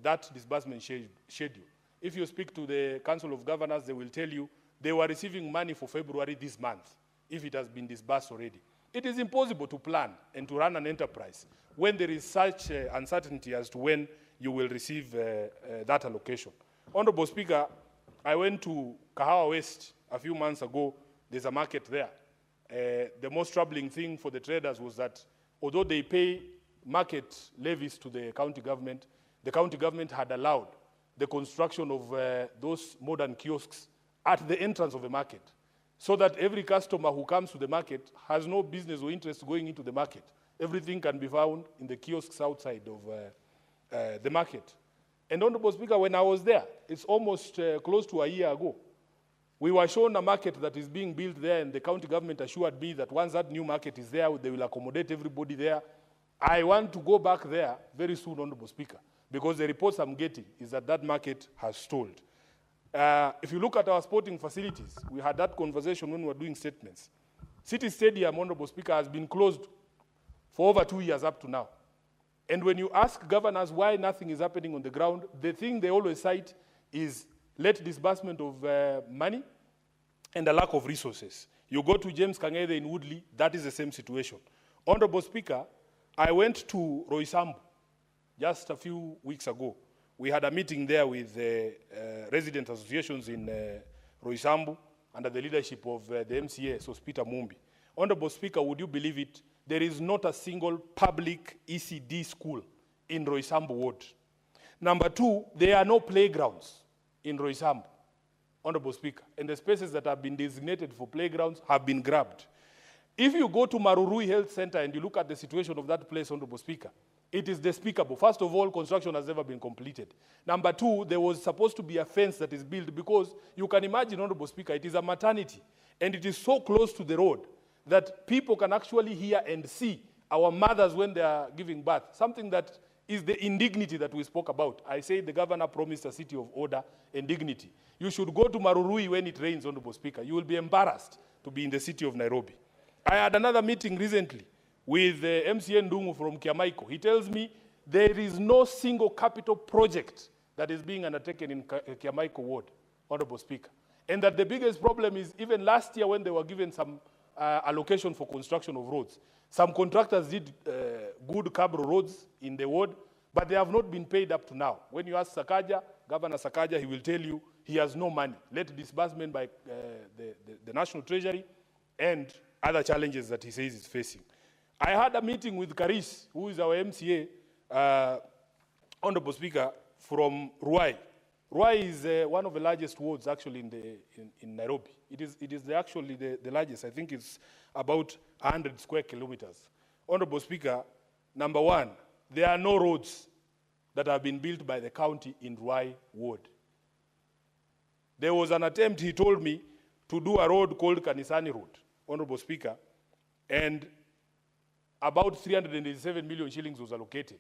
that disbursement schedule. If you speak to the Council of Governors, they will tell you they were receiving money for February this month, if it has been disbursed already. It is impossible to plan and to run an enterprise when there is such uncertainty as to when you will receive that allocation. Honorable Speaker, I went to Kahawa West a few months ago. There's a market there. The most troubling thing for the traders was that although they pay market levies to the county government had allowed the construction of those modern kiosks at the entrance of the market, so that every customer who comes to the market has no business or interest going into the market. Everything can be found in the kiosks outside of the market. And Honorable Speaker, when I was there, it's almost close to a year ago, we were shown a market that is being built there, and the county government assured me that once that new market is there, they will accommodate everybody there. I want to go back there very soon, Honorable Speaker, because the reports I'm getting is that that market has stalled. If you look at our sporting facilities, we had that conversation when we were doing statements. City Stadium, Honorable Speaker, has been closed for over 2 years up to now. And when you ask governors why nothing is happening on the ground, the thing they always cite is late disbursement of money and a lack of resources. You go to James Kangede in Woodley, that is the same situation. Honorable Speaker, I went to Roysambu just a few weeks ago. We had a meeting there with resident associations in Roysambu under the leadership of the MCA, so Peter Mumbi. Honorable Speaker, would you believe it? There is not a single public ECD school in Roysambu ward. Number two, there are no playgrounds in Roysambu, Honorable Speaker, and the spaces that have been designated for playgrounds have been grabbed. If you go to Marurui Health Center and you look at the situation of that place, Honorable Speaker, it is despicable. First of all, construction has never been completed. Number two, there was supposed to be a fence that is built because you can imagine, Honorable Speaker, it is a maternity and it is so close to the road that people can actually hear and see our mothers when they are giving birth, something that is the indignity that we spoke about. I say the governor promised a city of order and dignity. You should go to Marurui when it rains, Honorable Speaker. You will be embarrassed to be in the city of Nairobi. I had another meeting recently with MCN Ndungu from Kiamaiko. He tells me there is no single capital project that is being undertaken in Kiamaiko ward, Honorable Speaker. And that the biggest problem is even last year when they were given some allocation for construction of roads, some contractors did good Cabro roads in the ward, but they have not been paid up to now. When you ask Sakaja, Governor Sakaja, he will tell you he has no money. Let disbursement by the National Treasury and other challenges that he says is facing. I had a meeting with Karis, who is our MCA, Honorable Speaker, from Ruai. Ruai is one of the largest wards actually in Nairobi. It is actually the largest. I think it's about 100 square kilometers. Honorable Speaker, number one, there are no roads that have been built by the county in Ruai ward. There was an attempt, he told me, to do a road called Kanisani Road, Honorable Speaker, and about 387 million shillings was allocated.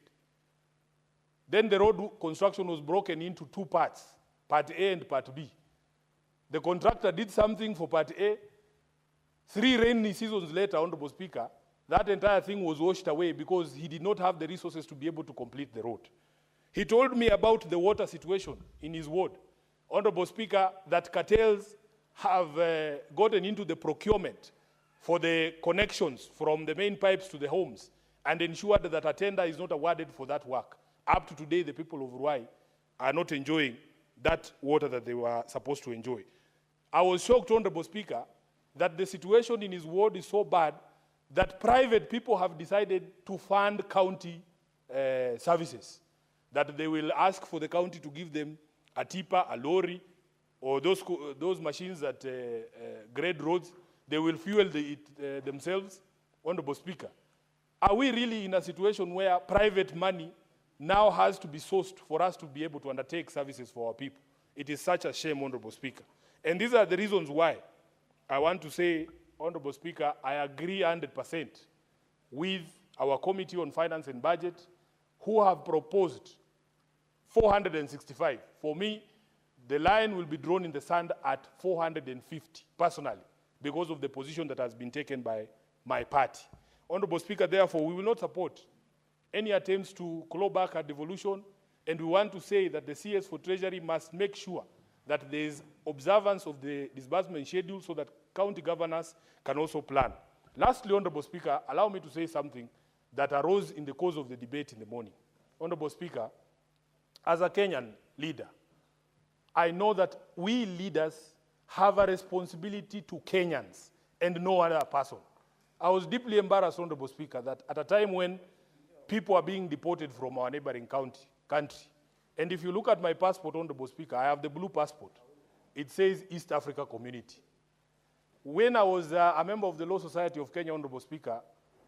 Then the road construction was broken into two parts, Part A and Part B. The contractor did something for Part A. 3 rainy seasons later, Honorable Speaker, that entire thing was washed away because he did not have the resources to be able to complete the road. He told me about the water situation in his ward. Honorable Speaker, that cartels have gotten into the procurement for the connections from the main pipes to the homes and ensured that a tender is not awarded for that work. Up to today, the people of Ruai are not enjoying that water that they were supposed to enjoy. I was shocked, Honorable Speaker, that the situation in his ward is so bad that private people have decided to fund county services, that they will ask for the county to give them a tipper, a lorry, or those machines that grade roads. They will fuel it themselves. Honorable Speaker, are we really in a situation where private money now has to be sourced for us to be able to undertake services for our people? It is such a shame, Honorable Speaker. And these are the reasons why I want to say, Honorable Speaker, I agree 100% with our Committee on Finance and Budget, who have proposed 465. For me, the line will be drawn in the sand at 450, personally, because of the position that has been taken by my party. Honorable Speaker, therefore, we will not support any attempts to claw back our devolution, and we want to say that the CS for Treasury must make sure that there is observance of the disbursement schedule so that county governors can also plan. Lastly, Honorable Speaker, allow me to say something that arose in the course of the debate in the morning. Honorable Speaker, as a Kenyan leader, I know that we leaders have a responsibility to Kenyans and no other person. I was deeply embarrassed, Honorable Speaker, that at a time when people are being deported from our neighboring country, and if you look at my passport, Honorable Speaker, I have the blue passport. It says East Africa Community. When I was a member of the Law Society of Kenya, Honorable Speaker,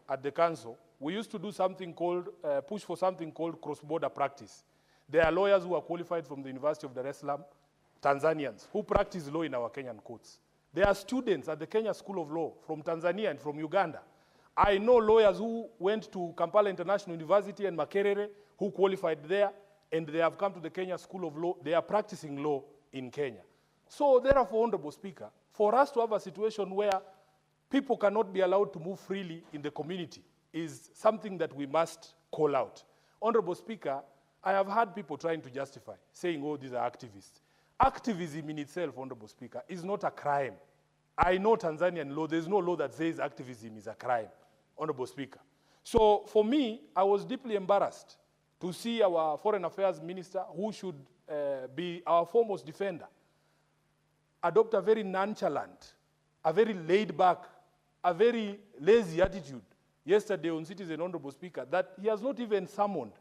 at the council, we used to do something called, push for something called cross-border practice. There are lawyers who are qualified from the University of Dar es Salaam, Tanzanians, who practice law in our Kenyan courts. There are students at the Kenya School of Law from Tanzania and from Uganda. I know lawyers who went to Kampala International University and Makerere, who qualified there, and they have come to the Kenya School of Law. They are practicing law in Kenya. So therefore, Honorable Speaker, for us to have a situation where people cannot be allowed to move freely in the community is something that we must call out. Honorable Speaker, I have had people trying to justify, saying, oh, these are activists. Activism in itself, Honorable Speaker, is not a crime. I know Tanzanian law, there's no law that says activism is a crime, Honorable Speaker. So for me, I was deeply embarrassed to see our Foreign Affairs Minister, who should be our foremost defender, adopt a very nonchalant, a very laid-back, a very lazy attitude yesterday on Citizen, Honorable Speaker, that he has not even summoned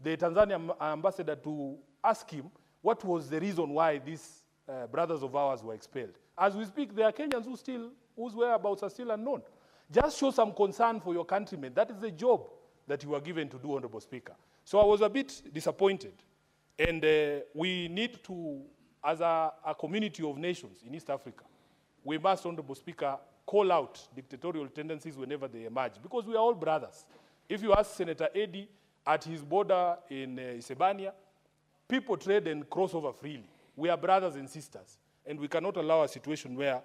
the Tanzanian ambassador to ask him what was the reason why these brothers of ours were expelled. As we speak, there are Kenyans whose whereabouts are still unknown. Just show some concern for your countrymen. That is the job that you were given to do, Honorable Speaker. So I was a bit disappointed. And we need to, as a community of nations in East Africa, we must, Honorable Speaker, call out dictatorial tendencies whenever they emerge, because we are all brothers. If you ask Senator Eddy at his border in Isebania, people trade and cross over freely. We are brothers and sisters, and we cannot allow a situation where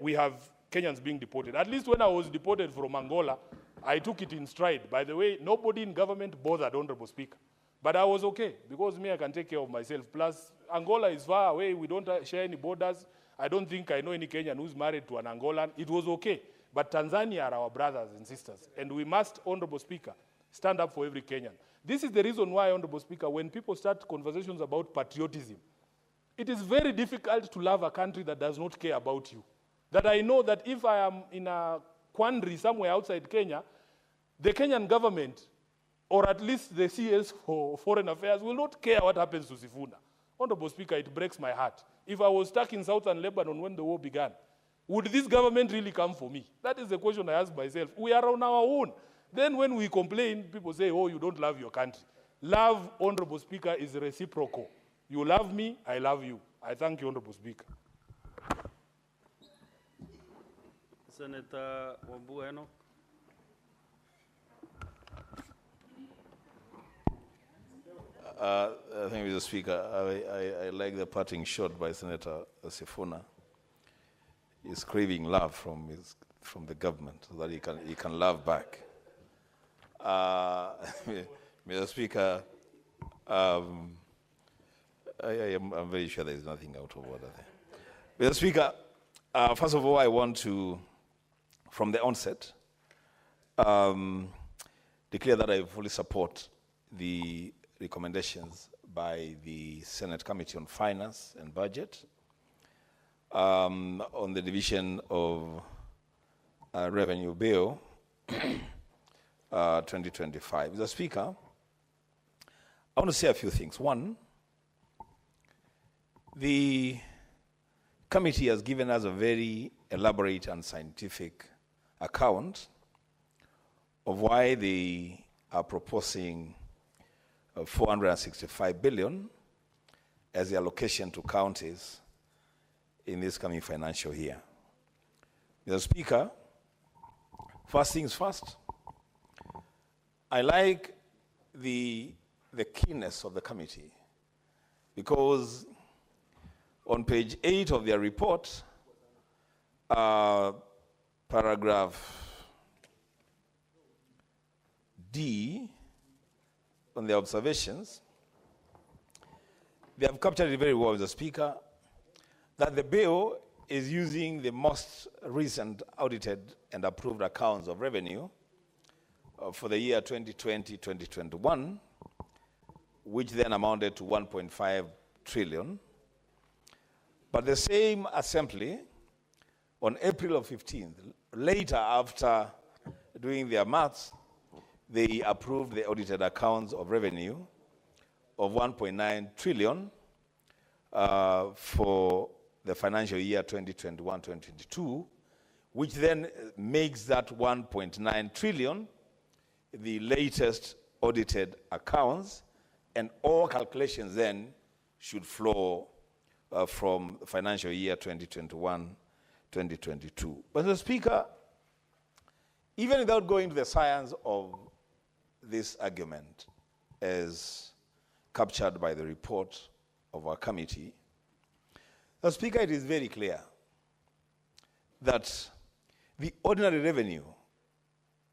we have Kenyans being deported. At least when I was deported from Angola, I took it in stride. By the way, nobody in government bothered, Honorable Speaker. But I was okay, because me, I can take care of myself. Plus, Angola is far away. We don't share any borders. I don't think I know any Kenyan who's married to an Angolan. It was okay. But Tanzania are our brothers and sisters. And we must, Honorable Speaker, stand up for every Kenyan. This is the reason why, Honorable Speaker, when people start conversations about patriotism, it is very difficult to love a country that does not care about you. That I know that if I am in a quandary somewhere outside Kenya, the Kenyan government, or at least the CS for Foreign Affairs, will not care what happens to Sifuna. Honorable Speaker, it breaks my heart. If I was stuck in southern Lebanon when the war began, would this government really come for me? That is the question I ask myself. We are on our own. Then when we complain, people say, oh, you don't love your country. Love, Honorable Speaker, is reciprocal. You love me, I love you. I thank you, Honorable Speaker. Senator Wambueno. Thank you, Mr. Speaker. I like the parting shot by Senator Sifuna. He's craving love from the government so that he can love back. Mr. Speaker, I'm very sure there is nothing out of order there. Mr. Speaker, first of all, I want to, from the onset, declare that I fully support the recommendations by the Senate Committee on Finance and Budget on the division of Revenue Bill 2025. Mr. Speaker, I want to say a few things. One, the committee has given us a very elaborate and scientific account of why they are proposing 465 billion as the allocation to counties in this coming financial year. Mr. Speaker, first things first, I like the keenness of the committee, because on page 8 of their report, paragraph D, on the observations, they have captured it very well, Mr. Speaker, that the bill is using the most recent audited and approved accounts of revenue for the year 2020-2021, which then amounted to 1.5 trillion. But the same assembly, on April 15th, later after doing their maths, they approved the audited accounts of revenue of 1.9 trillion for the financial year 2021-2022, which then makes that 1.9 trillion the latest audited accounts, and all calculations then should flow from financial year 2021-2022. But Mr. Speaker, even without going to the science of this argument as captured by the report of our committee, Mr. Speaker, it is very clear that the ordinary revenue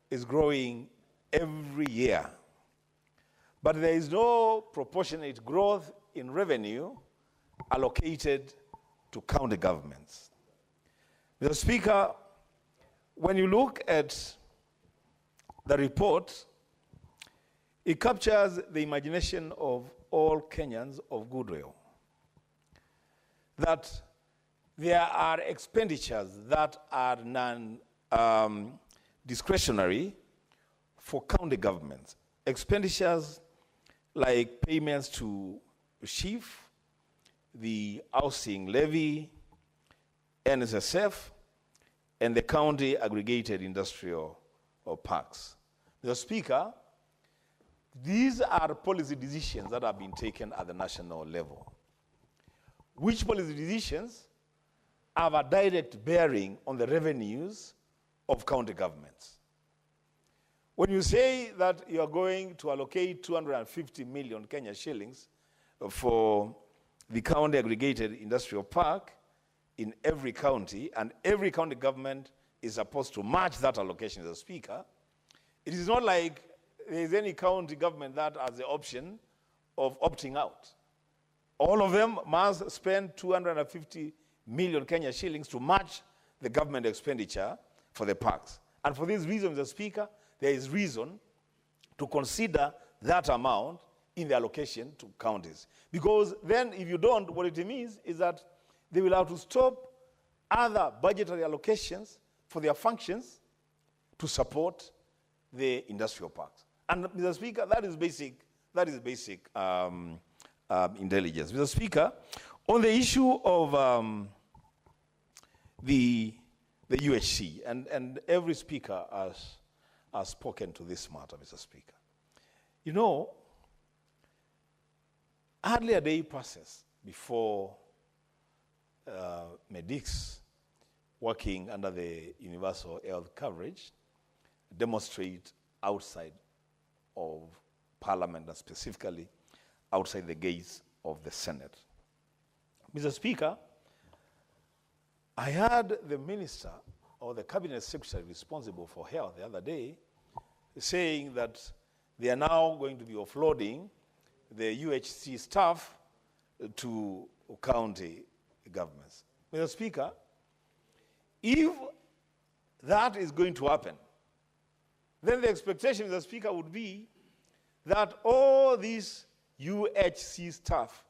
is growing every year, but there is no proportionate growth in revenue allocated to county governments. Mr. Speaker, when you look at the report, it captures the imagination of all Kenyans of goodwill, that there are expenditures that are non-discretionary for county governments. Expenditures like payments to chief, the housing levy, NSSF, and the county aggregated industrial parks. Mr. Speaker, these are policy decisions that have been taken at the national level. Which policy decisions have a direct bearing on the revenues of county governments? When you say that you are going to allocate 250 million Kenya shillings for the county aggregated industrial park in every county, and every county government is supposed to match that allocation, as a Speaker, it is not like there is any county government that has the option of opting out. All of them must spend 250 million Kenya shillings to match the government expenditure for the parks. And for this reason, Mr. Speaker, there is reason to consider that amount in the allocation to counties. Because then if you don't, what it means is that they will have to stop other budgetary allocations for their functions to support the industrial parks. And Mr. Speaker, that is basic intelligence. Mr. Speaker, on the issue of the UHC, and every speaker has spoken to this matter, Mr. Speaker. You know, hardly a day passes before medics working under the universal health coverage demonstrate outside of Parliament, and specifically outside the gates of the Senate. Mr. Speaker, I heard the minister or the cabinet secretary responsible for health the other day saying that they are now going to be offloading the UHC staff to county governments. Mr. Speaker, if that is going to happen, then the expectation, Mr. Speaker, would be that all these UHC staff,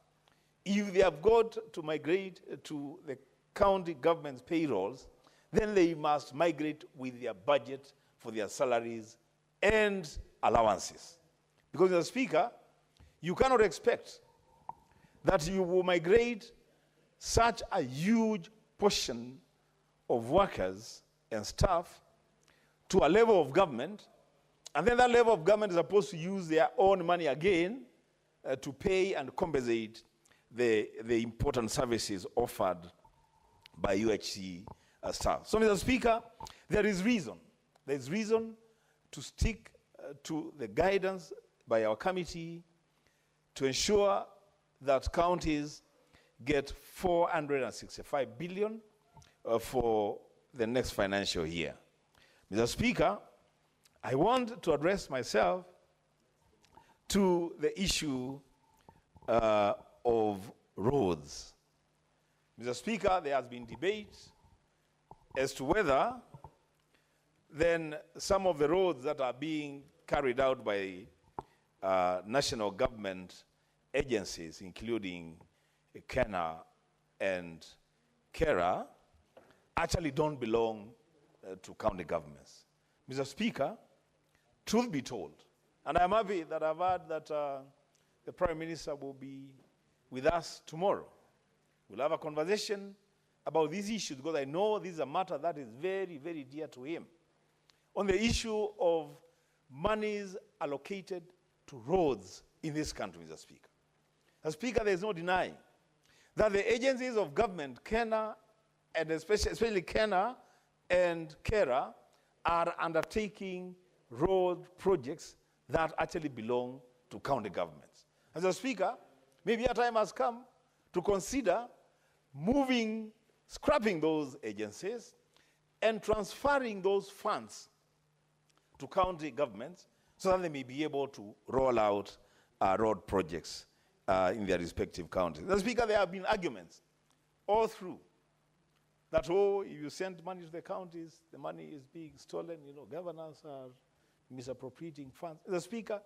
if they have got to migrate to the county government's payrolls, then they must migrate with their budget for their salaries and allowances. Because, Mr. Speaker, you cannot expect that you will migrate such a huge portion of workers and staff to a level of government, and then that level of government is supposed to use their own money again to pay and compensate the important services offered by UHC staff. So, Mr. Speaker, there is reason to stick to the guidance by our committee to ensure that counties get 465 billion for the next financial year. Mr. Speaker, I want to address myself to the issue of roads. Mr. Speaker, there has been debate as to whether then some of the roads that are being carried out by national government agencies, including Kenya and Kera, actually don't belong to county governments. Mr. Speaker, truth be told, and I'm happy that I've heard that the Prime Minister will be with us tomorrow. We'll have a conversation about these issues because I know this is a matter that is very, very dear to him. On the issue of monies allocated to roads in this country, Mr. Speaker. Mr. Speaker, there is no denying that the agencies of government, Kenya, and especially Kenya and Kera, are undertaking road projects that actually belong to county governments. As a Speaker, maybe a time has come to consider scrapping those agencies and transferring those funds to county governments so that they may be able to roll out road projects in their respective counties. Mr. Speaker, there have been arguments all through that, oh, if you send money to the counties, the money is being stolen, governors are misappropriating funds. Mr. Speaker,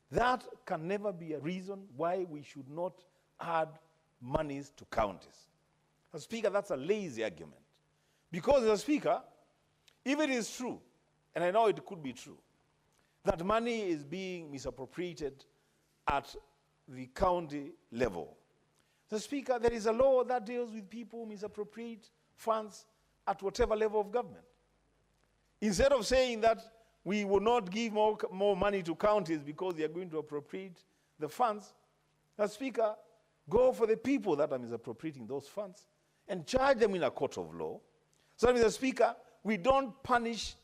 that can never be a reason why we should not add monies to counties. Mr. Speaker, that's a lazy argument. Because, Mr. Speaker, if it is true, and I know it could be true, that money is being misappropriated at the county level. Mr. Speaker, there is a law that deals with people who misappropriate funds at whatever level of government. Instead of saying that we will not give more money to counties because they are going to appropriate the funds. Mr. Speaker, go for the people that are misappropriating those funds and charge them in a court of law. So, Mr. Speaker, we don't punish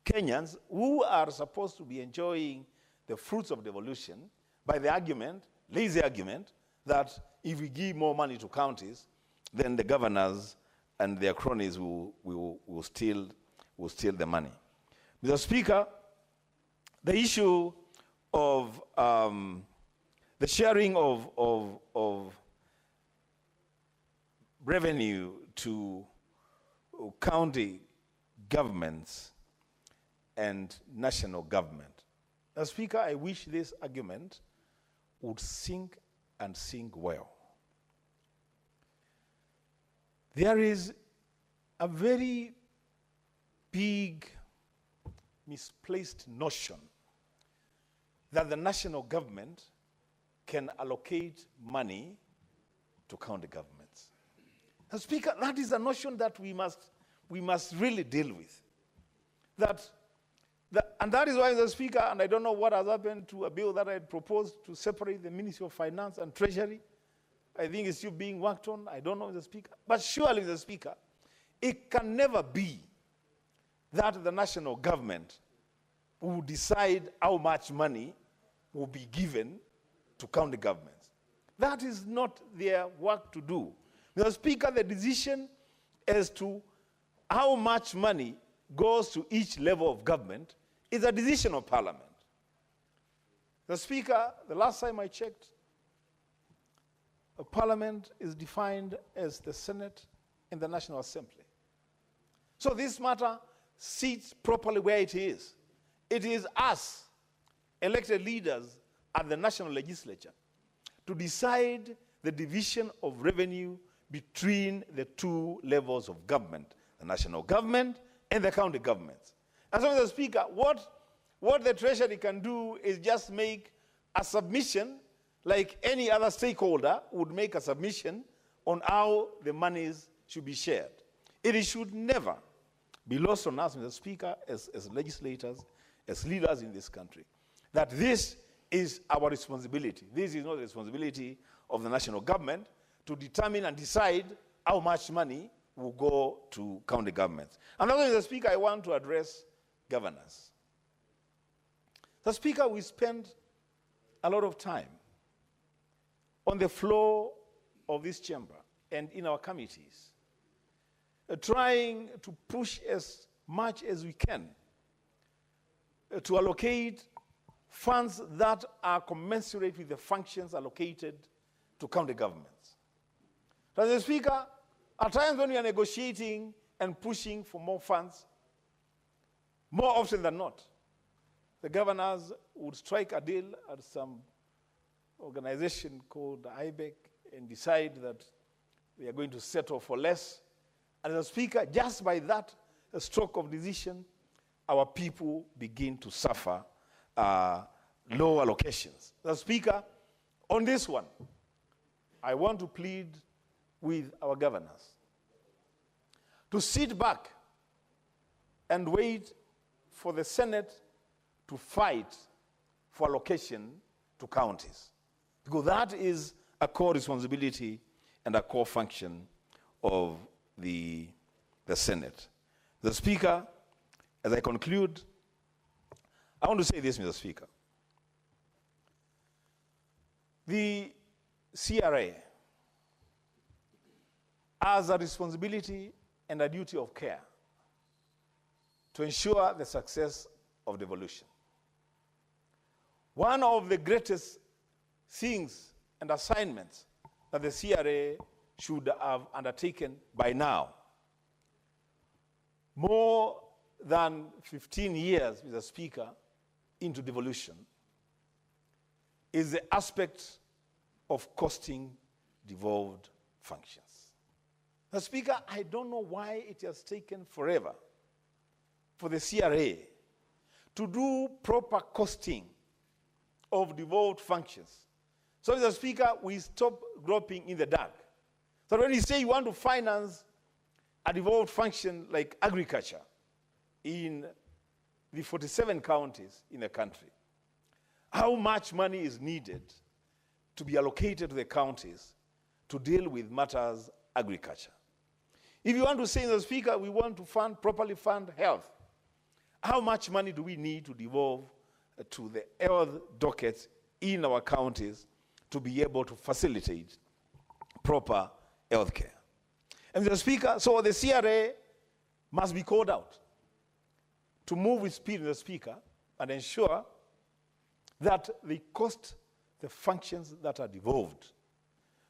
Kenyans who are supposed to be enjoying the fruits of devolution by the argument, lazy argument, that if we give more money to counties, then the governors and their cronies will steal the money. Mr. Speaker, the issue of the sharing of revenue to county governments and national government. Mr. Speaker, I wish this argument would sink and sink well. There is a very big misplaced notion that the national government can allocate money to county governments. Mr. Speaker, that is a notion that we must really deal with. And that is why, Mr. Speaker, and I don't know what has happened to a bill that I had proposed to separate the Ministry of Finance and Treasury. I think it's still being worked on. I don't know, Mr. Speaker. But surely, Mr. Speaker, it can never be that the national government will decide how much money will be given to county governments. That is not their work to do. Mr. Speaker, the decision as to how much money goes to each level of government is a decision of Parliament. The Speaker, the last time I checked, a Parliament is defined as the Senate and the National Assembly. So this matter sits properly where it is. It is us, elected leaders at the national legislature, to decide the division of revenue between the two levels of government, the national government and the county governments. And so, Mr. Speaker, what the Treasury can do is just make a submission like any other stakeholder would make a submission on how the monies should be shared. It should never be lost on us, Mr. Speaker, as legislators, as leaders in this country, that this is our responsibility. This is not the responsibility of the national government to determine and decide how much money will go to county governments. And also, Mr. Speaker, I want to address governors. Mr. Speaker, we spend a lot of time on the floor of this chamber and in our committees trying to push as much as we can to allocate funds that are commensurate with the functions allocated to county governments. So, Mr. Speaker, at times when we are negotiating and pushing for more funds, more often than not, the governors would strike a deal at some organization called IBEC and decide that they are going to settle for less. And as a Speaker, just by that stroke of decision, our people begin to suffer low allocations. As a Speaker, on this one, I want to plead with our governors to sit back and wait for the Senate to fight for allocation to counties, because that is a core responsibility and a core function of the Senate. The Speaker, as I conclude, I want to say this, Mr. Speaker. The CRA has a responsibility and a duty of care to ensure the success of devolution. One of the greatest things and assignments that the CRA should have undertaken by now, more than 15 years, Mr. Speaker, into devolution, is the aspect of costing devolved functions. Mr. Speaker, I don't know why it has taken forever for the CRA to do proper costing of devolved functions. So, Mr. Speaker, we stop groping in the dark. So when you say you want to finance a devolved function like agriculture in the 47 counties in the country, how much money is needed to be allocated to the counties to deal with matters agriculture. If you want to say, Mr. Speaker, we want to properly fund health, how much money do we need to devolve to the health dockets in our counties to be able to facilitate proper health care? And Mr. Speaker, so the CRA must be called out to move with speed, Mr. Speaker, and ensure that they cost the functions that are devolved.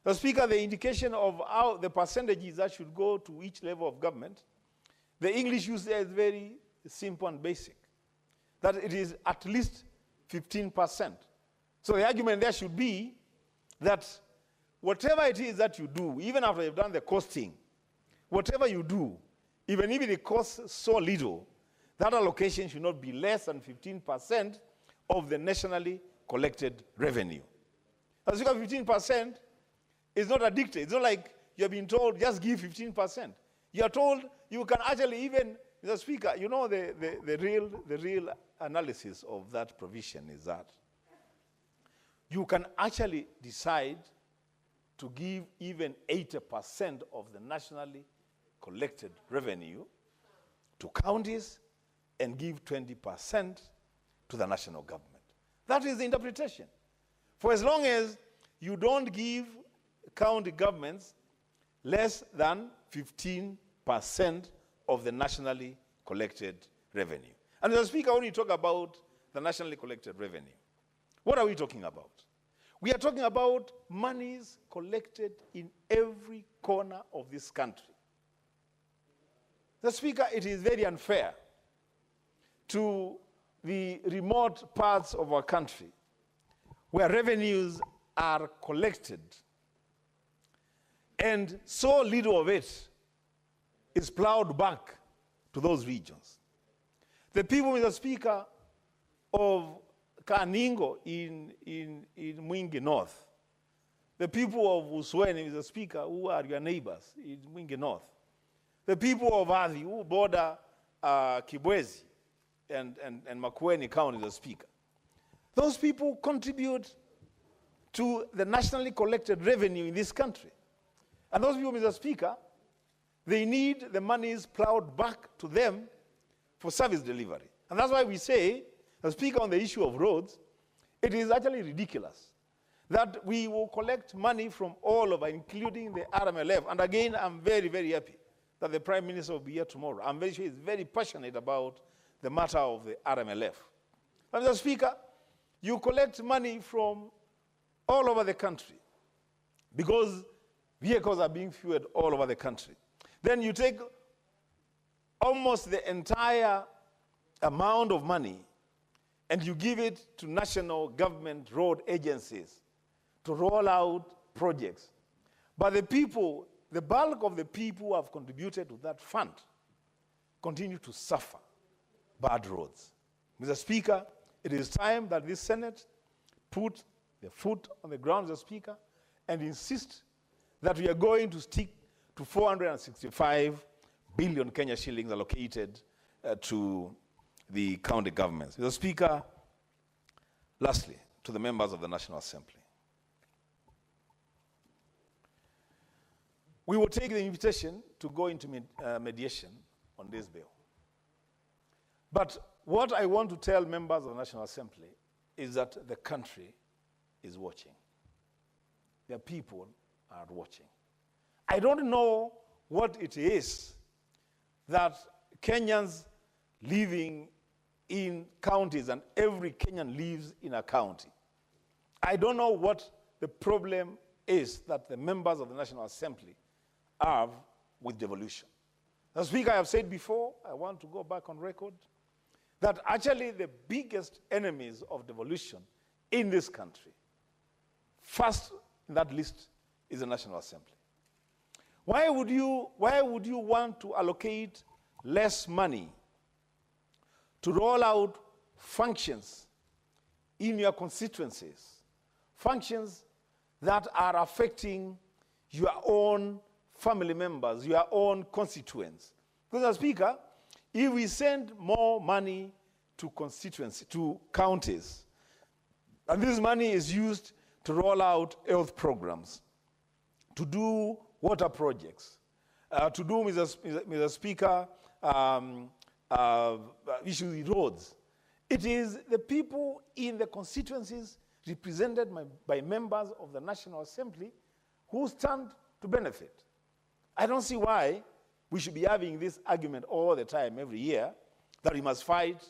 Mr. Speaker, the indication of how the percentages that should go to each level of government, the English use there is very simple and basic, that it is at least 15%. So the argument there should be that whatever it is that you do, even after you've done the costing, whatever you do, even if it costs so little, that allocation should not be less than 15% of the nationally collected revenue. As you got 15%, it's not addicted. It's not like you're being told, just give 15%. You're told you can actually even, Mr. Speaker, you know the real analysis of that provision is that you can actually decide to give even 80% of the nationally collected revenue to counties and give 20% to the national government. That is the interpretation. For as long as you don't give county governments less than 15% of the nationally collected revenue. And Mr. Speaker, when you talk about the nationally collected revenue, what are we talking about? We are talking about monies collected in every corner of this country. Mr. Speaker, it is very unfair to the remote parts of our country where revenues are collected and so little of it is plowed back to those regions. The people, Mr. Speaker, of Kaningo in Mwingi North, the people of Usweni, Mr. Speaker, who are your neighbors in Mwingi North, the people of Athi, who border Kibwezi and Makueni County, Mr. Speaker, those people contribute to the nationally collected revenue in this country. And those people, Mr. Speaker, they need the monies plowed back to them for service delivery. And that's why we say, Mr. Speaker, on the issue of roads, it is actually ridiculous that we will collect money from all over, including the RMLF. And again, I'm very, very happy that the Prime Minister will be here tomorrow. I'm very sure he's very passionate about the matter of the RMLF. But Mr. Speaker, you collect money from all over the country because vehicles are being fueled all over the country. Then you take almost the entire amount of money and you give it to national government road agencies to roll out projects. But the people, the bulk of the people who have contributed to that fund continue to suffer bad roads. Mr. Speaker, it is time that this Senate put the foot on the ground, Mr. Speaker, and insist that we are going to stick to 465 billion Kenya shillings allocated to the county governments. Mr. Speaker, lastly, to the members of the National Assembly, we will take the invitation to go into mediation on this bill. But what I want to tell members of the National Assembly is that the country is watching. The people are watching. I don't know what it is that Kenyans living in counties, and every Kenyan lives in a county. I don't know what the problem is that the members of the National Assembly have with devolution. As Speaker, I have said before, I want to go back on record, that actually the biggest enemies of devolution in this country, first in that list is the National Assembly. Why would you want to allocate less money to roll out functions in your constituencies, functions that are affecting your own family members, your own constituents? Because, as Speaker, if we send more money to constituency, to counties. And this money is used to roll out health programs, to do water projects, to do, Mr. Speaker, issues with roads. It is the people in the constituencies represented by members of the National Assembly who stand to benefit. I don't see why we should be having this argument all the time, every year, that we must fight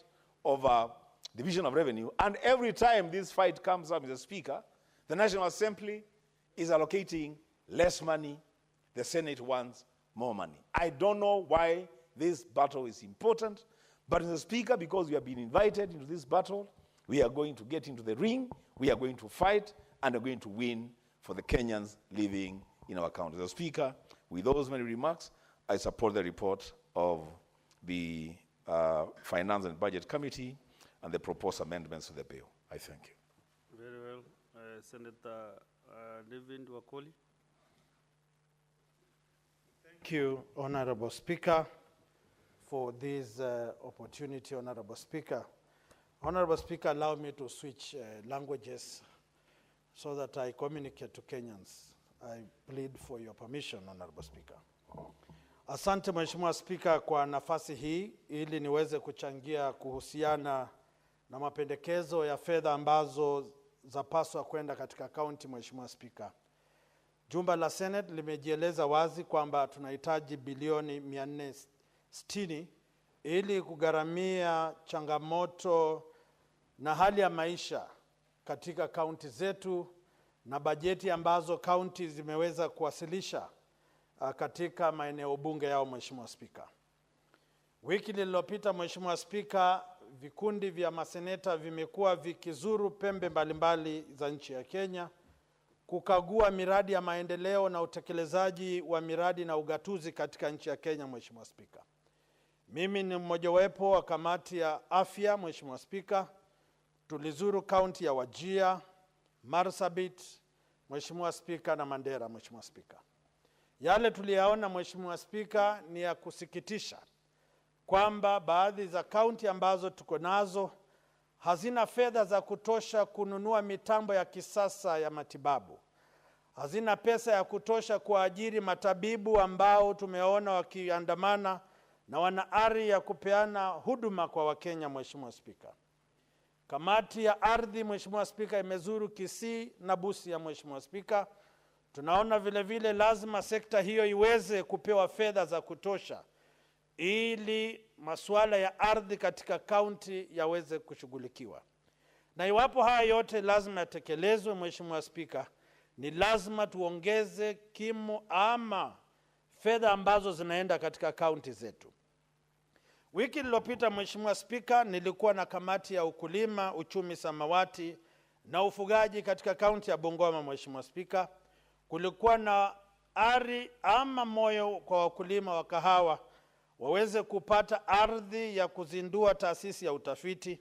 over division of revenue. And every time this fight comes up, Mr. Speaker, the National Assembly is allocating less money, the Senate wants more money. I don't know why this battle is important, but Mr. Speaker, because we have been invited into this battle, we are going to get into the ring, we are going to fight, and are going to win for the Kenyans living in our country. Mr. Speaker, with those many remarks, I support the report of the Finance and Budget Committee and the proposed amendments to the bill. I thank you. Very well. Senator David Wakoli. Thank you, Honorable Speaker, for this opportunity, Honorable Speaker. Honorable Speaker, allow me to switch languages so that I communicate to Kenyans. I plead for your permission, Honorable Speaker. Asante Mheshimiwa Speaker kwa nafasi hii ili niweze kuchangia kuhusiana na mapendekezo ya fedha ambazo zapaswa kwenda katika kaunti. Mheshimiwa Speaker, jumba la Senate limejieleza wazi kwamba tunahitaji bilioni 460 ili kugharamia changamoto na hali ya maisha katika kaunti zetu na bajeti ambazo kaunti zimeweza kuwasilisha katika maeneo bunge yao. Mheshimiwa Speaker, wiki lililopita, Mheshimiwa Speaker, vikundi vya maseneta vimekuwa vikizuru pembe mbalimbali za nchi ya Kenya kukagua miradi ya maendeleo na utekelezaji wa miradi na ugatuzi katika nchi ya Kenya. Mheshimiwa Speaker, mimi ni mmojawapo wa kamati ya afya. Mheshimiwa Speaker, tulizuru kaunti ya Wajir, Marsabit, Mheshimiwa Speaker, na Mandera. Mheshimiwa Speaker, yale tuliyaona, Mheshimiwa Speaker, ni ya kusikitisha kwamba baadhi za kaunti ambazo tuko nazo hazina fedha za kutosha kununua mitambo ya kisasa ya matibabu. Hazina pesa ya kutosha kuajiri matabibu ambao tumeona wakiandamana na wana ari ya kupeana huduma kwa Wakenya. Mheshimiwa Speaker, kamati ya ardhi, Mheshimiwa Speaker, imezuru Kisii na Busia. Mheshimiwa Speaker, tunaona vile vile lazima sekta hiyo iweze kupewa fedha za kutosha ili masuala ya ardhi katika kaunti yaweze kushughulikiwa. Na iwapo haya yote lazima yatekelezwe, Mheshimiwa Speaker, ni lazima tuongeze kimo ama fedha ambazo zinaenda katika kaunti zetu. Wiki iliyopita, Mheshimiwa Speaker, nilikuwa na kamati ya ukulima, uchumi samawati na ufugaji katika kaunti ya Bungoma. Mheshimiwa Speaker, kulikuwa na ari ama moyo kwa wakulima wa kahawa waweze kupata ardhi ya kuzindua taasisi ya utafiti,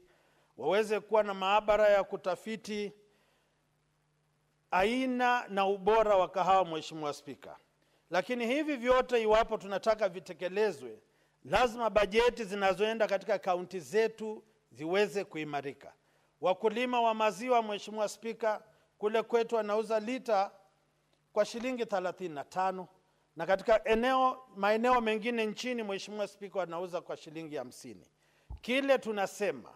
waweze kuwa na maabara ya kutafiti aina na ubora wa kahawa. Mheshimiwa Speaker, lakini hivi vyote iwapo tunataka vitekelezwe, lazima bajeti zinazoenda katika kaunti zetu ziweze kuimarika. Wakulima wa maziwa, Mheshimiwa Speaker, kule kwetu wanauza lita kwa shilingi 35, na katika maeneo mengine nchini, Mheshimiwa Speaker, wanauza kwa shilingi 50. Kile tunasema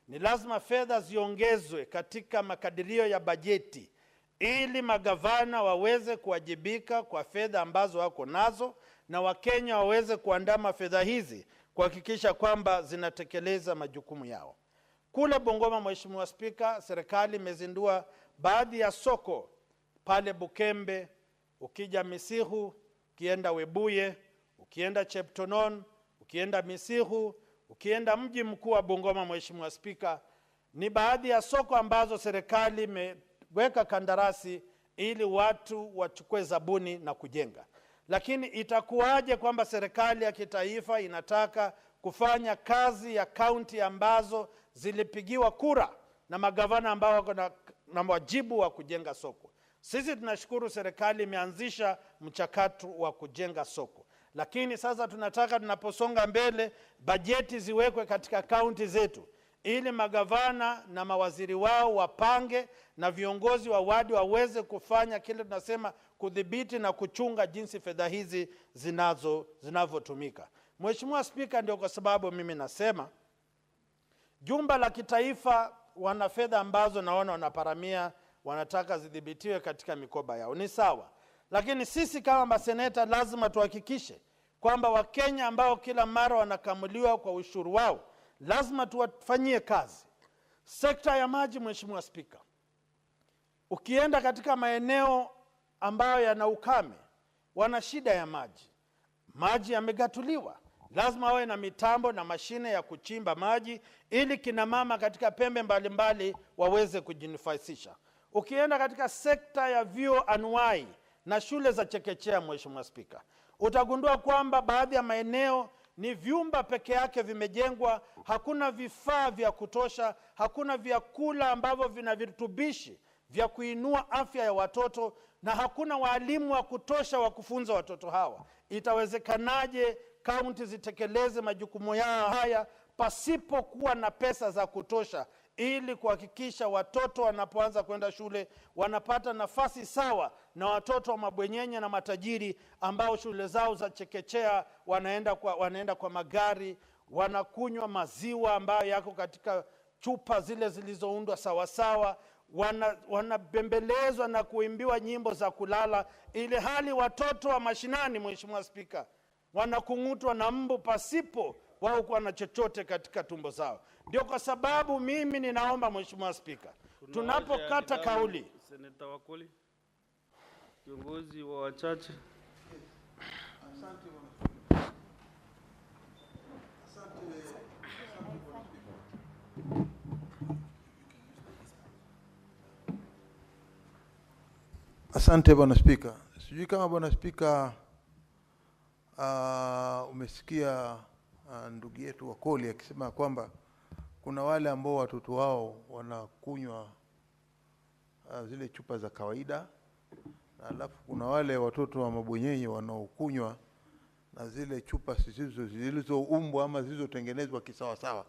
ni lazima fedha ziongezwe katika makadirio ya bajeti ili magavana waweze kuwajibika kwa fedha ambazo wako nazo, na Wakenya waweze kuandama fedha hizi kuhakikisha kwamba zinatekeleza majukumu yao. Kule Bungoma, Mheshimiwa Speaker, serikali imezindua baadhi ya soko pale Bukembe, ukija Misihu, ukienda Webuye, ukienda Cheptonon, ukienda Misihu, ukienda mji mkuu wa Bungoma. Mheshimiwa Speaker, ni baadhi ya soko ambazo serikali imeweka kandarasi ili watu wachukue zabuni na kujenga. Lakini itakuwaje kwamba serikali ya kitaifa inataka kufanya kazi ya kaunti ambazo zilipigiwa kura na magavana ambao wako na wajibu wa kujenga soko? Sisi tunashukuru serikali imeanzisha mchakato wa kujenga soko, lakini sasa tunataka tunaposonga mbele bajeti ziwekwe katika kaunti zetu ili magavana na mawaziri wao wapange na viongozi wa wadi waweze kufanya kile tunasema kudhibiti na kuchunga jinsi fedha hizi zinavyotumika. Mheshimiwa Spika, ndio kwa sababu mimi nasema jumba la kitaifa wana fedha ambazo naona wanaparamia, wanataka zidhibitiwe katika mikoba yao. Ni sawa. Lakini sisi kama maseneta lazima tuhakikishe kwamba Wakenya ambao kila mara wanakamuliwa kwa ushuru wao, lazima tuwafanyie kazi. Sekta ya maji, Mheshimiwa Spika, ukienda katika maeneo ambayo yana ukame, wana shida ya maji. Maji yamegatuliwa. Lazima wawe na mitambo na mashine ya kuchimba maji ili kina mama katika pembe mbalimbali waweze kujinufaisha. Ukienda katika sekta ya vyuo anuwai na shule za chekechea, Mheshimiwa Spika, utagundua kwamba baadhi ya maeneo ni vyumba peke yake vimejengwa, hakuna vifaa vya kutosha, hakuna vyakula ambavyo vina virutubishi vya kuinua afya ya watoto, na hakuna walimu wa kutosha wa kufunza watoto hawa. Itawezekanaje kaunti zitekeleze majukumu yao haya pasipo kuwa na pesa za kutosha, ili kuhakikisha watoto wanapoanza kwenda shule wanapata nafasi sawa na watoto wa mabwenyenye na matajiri ambao shule zao za chekechea wanaenda kwa magari, wanakunywa maziwa ambayo yako katika chupa zile zilizoundwa sawa sawa, wanabembelezwa na kuimbiwa nyimbo za kulala, ili hali watoto wa mashinani, Mheshimiwa Spika, wanakung'utwa na mbu pasipo wao kuwa na chochote katika tumbo zao. Ndio kwa sababu mimi ninaomba, Mheshimiwa Spika, tunapokata kauli, Seneta Wakoli, kiongozi wa wachache. Asante Bwana Spika. Sijui kama Bwana Spika umesikia ndugu yetu Wakoli akisema kwamba kuna wale ambao watoto wao wanakunywa zile chupa za kawaida, na alafu kuna wale watoto wa mabwenyenye wanaokunywa na zile chupa zilizoumbwa ama zilizotengenezwa kisawa sawa.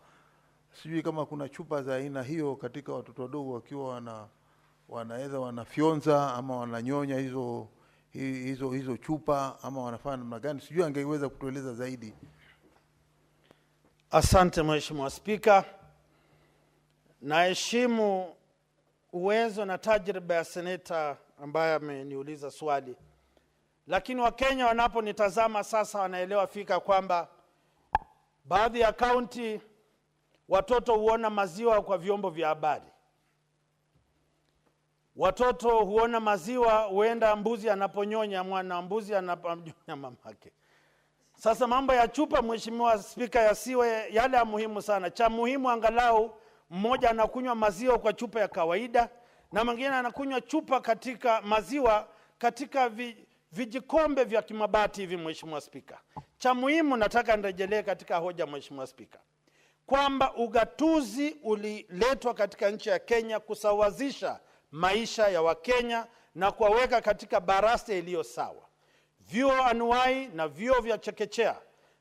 Sijui kama kuna chupa za aina hiyo katika watoto wadogo wakiwa wanaweza wanafyonza ama wananyonya hizo chupa ama wanafanya namna gani? Sijui angeweza kutueleza zaidi. Asante Mheshimiwa Spika. Naheshimu uwezo na tajriba ya seneta ambaye ameniuliza swali. Lakini Wakenya wanaponitazama sasa wanaelewa fika kwamba baadhi ya kaunti watoto huona maziwa kwa vyombo vya habari. Watoto huona maziwa, huenda mbuzi anaponyonya mwana, mbuzi anaponyonya mamake. Sasa mambo ya chupa, Mheshimiwa Spika, yasiwe yale ya muhimu sana. Cha muhimu angalau mmoja anakunywa maziwa kwa chupa ya kawaida na mwingine anakunywa chupa katika maziwa katika vijikombe vya kimabati hivi, Mheshimiwa Spika. Cha muhimu nataka nirejelee katika hoja, Mheshimiwa Spika, kwamba ugatuzi uliletwa katika nchi ya Kenya kusawazisha maisha ya Wakenya na kuwaweka katika baraste iliyo sawa. Vyuo anuwai na vyuo vya chekechea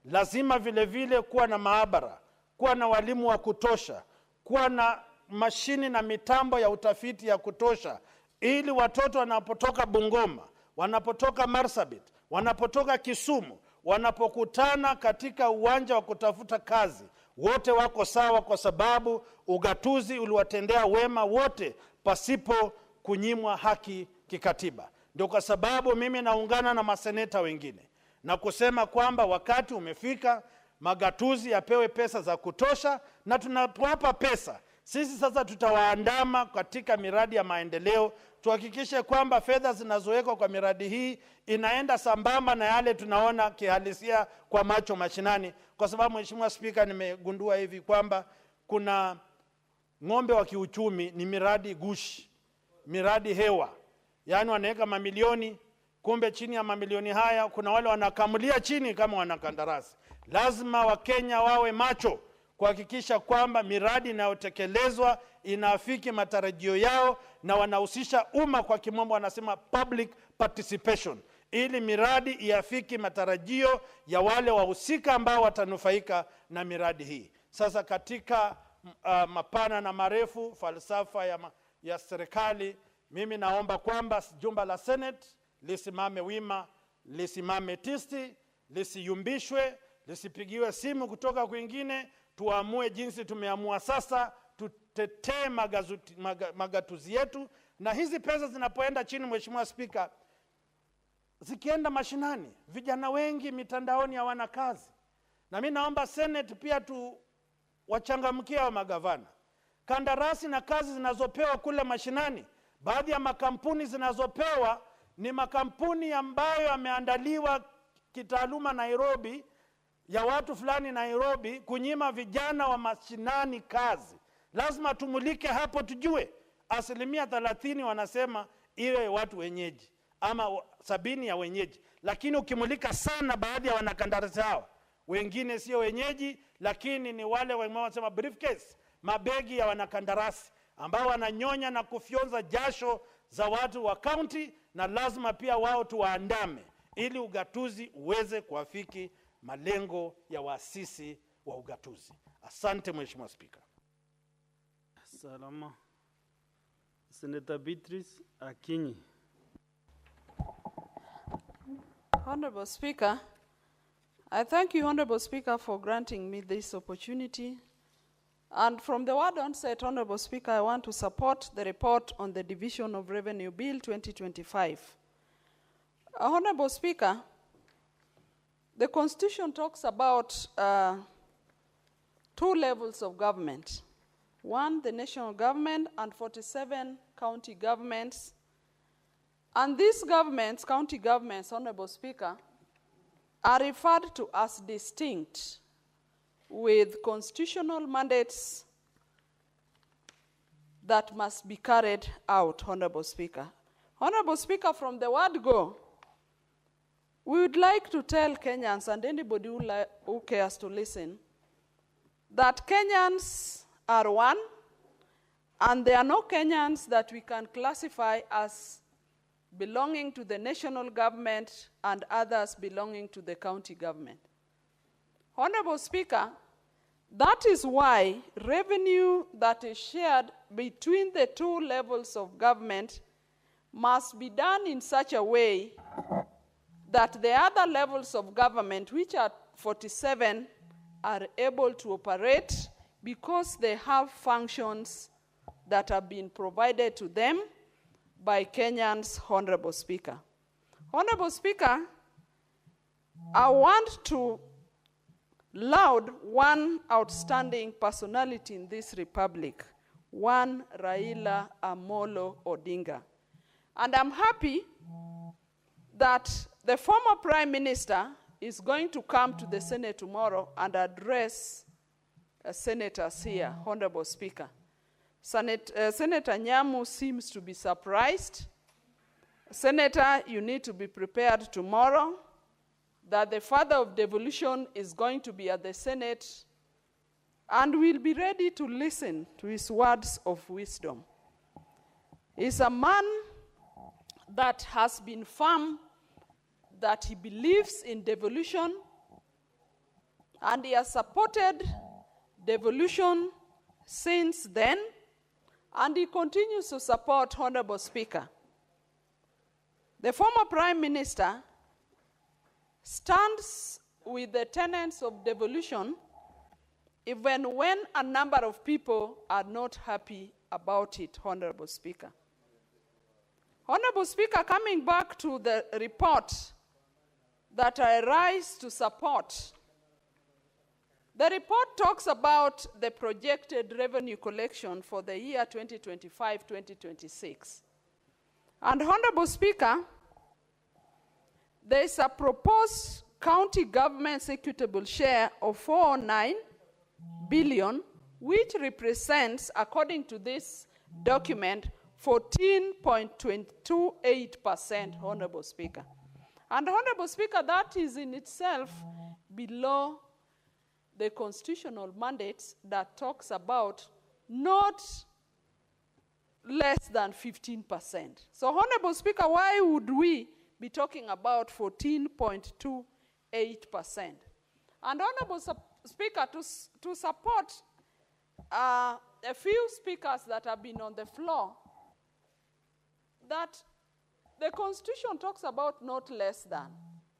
lazima vile vile kuwa na maabara, kuwa na walimu wa kutosha, kuwa na mashini na mitambo ya utafiti ya kutosha, ili watoto wanapotoka Bungoma, wanapotoka Marsabit, wanapotoka Kisumu, wanapokutana katika uwanja wa kutafuta kazi, wote wako sawa, kwa sababu ugatuzi uliwatendea wema wote pasipo kunyimwa haki kikatiba. Ndio kwa sababu mimi naungana na maseneta wengine na kusema kwamba wakati umefika magatuzi yapewe pesa za kutosha, na tunapowapa pesa sisi sasa tutawaandama katika miradi ya maendeleo, tuhakikishe kwamba fedha zinazowekwa kwa miradi hii inaenda sambamba na yale tunaona kihalisia kwa macho mashinani. Kwa sababu Mheshimiwa Spika, nimegundua hivi kwamba kuna ng'ombe wa kiuchumi ni miradi gushi, miradi hewa. Yaani wanaweka mamilioni, kumbe chini ya mamilioni haya kuna wale wanakamulia chini kama wanakandarasi. Lazima Wakenya wawe macho kuhakikisha kwamba miradi inayotekelezwa inaafiki matarajio yao na wanahusisha umma, kwa kimombo wanasema public participation, ili miradi iafiki matarajio ya wale wahusika ambao watanufaika na miradi hii. Sasa katika mapana na marefu, falsafa ya serikali. Mimi naomba kwamba jumba la Senate lisimame wima, lisimame tisti, lisiyumbishwe, lisipigiwe simu kutoka kwingine. Tuamue jinsi tumeamua sasa, tutetee magatuzi yetu. Na hizi pesa zinapoenda chini, Mheshimiwa Spika, zikienda mashinani, vijana wengi mitandaoni hawana kazi. Na mimi naomba Senate pia wachangamkia wa magavana. Kandarasi na kazi zinazopewa kule mashinani, baadhi ya makampuni zinazopewa ni makampuni ambayo yameandaliwa kitaaluma Nairobi, ya watu fulani Nairobi, kunyima vijana wa mashinani kazi. Lazima tumulike hapo, tujue 30% wanasema iwe watu wenyeji ama 70 ya wenyeji. Lakini ukimulika sana baadhi ya wanakandarasi hao, wengine sio wenyeji, lakini ni wale wanasema briefcase, mabegi ya wanakandarasi ambao wananyonya na kufyonza jasho za watu wa county, na lazima pia wao tuwaandame ili ugatuzi uweze kuafiki malengo ya waasisi wa ugatuzi. Asante Mheshimiwa Spika. Salama. Senator Beatrice Akinyi. Honorable Speaker, I thank you, Honorable Speaker, for granting me this opportunity. And from the word onset, Honorable Speaker, I want to support the report on the Division of Revenue Bill 2025. Honorable Speaker, the Constitution talks about 2 levels of government. 1, the national government, and 47 county governments. And these governments, county governments, Honorable Speaker, are referred to as distinct, with constitutional mandates that must be carried out, Honorable Speaker. Honorable Speaker, from the word go, we would like to tell Kenyans and anybody who cares to listen that Kenyans are one, and there are no Kenyans that we can classify as belonging to the national government and others belonging to the county government. Honorable Speaker, that is why revenue that is shared between the 2 levels of government must be done in such a way that the other levels of government, which are 47, are able to operate because they have functions that have been provided to them by Kenyans, Honorable Speaker. Honorable Speaker, I want to laud one outstanding personality in this republic, one Raila Amolo Odinga. And I'm happy that the former Prime Minister is going to come to the Senate tomorrow and address senators here, Honorable Speaker. Senator Nyamu seems to be surprised. Senator, you need to be prepared tomorrow that the father of devolution is going to be at the Senate, and we'll be ready to listen to his words of wisdom. He's a man that has been firm, that he believes in devolution, and he has supported devolution since then, and he continues to support, Honorable Speaker. The former Prime Minister stands with the tenets of devolution even when a number of people are not happy about it, Honorable Speaker. Honorable Speaker, coming back to the report that I rise to support, the report talks about the projected revenue collection for the year 2025-2026. And Honorable Speaker, there is a proposed county government's equitable share of 409 billion, which represents, according to this document, 14.28%, Honorable Speaker. And Honorable Speaker, that is in itself below the constitutional mandates that talks about not less than 15%. So, Honorable Speaker, why would we be talking about 14.28%? And Honorable Speaker, to support a few speakers that have been on the floor that the Constitution talks about not less than.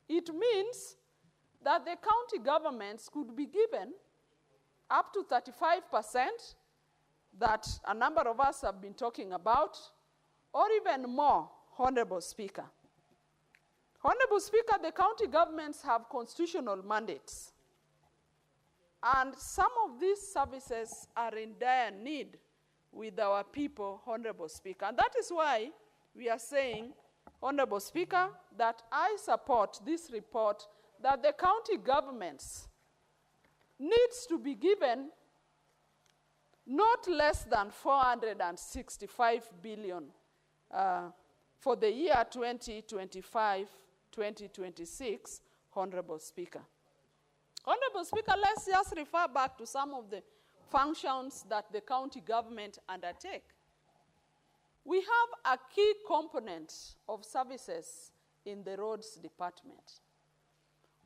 It means that the county governments could be given up to 35% that a number of us have been talking about, or even more, Honorable Speaker. Honorable Speaker, the county governments have constitutional mandates. And some of these services are in dire need with our people, Honorable Speaker. And that is why we are saying, Honorable Speaker, that I support this report that the county governments needs to be given not less than 465 billion for the year 2025-2026, Honorable Speaker. Honorable Speaker, let's just refer back to some of the functions that the county government undertake. We have a key component of services in the roads department.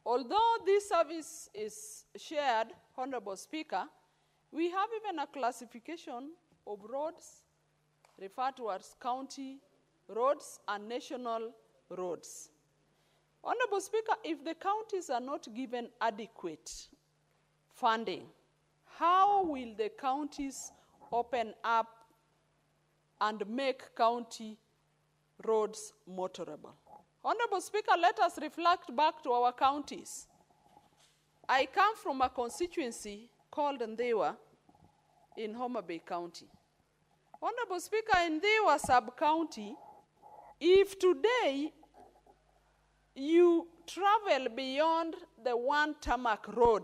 Although this service is shared, Honorable Speaker, we have even a classification of roads referred to as county roads and national roads. Honorable Speaker, if the counties are not given adequate funding, how will the counties open up and make county roads motorable? Honorable Speaker, let us reflect back to our counties. I come from a constituency called Ndewa in Homa Bay County. Honorable Speaker, in Ndewa sub-county, if today you travel beyond the one tarmac road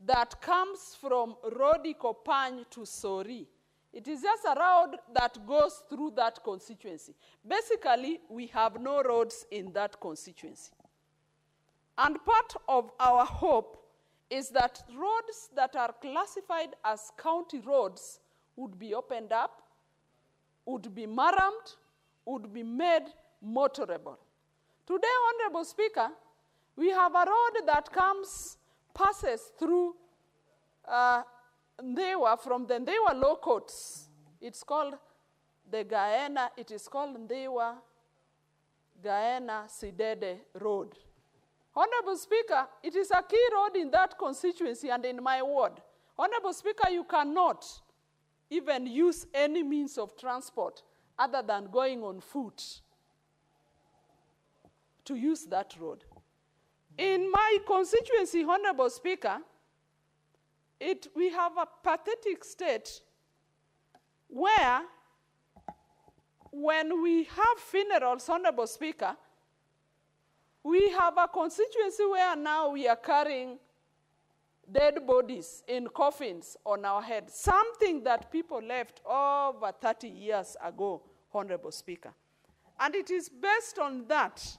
that comes from Rodikopany to Sori, it is just a road that goes through that constituency. Basically, we have no roads in that constituency. And part of our hope is that roads that are classified as county roads would be opened up, would be marramed, would be made motorable. Today, Honorable Speaker, we have a road that passes through Ndewa from the Ndewa low courts. It's called the Gaena, it is called Ndewa Gaena Sidede Road. Honorable Speaker, it is a key road in that constituency and in my ward. Honorable Speaker, you cannot even use any means of transport other than going on foot to use that road. In my constituency, Honorable Speaker, we have a pathetic state where when we have funerals, Honorable Speaker, we have a constituency where now we are carrying dead bodies in coffins on our heads, something that people left over 30 years ago, Honorable Speaker. And it is based on that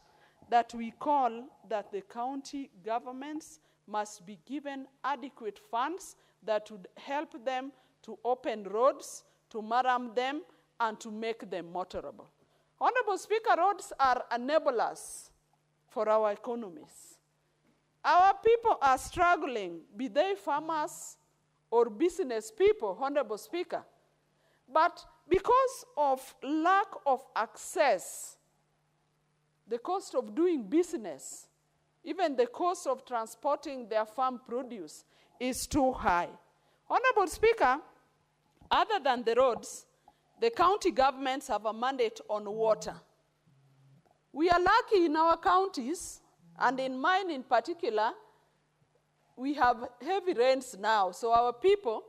we call that the county governments must be given adequate funds that would help them to open roads, to marram them, and to make them motorable. Honorable Speaker, roads are enablers for our economies. Our people are struggling, be they farmers or business people, Honorable Speaker. But because of lack of access, the cost of doing business, even the cost of transporting their farm produce is too high. Honorable Speaker, other than the roads, the county governments have a mandate on water. We are lucky in our counties, and in mine in particular, we have heavy rains now, so our people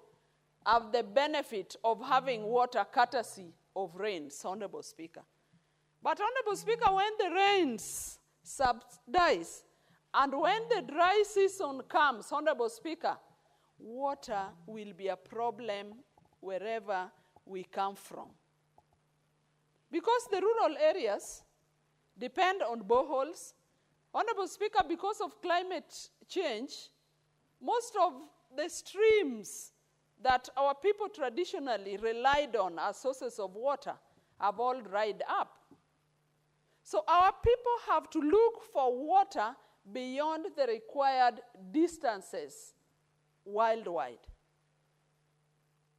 have the benefit of having water courtesy of rains, Honorable Speaker. But Honorable Speaker, when the rains subsides and when the dry season comes, Honorable Speaker, water will be a problem wherever we come from. Because the rural areas depend on boreholes, Honorable Speaker, because of climate change, most of the streams that our people traditionally relied on as sources of water have all dried up. So our people have to look for water beyond the required distances worldwide.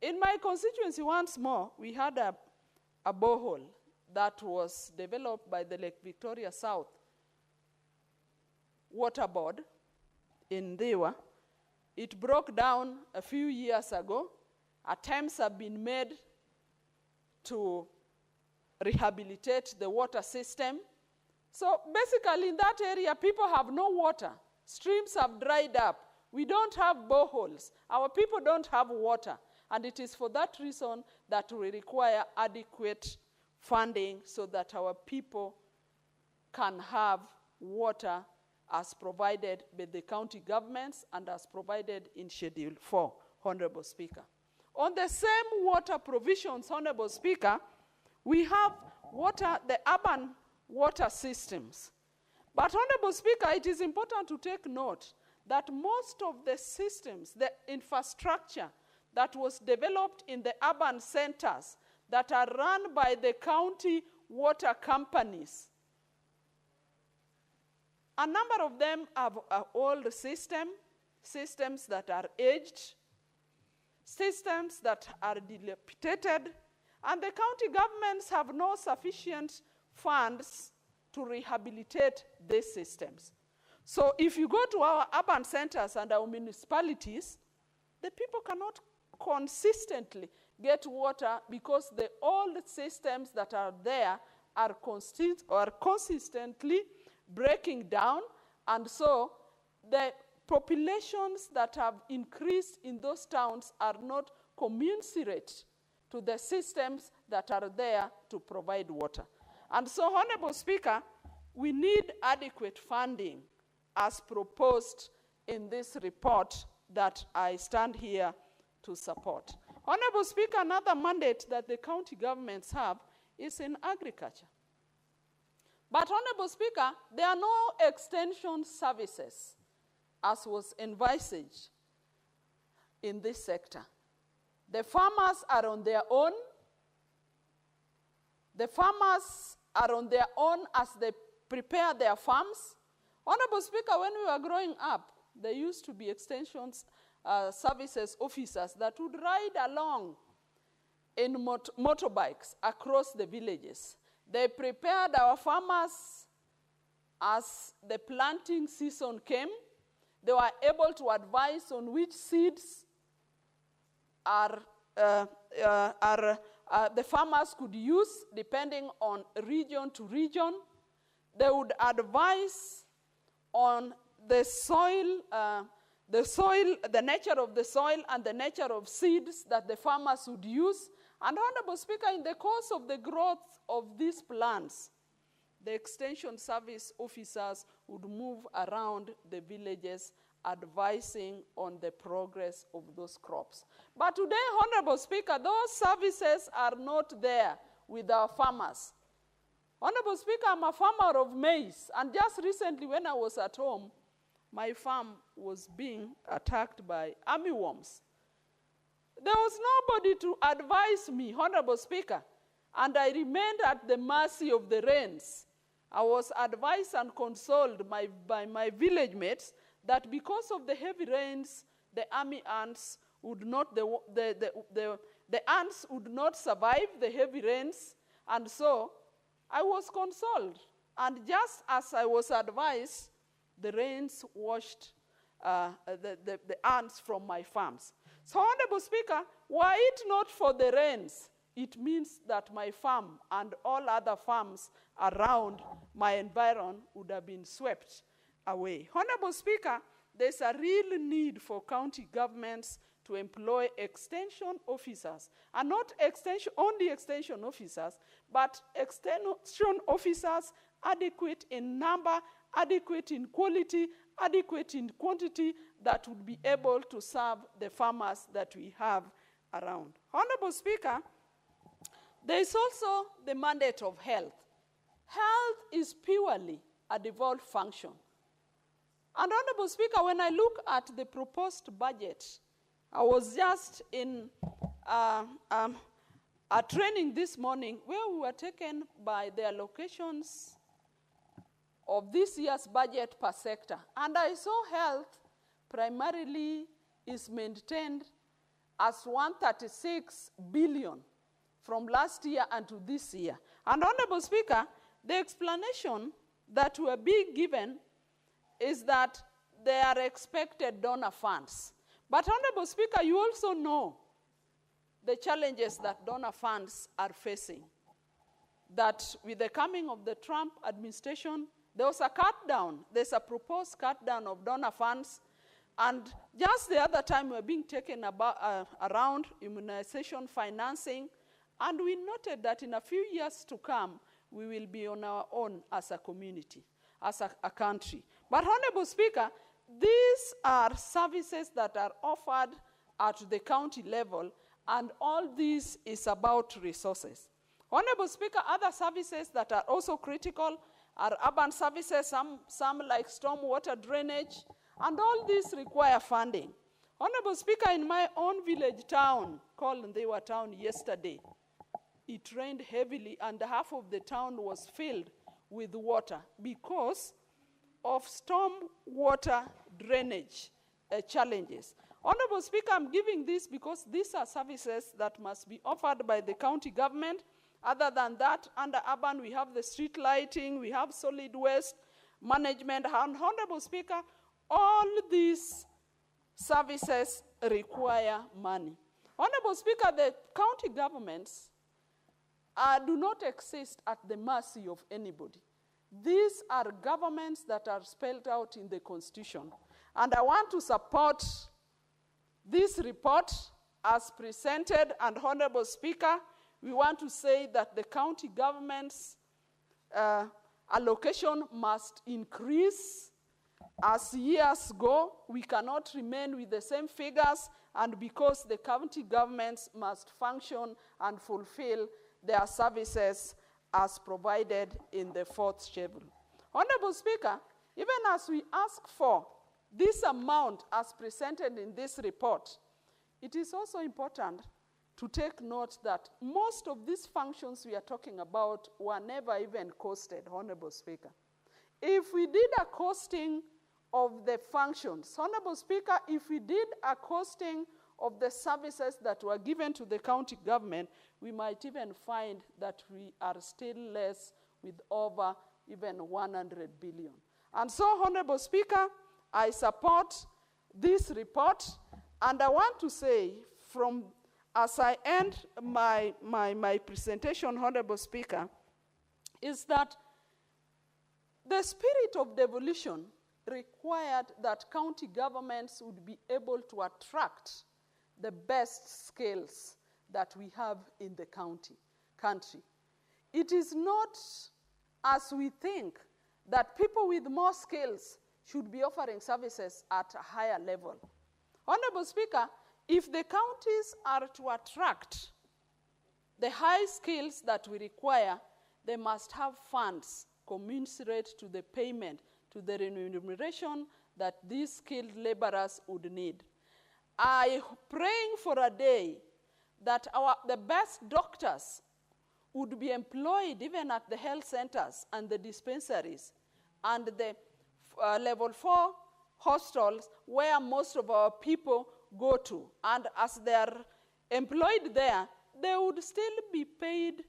In my constituency, once more, we had a borehole that was developed by the Lake Victoria South Water Board in Dewa. It broke down a few years ago. Attempts have been made to rehabilitate the water system. So basically in that area, people have no water. Streams have dried up. We don't have boreholes. Our people don't have water. And it is for that reason that we require adequate funding so that our people can have water as provided by the county governments and as provided in Schedule 4, Honorable Speaker. On the same water provisions, Honorable Speaker, we have the urban water systems. But Honorable Speaker, it is important to take note that most of the systems, the infrastructure that was developed in the urban centers that are run by the county water companies, a number of them have old systems that are aged, systems that are dilapidated, and the county governments have no sufficient funds to rehabilitate these systems. So if you go to our urban centers and our municipalities, the people cannot consistently get water because the old systems that are there are consistently breaking down, and so the populations that have increased in those towns are not commensurate to the systems that are there to provide water. And so, Honorable Speaker, we need adequate funding as proposed in this report that I stand here to support. Honorable Speaker, another mandate that the county governments have is in agriculture. But Honorable Speaker, there are no extension services as was envisaged in this sector. The farmers are on their own. The farmers are on their own as they prepare their farms. Honorable Speaker, when we were growing up, there used to be extensions services officers that would ride along in motorbikes across the villages. They prepared our farmers as the planting season came. They were able to advise on which seeds the farmers could use depending on region to region. They would advise on the soil, the nature of the soil and the nature of seeds that the farmers would use. And Honorable Speaker, in the course of the growth of these plants, the extension service officers would move around the villages advising on the progress of those crops. But today, Honorable Speaker, those services are not there with our farmers. Honorable Speaker, I'm a farmer of maize, and just recently when I was at home, my farm was being attacked by armyworms. There was nobody to advise me, Honorable Speaker, and I remained at the mercy of the rains. I was advised and consoled by my village mates that because of the heavy rains, the army ants would not, the ants would not survive the heavy rains, and so I was consoled. And just as I was advised, the rains washed the ants from my farms. So, Honorable Speaker, were it not for the rains, it means that my farm and all other farms around my environment would have been swept away. Honorable Speaker, there's a real need for county governments to employ extension officers, and not only extension officers, but extension officers adequate in number, adequate in quality, adequate in quantity, that would be able to serve the farmers that we have around. Honorable Speaker, there is also the mandate of health. Health is purely a devolved function. And Honorable Speaker, when I look at the proposed budget, I was just in a training this morning where we were taken by the allocations of this year's budget per sector. And I saw health primarily is maintained as 136 billion from last year and to this year. And Honorable Speaker, the explanation that we're being given is that they are expected donor funds. But Honorable Speaker, you also know the challenges that donor funds are facing. That with the coming of the Trump administration, there was a cut down. There's a proposed cut down of donor funds. And just the other time, we're being taken around immunization financing. And we noted that in a few years to come, we will be on our own as a community, as a country. But Honorable Speaker, these are services that are offered at the county level, and all this is about resources. Honorable Speaker, other services that are also critical are urban services, some like stormwater drainage, and all these require funding. Honorable Speaker, in my own village town, called Ndewa Town yesterday, it rained heavily and half of the town was filled with water because of storm water drainage challenges. Honorable Speaker, I'm giving this because these are services that must be offered by the county government. Other than that, under urban, we have the street lighting, we have solid waste management. And Honorable Speaker, all these services require money. Honorable Speaker, the county governments do not exist at the mercy of anybody. These are governments that are spelled out in the Constitution. And I want to support this report as presented. And Honorable Speaker, we want to say that the county government's allocation must increase as years go. We cannot remain with the same figures, and because the county governments must function and fulfill their services as provided in the fourth schedule. Honorable Speaker, even as we ask for this amount as presented in this report, it is also important to take note that most of these functions we are talking about were never even costed, Honorable Speaker. If we did a costing of the functions, Honorable Speaker, if we did a costing of the services that were given to the county government, we might even find that we are still less with over even 100 billion. And so, Honorable Speaker, I support this report, and I want to say, as I end my presentation, Honorable Speaker, is that the spirit of devolution required that county governments would be able to attract the best skills that we have in the country. It is not as we think that people with more skills should be offering services at a higher level. Honorable Speaker, if the counties are to attract the high skills that we require, they must have funds commensurate to the payment, to the remuneration that these skilled laborers would need. I praying for a day that the best doctors would be employed even at the health centers and the dispensaries and the level 4 hostels where most of our people go to. And as they are employed there, they would still be paid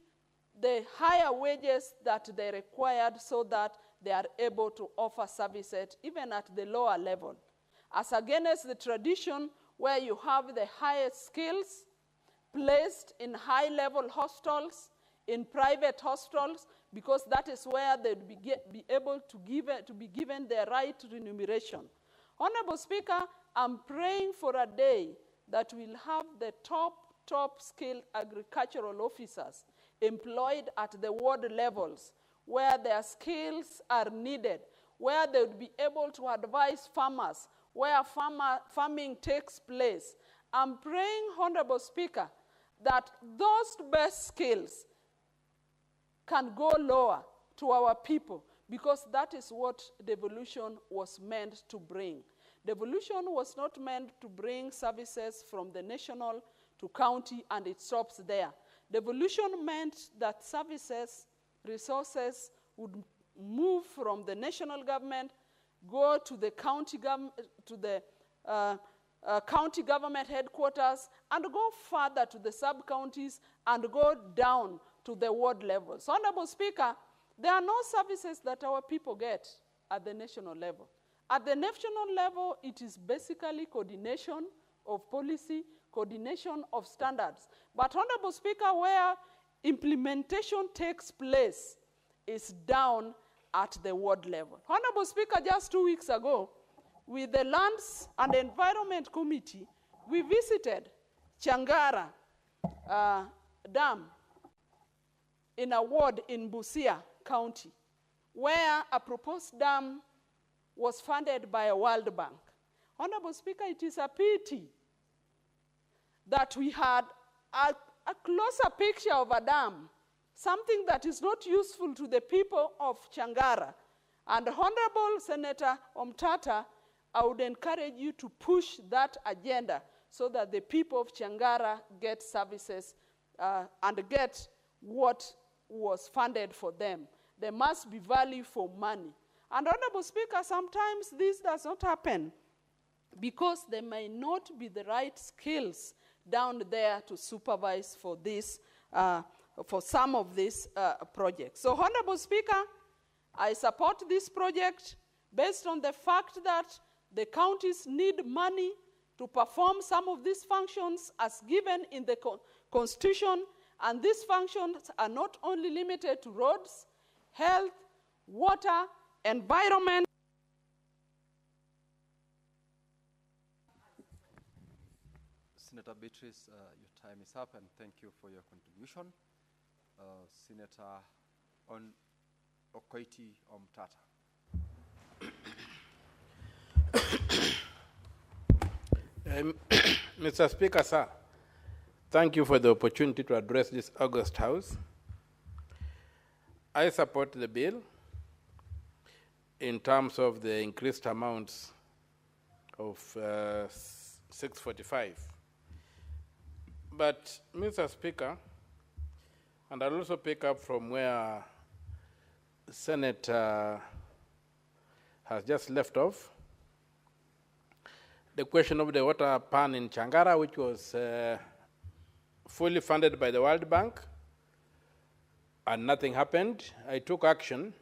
the higher wages that they required so that they are able to offer services even at the lower level. As against the tradition where you have the highest skills placed in high-level hostels, in private hostels, because that is where they would be able to be given the right remuneration. Honorable Speaker, I'm praying for a day that we'll have the top skilled agricultural officers employed at the ward levels where their skills are needed, where they would be able to advise farmers, where farming takes place. I'm praying, Honorable Speaker, that those best skills can go lower to our people, because that is what devolution was meant to bring. Devolution was not meant to bring services from the national to county and it stops there. Devolution meant that services, resources would move from the national government, go to the county government, to the county government headquarters, and go further to the sub-counties and go down to the ward level. So, Honorable Speaker, there are no services that our people get at the national level. At the national level, it is basically coordination of policy, coordination of standards. But, Honorable Speaker, where implementation takes place is down at the ward level. Honorable Speaker, just 2 weeks ago, with the Lands and Environment Committee, we visited Changara Dam in a ward in Busia County, where a proposed dam was funded by a World Bank. Honorable Speaker, it is a pity that we had a closer picture of a dam, something that is not useful to the people of Changara. And Honorable Senator Omtata, I would encourage you to push that agenda so that the people of Changara get services and get what was funded for them. There must be value for money. And Honorable Speaker, sometimes this does not happen because there may not be the right skills down there to supervise for this, for some of these projects. So, Honorable Speaker, I support this project based on the fact that the counties need money to perform some of these functions as given in the Constitution, and these functions are not only limited to roads, health, water, environment. Senator Beatrice, your time is up, and thank you for your contribution. Senator Okoiti Omtata. Mr. Speaker, sir, thank you for the opportunity to address this august House. I support the bill in terms of the increased amounts of 645. But, Mr. Speaker, and I'll also pick up from where the Senate has just left off, the question of the water pan in Changara, which was fully funded by the World Bank, and nothing happened. I took action.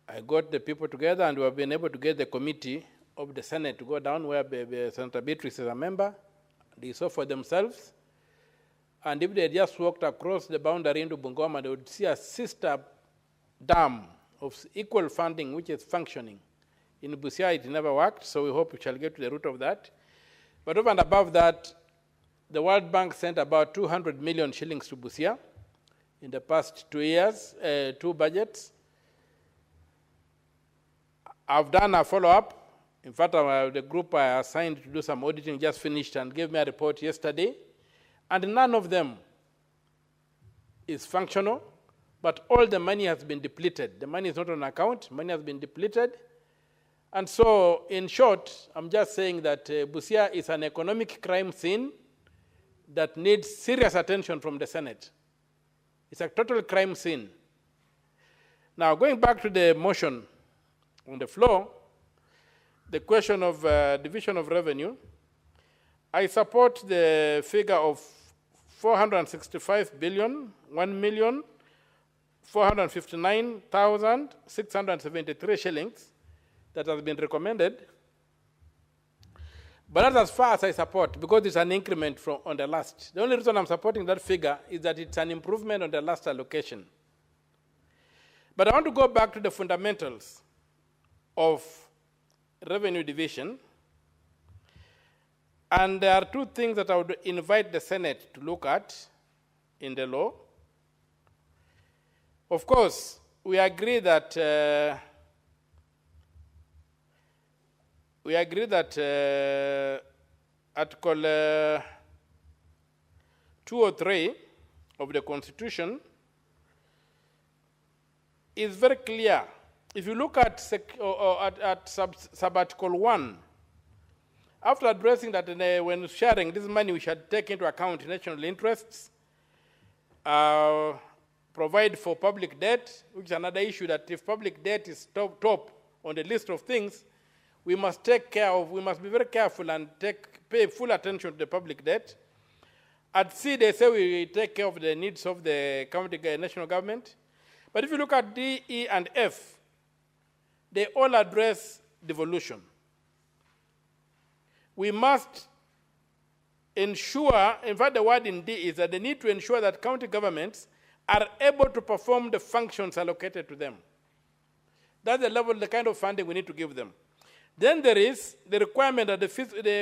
I got the people together, and we have been able to get the committee of the Senate to go down where Senator Beatrice is a member. They saw for themselves. And if they just walked across the boundary into Bungoma, they would see a sister dam of equal funding, which is functioning. In Busia, it never worked, so we hope we shall get to the root of that. But over and above that, the World Bank sent about 200 million shillings to Busia in the past 2 years, 2 budgets. I've done a follow-up. In fact, the group I assigned to do some auditing just finished and gave me a report yesterday. And none of them is functional, but all the money has been depleted. The money is not on account, money has been depleted. And so, in short, I'm just saying that Busia is an economic crime scene that needs serious attention from the Senate. It's a total crime scene. Now, going back to the motion on the floor, the question of division of revenue, I support the figure of 465 billion, 1,459,673 shillings that has been recommended. But that's as far as I support, because it's an increment from on the last. The only reason I'm supporting that figure is that it's an improvement on the last allocation. But I want to go back to the fundamentals of revenue division. And there are 2 things that I would invite the Senate to look at in the law. Of course, we agree that Article 203 of the Constitution is very clear. If you look at sub-article 1, after addressing that when sharing this money, we should take into account national interests, provide for public debt, which is another issue, that if public debt is top on the list of things, we must take care of, we must be very careful and pay full attention to the public debt. At C, they say we take care of the needs of the county national government. But if you look at D, E, and F, they all address devolution. We must ensure, in fact, the word in D is that they need to ensure that county governments are able to perform the functions allocated to them. That's the level, the kind of funding we need to give them. Then there is the requirement that we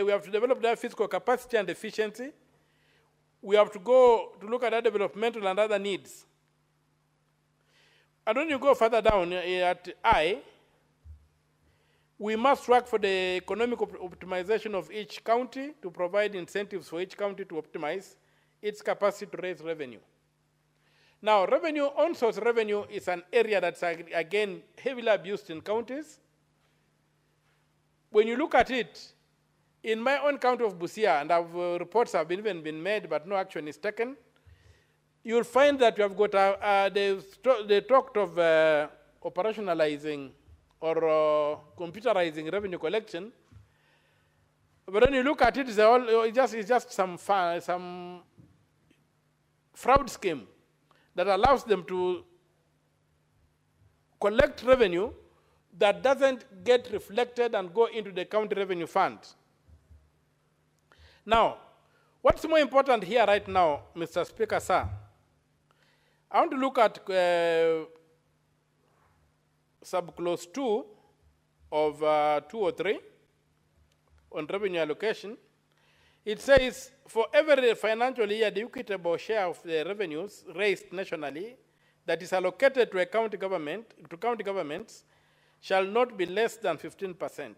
have to develop their fiscal capacity and efficiency. We have to go to look at their developmental and other needs. And when you go further down at I, we must work for the economic optimization of each county to provide incentives for each county to optimize its capacity to raise revenue. Now, revenue, on-source revenue is an area that's, again, heavily abused in counties. When you look at it, in my own county of Busia, and reports have even been made, but no action is taken, you'll find that you have got, they talked of operationalizing or computerizing revenue collection. But when you look at it, it's just some fraud scheme that allows them to collect revenue that doesn't get reflected and go into the county revenue fund. Now, what's more important here right now, Mr. Speaker, sir, I want to look at subclause 2 of 203 on revenue allocation. It says, for every financial year, the equitable share of the revenues raised nationally that is allocated to county governments shall not be less than 15%.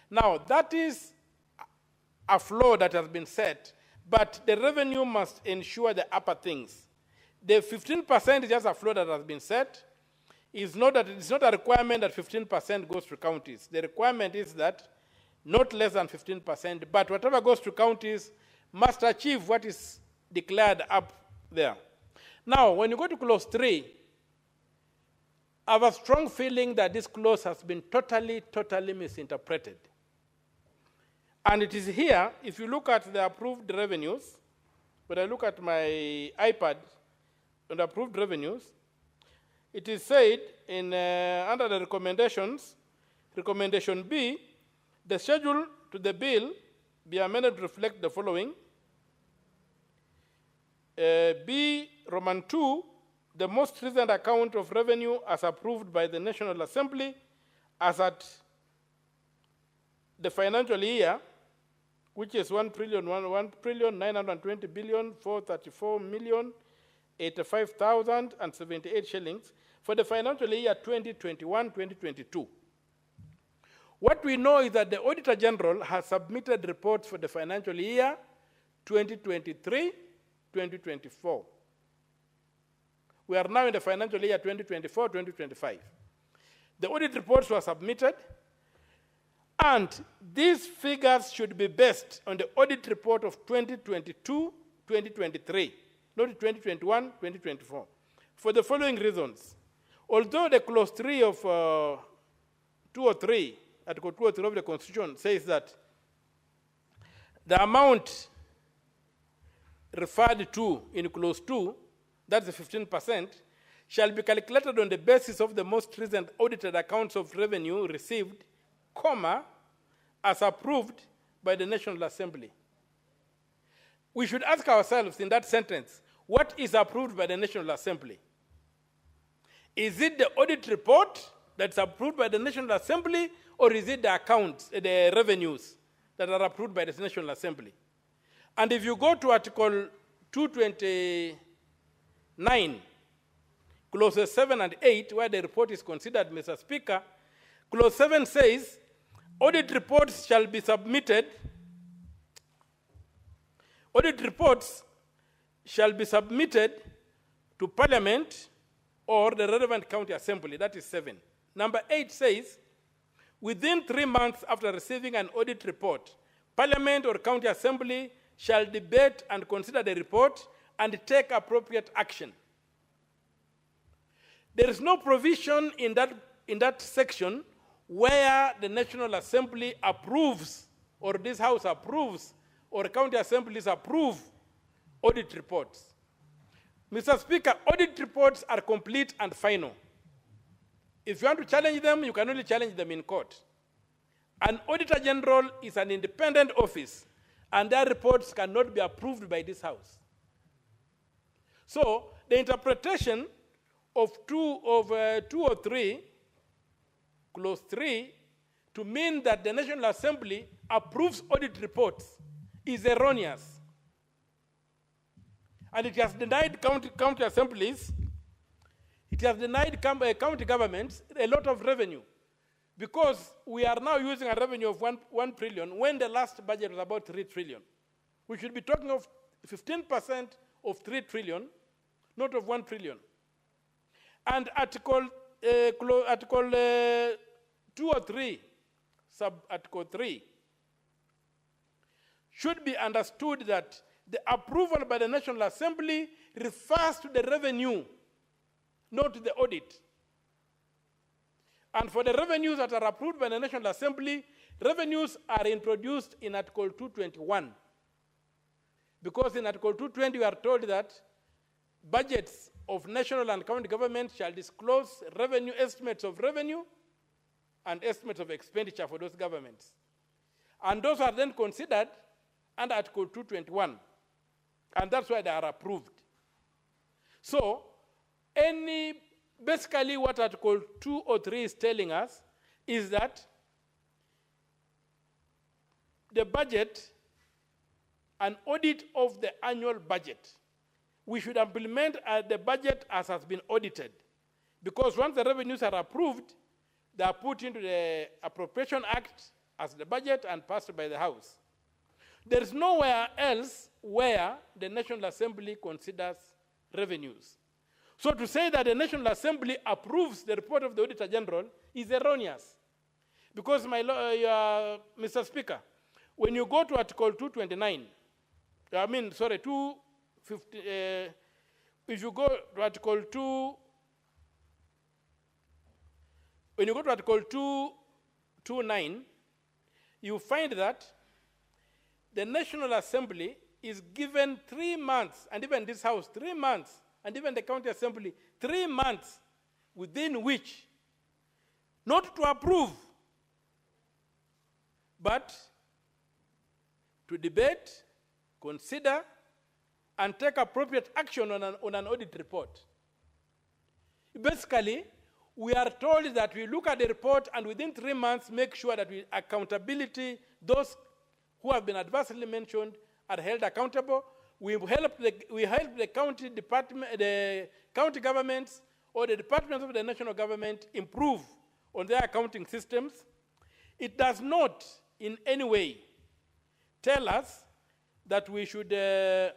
Now, that is a floor that has been set, but the revenue must ensure the upper things. The 15% is just a floor that has been set. It's not a requirement that 15% goes to counties. The requirement is that not less than 15%, but whatever goes to counties must achieve what is declared up there. Now, when you go to clause 3, I have a strong feeling that this clause has been totally misinterpreted. And it is here, if you look at the approved revenues, when I look at my iPad on the approved revenues, it is said in under the recommendations, recommendation B, the schedule to the bill be amended to reflect the following. B, Roman 2, the most recent account of revenue as approved by the National Assembly as at the financial year, which is 1,434,434,085,078 shillings for the financial year 2021-2022. What we know is that the Auditor General has submitted reports for the financial year 2023-2024. We are now in the financial year 2024-2025. The audit reports were submitted, and these figures should be based on the audit report of 2022-2023, not 2021-2024, for the following reasons. Although the clause 3 of 203, Article 203 of the Constitution says that the amount referred to in clause 2, that's the 15%, shall be calculated on the basis of the most recent audited accounts of revenue received, comma, as approved by the National Assembly. We should ask ourselves in that sentence, what is approved by the National Assembly? Is it the audit report that's approved by the National Assembly, or is it the accounts, the revenues that are approved by the National Assembly? And if you go to Article 229, clauses 7 and 8, where the report is considered, Mr. Speaker, clause 7 says, audit reports shall be submitted, to Parliament or the relevant county assembly, that is 7. Number 8 says, within 3 months after receiving an audit report, Parliament or county assembly shall debate and consider the report and take appropriate action. There is no provision in that section where the National Assembly approves, or this House approves, or county assemblies approve audit reports. Mr. Speaker, audit reports are complete and final. If you want to challenge them, you can only challenge them in court. An Auditor General is an independent office, and their reports cannot be approved by this House. So the interpretation of 203, clause 3, to mean that the National Assembly approves audit reports is erroneous. And it has denied county assemblies, it has denied county governments a lot of revenue, because we are now using a revenue of 1 trillion when the last budget was about 3 trillion. We should be talking of 15% of 3 trillion, not of 1 trillion. And Article 203, sub-article 3, should be understood that the approval by the National Assembly refers to the revenue, not to the audit. And for the revenues that are approved by the National Assembly, revenues are introduced in Article 221. Because in Article 220 we are told that budgets of national and county government shall disclose revenue estimates of revenue and estimates of expenditure for those governments. And those are then considered under Article 221. And that's why they are approved. So, basically what Article 203 is telling us is that the budget, an audit of the annual budget, we should implement the budget as has been audited. Because once the revenues are approved, they are put into the Appropriation Act as the budget and passed by the House. There is nowhere else where the National Assembly considers revenues. So to say that the National Assembly approves the report of the Auditor General is erroneous. Because, Mr. Speaker, when you go to Article 229, if you go to Article 2, when you go to Article 229, you find that the National Assembly is given 3 months, and even this House, 3 months, and even the County Assembly, 3 months within which not to approve, but to debate, consider, and take appropriate action on an audit report. Basically, we are told that we look at the report and within 3 months make sure that accountability, those who have been adversely mentioned are held accountable. We help the county department, the county governments, or the departments of the national government improve on their accounting systems. It does not in any way tell us that we should does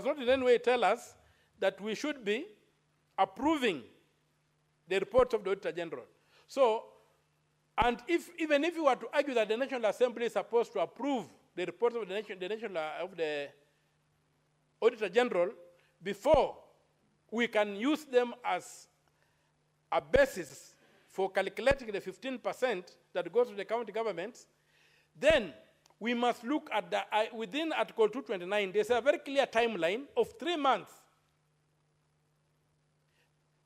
not in any way tell us that we should be approving the reports of the Auditor General. So, and even if you were to argue that the National Assembly is supposed to approve the reports of the Auditor General before we can use them as a basis for calculating the 15% that goes to the county governments, then we must look at the, within Article 229, there's a very clear timeline of 3 months.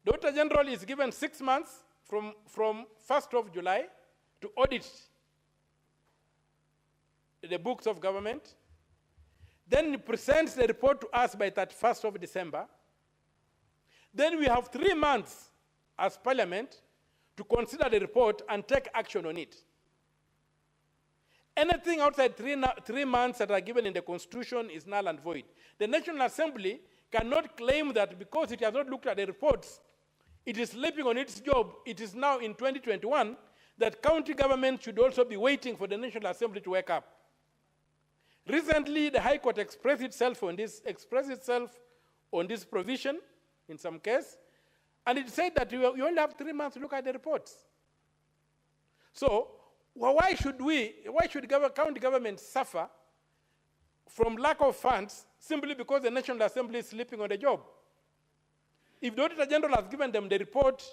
The Auditor General is given 6 months from 1st of July to audit the books of government. Then he presents the report to us by 31st of December. Then we have 3 months as Parliament to consider the report and take action on it. Anything outside 3 months that are given in the Constitution is null and void. The National Assembly cannot claim that because it has not looked at the reports, it is sleeping on its job. It is now in 2021 that county government should also be waiting for the National Assembly to wake up. Recently, the High Court expressed itself on this provision in some case, and it said that you only have 3 months to look at the reports. So, why should county government suffer from lack of funds simply because the National Assembly is sleeping on the job. If the Auditor General has given them the report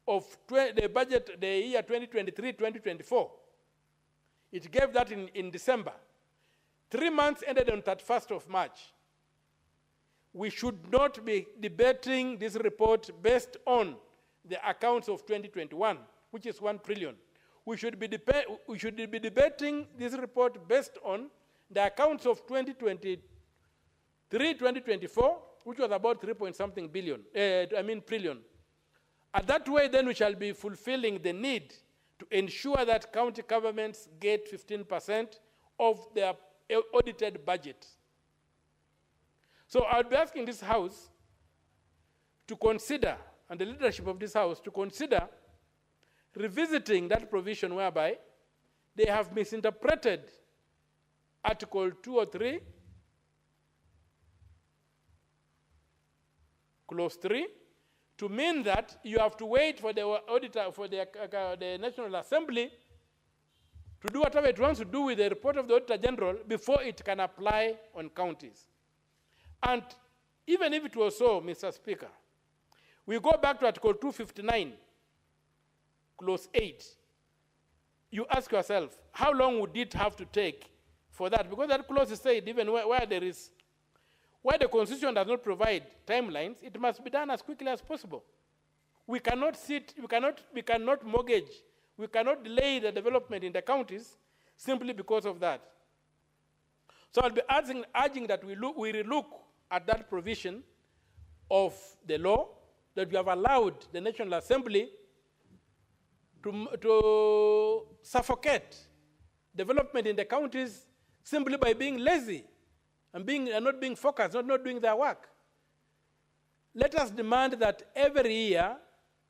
of the budget, the year 2023-2024, it gave that in December. 3 months ended on 31st of March. We should not be debating this report based on the accounts of 2021, which is 1 trillion. We should be debating this report based on the accounts of 2023-2024, which was about 3-point-something billion, trillion. And that way, then we shall be fulfilling the need to ensure that county governments get 15% of their audited budget. So I'll be asking this House to consider, and the leadership of this House to consider revisiting that provision whereby they have misinterpreted Article 203, Clause 3, to mean that you have to wait for the auditor, for the National Assembly to do whatever it wants to do with the report of the Auditor General before it can apply on counties. And even if it was so, Mr. Speaker, we go back to Article 259, Clause 8. You ask yourself, how long would it have to take for that? Because that clause is said, even where the Constitution does not provide timelines, it must be done as quickly as possible. We cannot mortgage, we cannot delay the development in the counties simply because of that. So I'll be urging that we relook at that provision of the law, that we have allowed the National Assembly to suffocate development in the counties simply by being lazy and not being focused, not doing their work. Let us demand that every year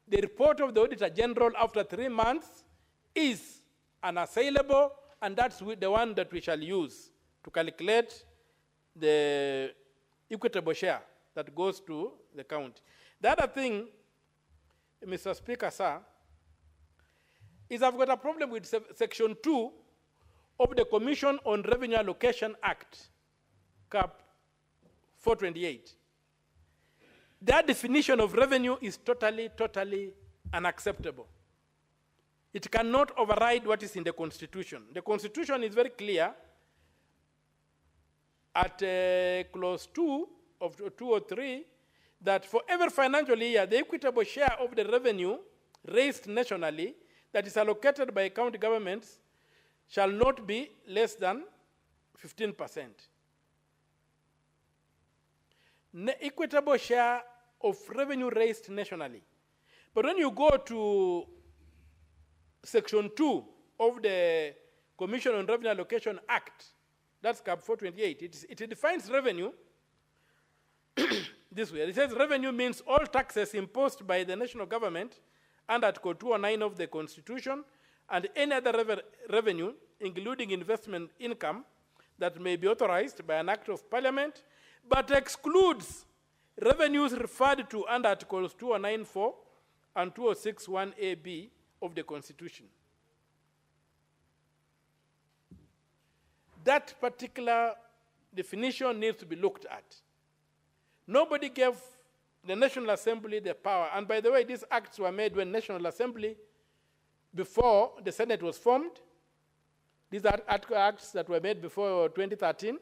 the report of the Auditor General after 3 months is unassailable, and that's the one that we shall use to calculate the equitable share that goes to the county. The other thing, Mr. Speaker, sir, is I've got a problem with Section 2 of the Commission on Revenue Allocation Act, Cap 428. Their definition of revenue is totally unacceptable. It cannot override what is in the Constitution. The Constitution is very clear at Clause 2 of 203 that for every financial year, the equitable share of the revenue raised nationally that is allocated by county governments shall not be less than 15%. Equitable share of revenue raised nationally. But when you go to Section 2 of the Commission on Revenue Allocation Act, that's Cap 428, it defines revenue this way. It says revenue means all taxes imposed by the national government under Article 209 of the Constitution and any other revenue, including investment income, that may be authorized by an act of parliament, but excludes revenues referred to under Articles 209(4) and 206(1)(a)(b) of the Constitution. That particular definition needs to be looked at. Nobody gave the National Assembly the power, and by the way, these acts were made when National Assembly, before the Senate was formed. These are acts that were made before 2013.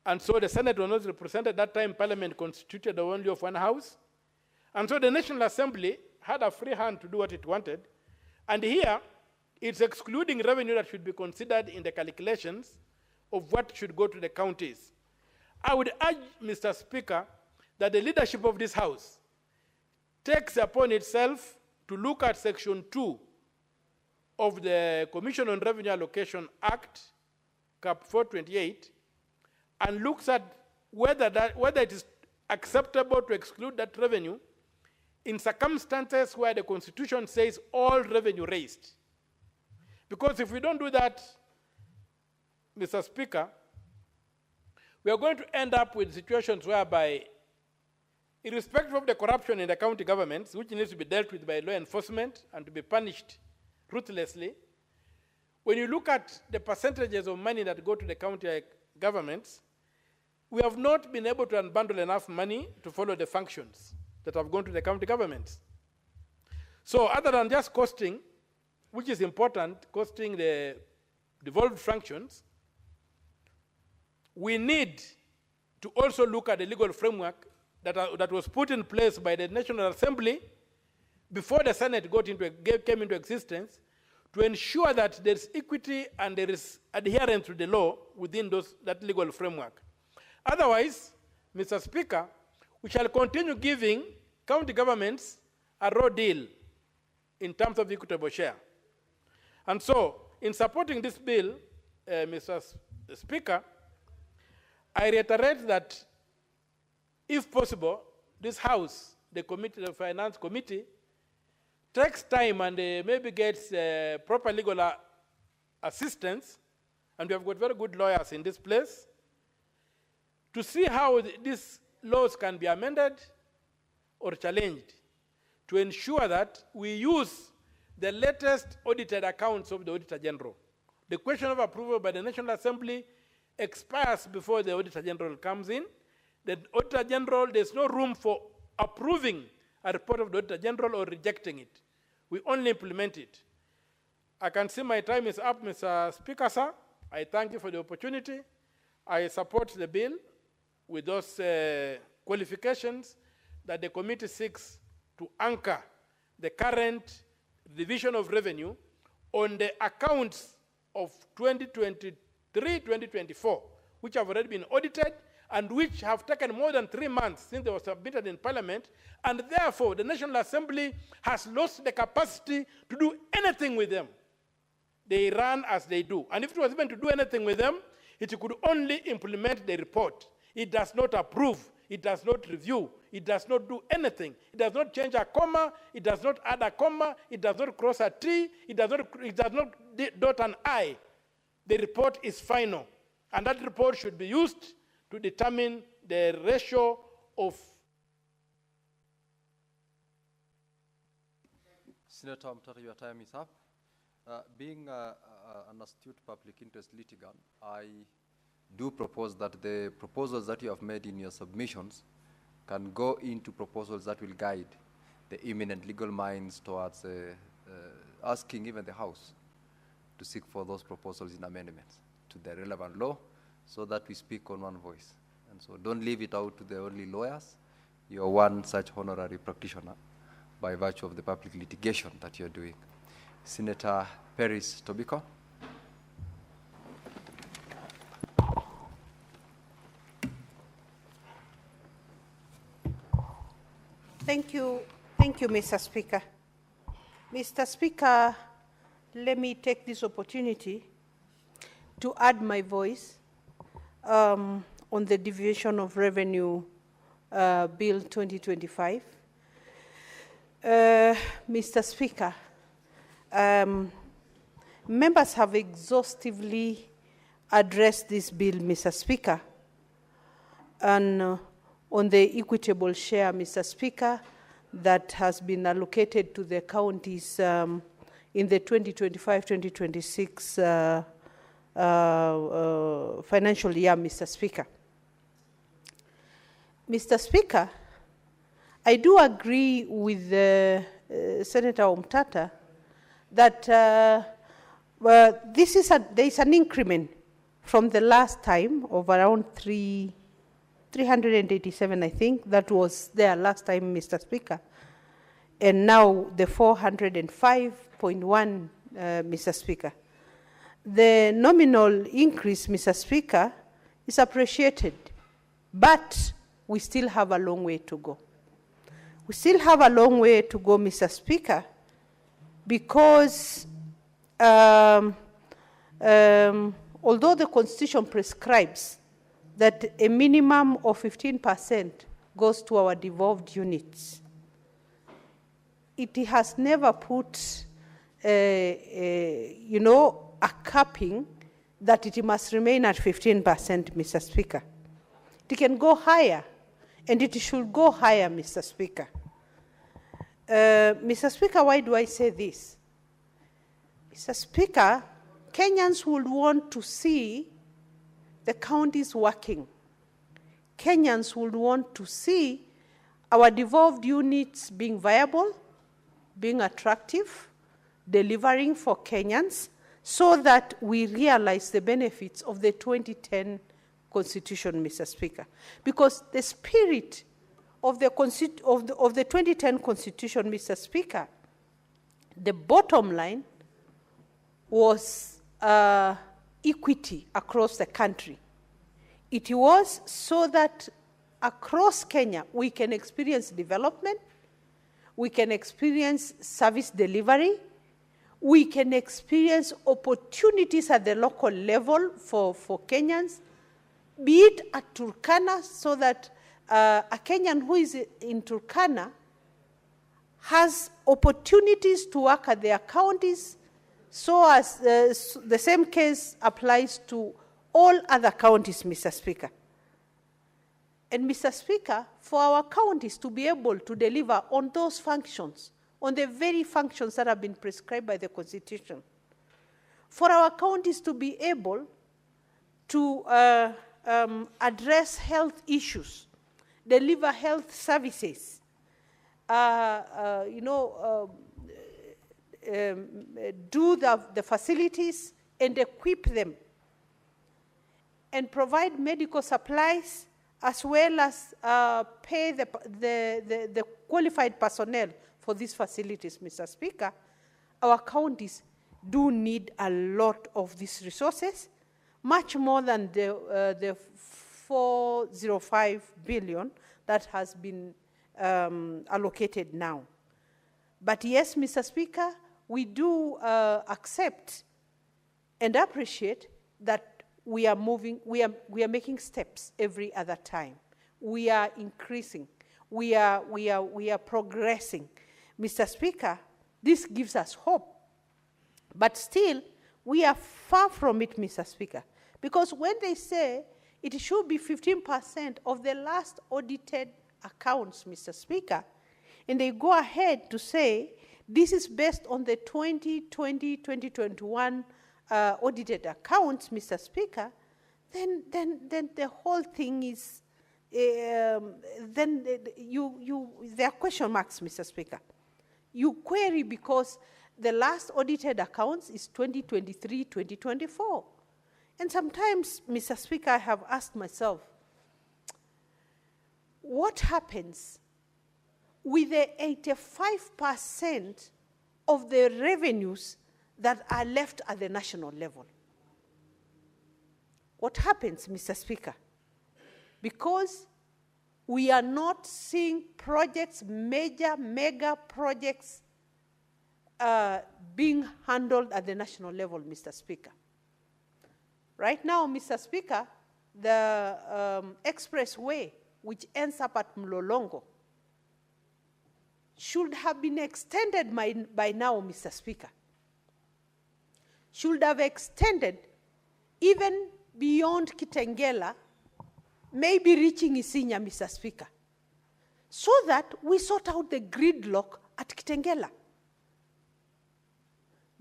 And so the Senate was not represented at that time. Parliament constituted only of one house. And so the National Assembly had a free hand to do what it wanted. And here, it's excluding revenue that should be considered in the calculations of what should go to the counties. I would urge, Mr. Speaker, that the leadership of this House takes upon itself to look at Section 2 of the Commission on Revenue Allocation Act, Cap 428, and looks at whether it is acceptable to exclude that revenue in circumstances where the Constitution says all revenue raised. Because if we don't do that, Mr. Speaker, we are going to end up with situations whereby, irrespective of the corruption in the county governments, which needs to be dealt with by law enforcement and to be punished ruthlessly, when you look at the percentages of money that go to the county governments, we have not been able to unbundle enough money to follow the functions that have gone to the county governments. So other than just costing, which is important, costing the devolved functions, we need to also look at the legal framework that was put in place by the National Assembly before the Senate came into existence, to ensure that there is equity and there is adherence to the law within that legal framework. Otherwise, Mr. Speaker, we shall continue giving county governments a raw deal in terms of equitable share. And so, in supporting this bill, Mr. Speaker, I reiterate that, if possible, this House, the Finance Committee, takes time and maybe gets proper legal assistance, and we have got very good lawyers in this place, to see how these laws can be amended or challenged to ensure that we use the latest audited accounts of the Auditor General. The question of approval by the National Assembly expires before the Auditor General comes in. The Auditor General, there's no room for approving a report of the Auditor General or rejecting it. We only implement it. I can see my time is up, Mr. Speaker, sir. I thank you for the opportunity. I support the bill with those qualifications that the committee seeks to anchor the current division of revenue on the accounts of 2023-2024, which have already been audited and which have taken more than 3 months since they were submitted in Parliament, and therefore the National Assembly has lost the capacity to do anything with them. They run as they do. And if it was even to do anything with them, it could only implement the report. It does not approve. It does not review. It does not do anything. It does not change a comma. It does not add a comma. It does not cross a T. It does not dot an I. The report is final. And that report should be used to determine the ratio of... Senator Mutari, your time is up. Being an astute public interest litigant, I do propose that the proposals that you have made in your submissions can go into proposals that will guide the eminent legal minds towards asking even the House to seek for those proposals in amendments to the relevant law, so that we speak on one voice. And so don't leave it out to the only lawyers. You're one such honorary practitioner by virtue of the public litigation that you're doing. Senator Peris Tobiko. Thank you, Mr. Speaker. Mr. Speaker, let me take this opportunity to add my voice on the Division of Revenue Bill 2025. Mr. Speaker, members have exhaustively addressed this bill, Mr. Speaker, and on the equitable share, Mr. Speaker, that has been allocated to the counties in the 2025-2026 financial year, Mr. Speaker. Mr. Speaker, I do agree with Senator Omtata that there is an increment from the last time of around 387, I think, that was there last time, Mr. Speaker, and now the 405.1, Mr. Speaker. The nominal increase, Mr. Speaker, is appreciated, but we still have a long way to go. We still have a long way to go, Mr. Speaker, because although the Constitution prescribes that a minimum of 15% goes to our devolved units, it has never put, a capping that it must remain at 15%, Mr. Speaker. It can go higher, and it should go higher, Mr. Speaker. Mr. Speaker, why do I say this? Mr. Speaker, Kenyans would want to see the counties working, Kenyans would want to see our devolved units being viable, being attractive, delivering for Kenyans, so that we realize the benefits of the 2010 Constitution, Mr. Speaker. Because the spirit of the 2010 Constitution, Mr. Speaker, the bottom line was equity across the country. It was so that across Kenya we can experience development, we can experience service delivery, we can experience opportunities at the local level for Kenyans, be it at Turkana, so that a Kenyan who is in Turkana has opportunities to work at their counties, so as the same case applies to all other counties, Mr. Speaker. And Mr. Speaker, for our counties to be able to deliver on those functions, on the very functions that have been prescribed by the Constitution, for our counties to be able to address health issues, deliver health services, do the facilities and equip them, and provide medical supplies, as well as pay the qualified personnel for these facilities, Mr. Speaker. Our counties do need a lot of these resources, much more than the 405 billion that has been allocated now. But yes, Mr. Speaker, we do accept and appreciate that we are moving, we are making steps every other time. We are increasing. We are progressing. Mr. Speaker, this gives us hope. But still, we are far from it, Mr. Speaker. Because when they say it should be 15% of the last audited accounts, Mr. Speaker, and they go ahead to say this is based on the 2020-2021 audited accounts, Mr. Speaker, then the whole thing is, there are question marks, Mr. Speaker. You query because the last audited accounts is 2023-2024. And sometimes, Mr. Speaker, I have asked myself, what happens with the 85% of the revenues that are left at the national level? What happens, Mr. Speaker? Because we are not seeing projects, mega projects, being handled at the national level, Mr. Speaker. Right now, Mr. Speaker, the expressway, which ends up at Mlolongo, should have been extended by now, Mr. Speaker. Should have extended even beyond Kitengela, maybe reaching Isinya, Mr. Speaker, so that we sort out the gridlock at Kitengela.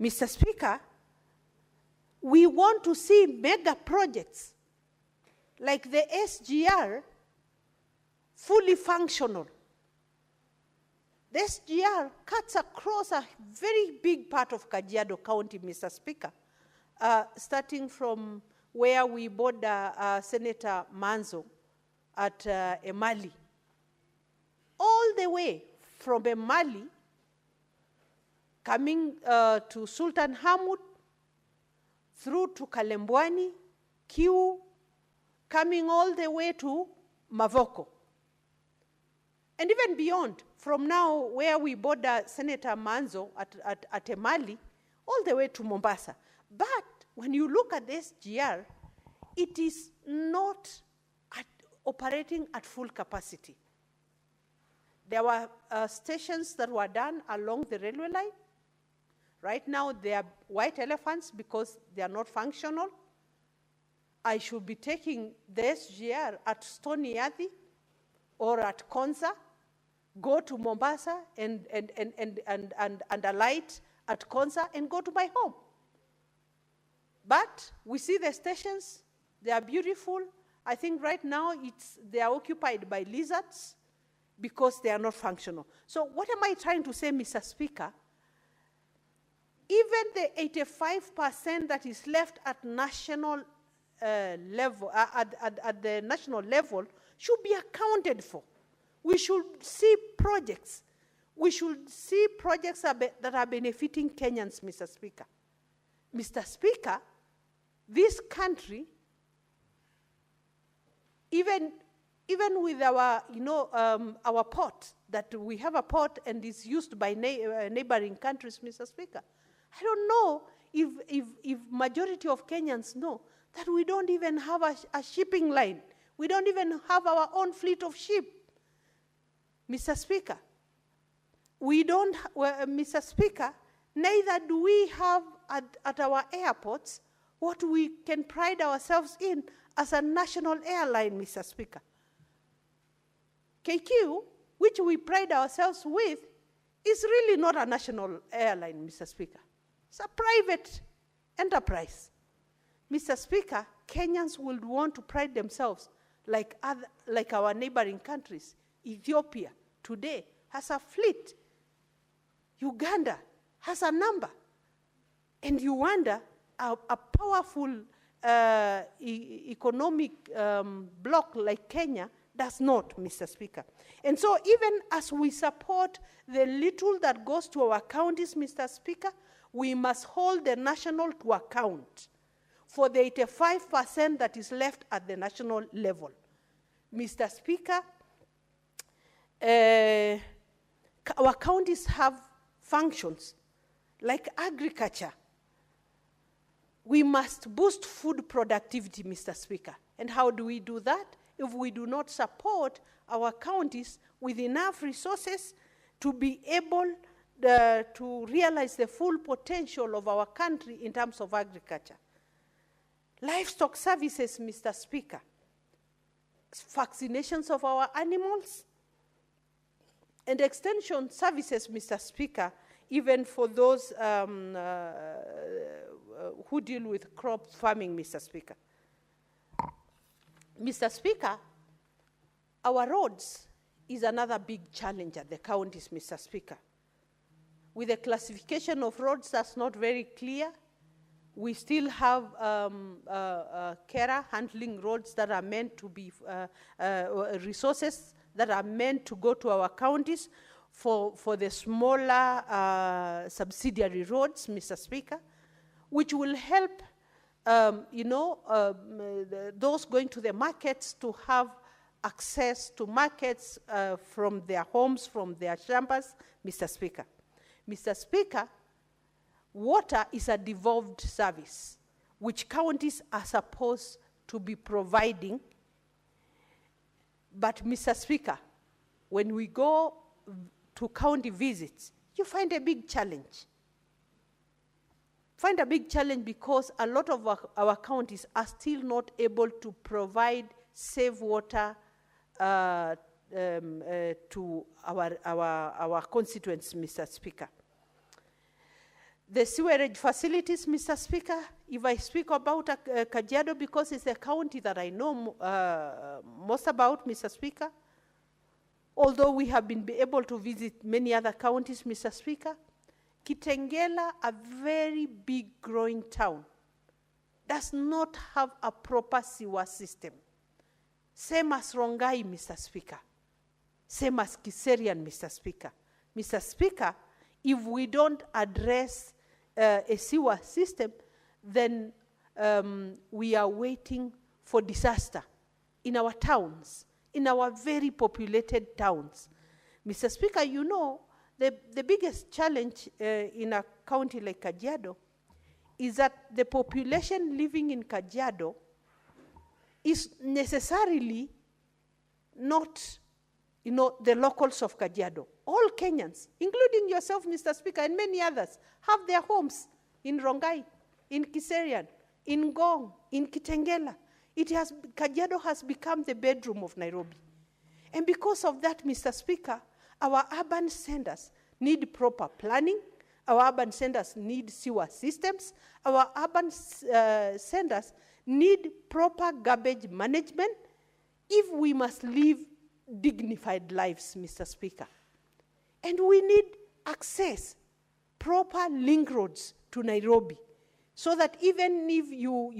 Mr. Speaker, we want to see mega projects like the SGR fully functional. The SGR cuts across a very big part of Kajiado County, Mr. Speaker, starting from where we border Senator Manzo at Emali, all the way from Emali, coming to Sultan Hamud, through to Kalembwani, Kiu, coming all the way to Mavoko. And even beyond, from now where we border Senator Manzo at Emali, all the way to Mombasa. But when you look at this SGR, it is not operating at full capacity. There were stations that were done along the railway line. Right now, they are white elephants because they are not functional. I should be taking the SGR at Stony Yadi or at Konza, go to Mombasa and alight at Konza and go to my home. But we see the stations They are beautiful. I think right now they are occupied by lizards because they are not functional. So what am I trying to say, Mr. Speaker? Even the 85% that is left at national level, at the national level, should be accounted for. We should see projects. We should see projects that are benefiting Kenyans, Mr. Speaker. Mr. Speaker, this country, even with our, our port, that we have a port and is used by neighboring countries, Mr. Speaker. I don't know if majority of Kenyans know that we don't even have a shipping line. We don't even have our own fleet of ship. Mr. Speaker, we don't, Mr. Speaker, neither do we have at our airports what we can pride ourselves in as a national airline, Mr. Speaker. KQ, which we pride ourselves with, is really not a national airline, Mr. Speaker. It's a private enterprise. Mr. Speaker, Kenyans would want to pride themselves like our neighboring countries. Ethiopia today has a fleet. Uganda has a number. And you wonder, a powerful economic bloc like Kenya does not, Mr. Speaker. And so even as we support the little that goes to our counties, Mr. Speaker, we must hold the national to account for the 85% that is left at the national level. Mr. Speaker, our counties have functions like agriculture. We must boost food productivity, Mr. Speaker. And how do we do that? If we do not support our counties with enough resources to be able to realize the full potential of our country in terms of agriculture. Livestock services, Mr. Speaker. Vaccinations of our animals. And extension services, Mr. Speaker, even for those who deal with crop farming, Mr. Speaker. Mr. Speaker, our roads is another big challenge at the counties, Mr. Speaker. With the classification of roads that's not very clear, we still have carer handling roads that are meant to be resources that are meant to go to our counties for the smaller subsidiary roads, Mr. Speaker, which will help those going to the markets to have access to markets from their homes, from their chambers, Mr. Speaker. Mr. Speaker, water is a devolved service which counties are supposed to be providing. But, Mr. Speaker, when we go to county visits, you find a big challenge. Find a big challenge because a lot of our counties are still not able to provide safe water to our constituents, Mr. Speaker. The sewerage facilities, Mr. Speaker, if I speak about Kajiado, because it's a county that I know most about, Mr. Speaker, although we have been able to visit many other counties, Mr. Speaker, Kitengela, a very big growing town, does not have a proper sewer system. Same as Rongai, Mr. Speaker. Same as Kiserian, Mr. Speaker. Mr. Speaker, if we don't address a sewer system, then we are waiting for disaster in our towns, in our very populated towns. Mr. Speaker, you know, the biggest challenge in a county like Kajiado is that the population living in Kajiado is necessarily not, the locals of Kajiado. All Kenyans, including yourself, Mr. Speaker, and many others, have their homes in Rongai, in Kiserian, in Ngong, in Kitengela. Kajiado has become the bedroom of Nairobi. And because of that, Mr. Speaker, our urban centers need proper planning. Our urban centers need sewer systems. Our urban centers need proper garbage management if we must live dignified lives, Mr. Speaker. And we need access, proper link roads to Nairobi, so that even if you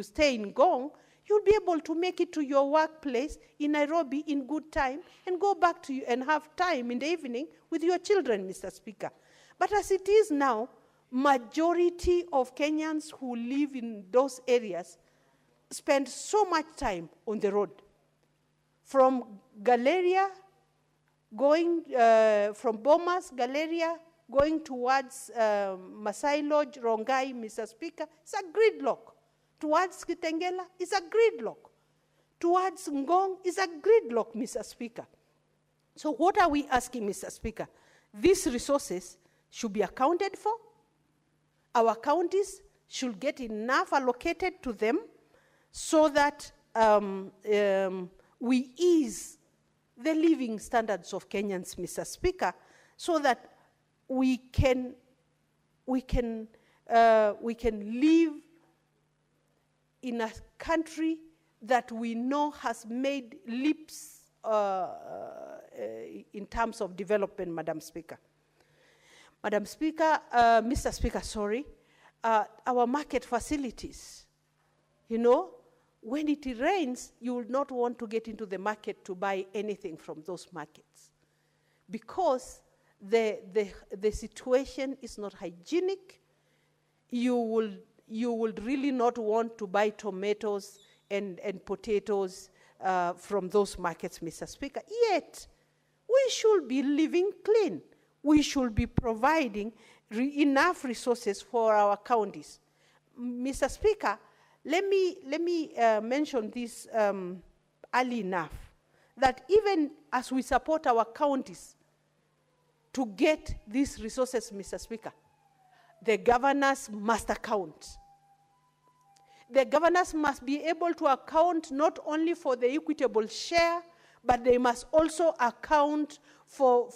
stay in Ngong, you'll be able to make it to your workplace in Nairobi in good time and go back to you and have time in the evening with your children, Mr. Speaker. But as it is now, majority of Kenyans who live in those areas spend so much time on the road. From Galleria, going from Bomas, Galleria, going towards Masai Lodge, Rongai, Mr. Speaker, it's a gridlock. Towards Kitengela, it's a gridlock. Towards Ngong, it's a gridlock, Mr. Speaker. So what are we asking, Mr. Speaker? These resources should be accounted for. Our counties should get enough allocated to them so that we ease the living standards of Kenyans, Mr. Speaker, so that we can live in a country that we know has made leaps in terms of development, Madam Speaker. Madam Speaker, Mr. Speaker, sorry, our market facilities, you know, when it rains, you will not want to get into the market to buy anything from those markets because the situation is not hygienic. You will really not want to buy tomatoes and potatoes from those markets, Mr. Speaker. Yet, we should be living clean. We should be providing enough resources for our counties. Mr. Speaker, let me mention this early enough, that even as we support our counties to get these resources, Mr. Speaker, the governors must account. The governors must be able to account not only for the equitable share, but they must also account for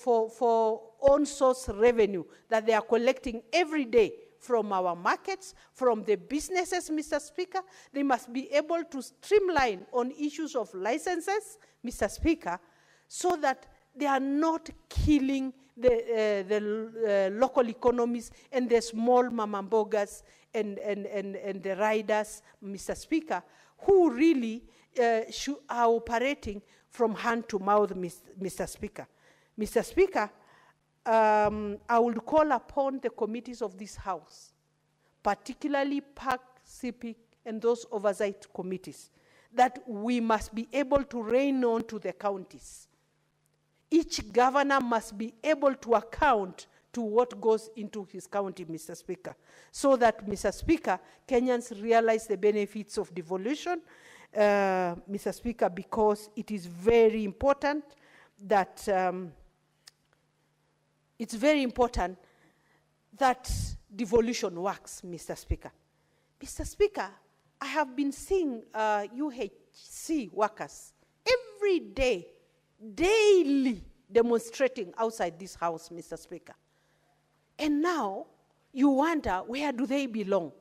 own source revenue that they are collecting every day from our markets, from the businesses, Mr. Speaker. They must be able to streamline on issues of licenses, Mr. Speaker, so that they are not killing the local economies and the small mamambogas and the riders, Mr. Speaker, who really are operating from hand to mouth, Mr. Speaker. Mr. Speaker, I would call upon the committees of this House, particularly PAC, CPIC, and those oversight committees, that we must be able to rein on to the counties. Each governor must be able to account to what goes into his county, Mr. Speaker, so that, Mr. Speaker, Kenyans realize the benefits of devolution, Mr. Speaker, because it is very important that devolution works, Mr. Speaker. Mr. Speaker, I have been seeing UHC workers every day, daily demonstrating outside this House, Mr. Speaker. And now you wonder, where do they belong?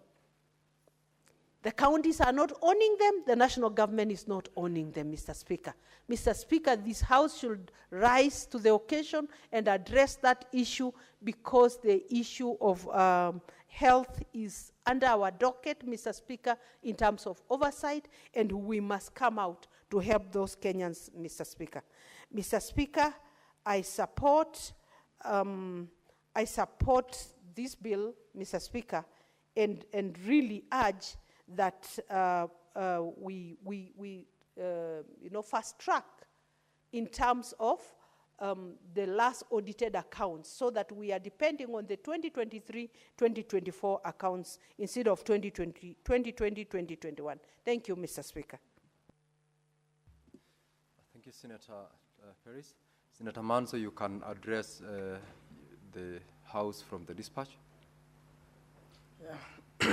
The counties are not owning them, the national government is not owning them, Mr. Speaker. Mr. Speaker, this House should rise to the occasion and address that issue, because the issue of health is under our docket, Mr. Speaker, in terms of oversight, and we must come out to help those Kenyans, Mr. Speaker. Mr. Speaker, I support this bill, Mr. Speaker, and really urge that we fast track in terms of the last audited accounts, so that we are depending on the 2023-2024 accounts instead of 2020-2021. Thank you, Mr. Speaker. Thank you, Senator Paris. Senator Manso, you can address the House from the dispatch. Yeah.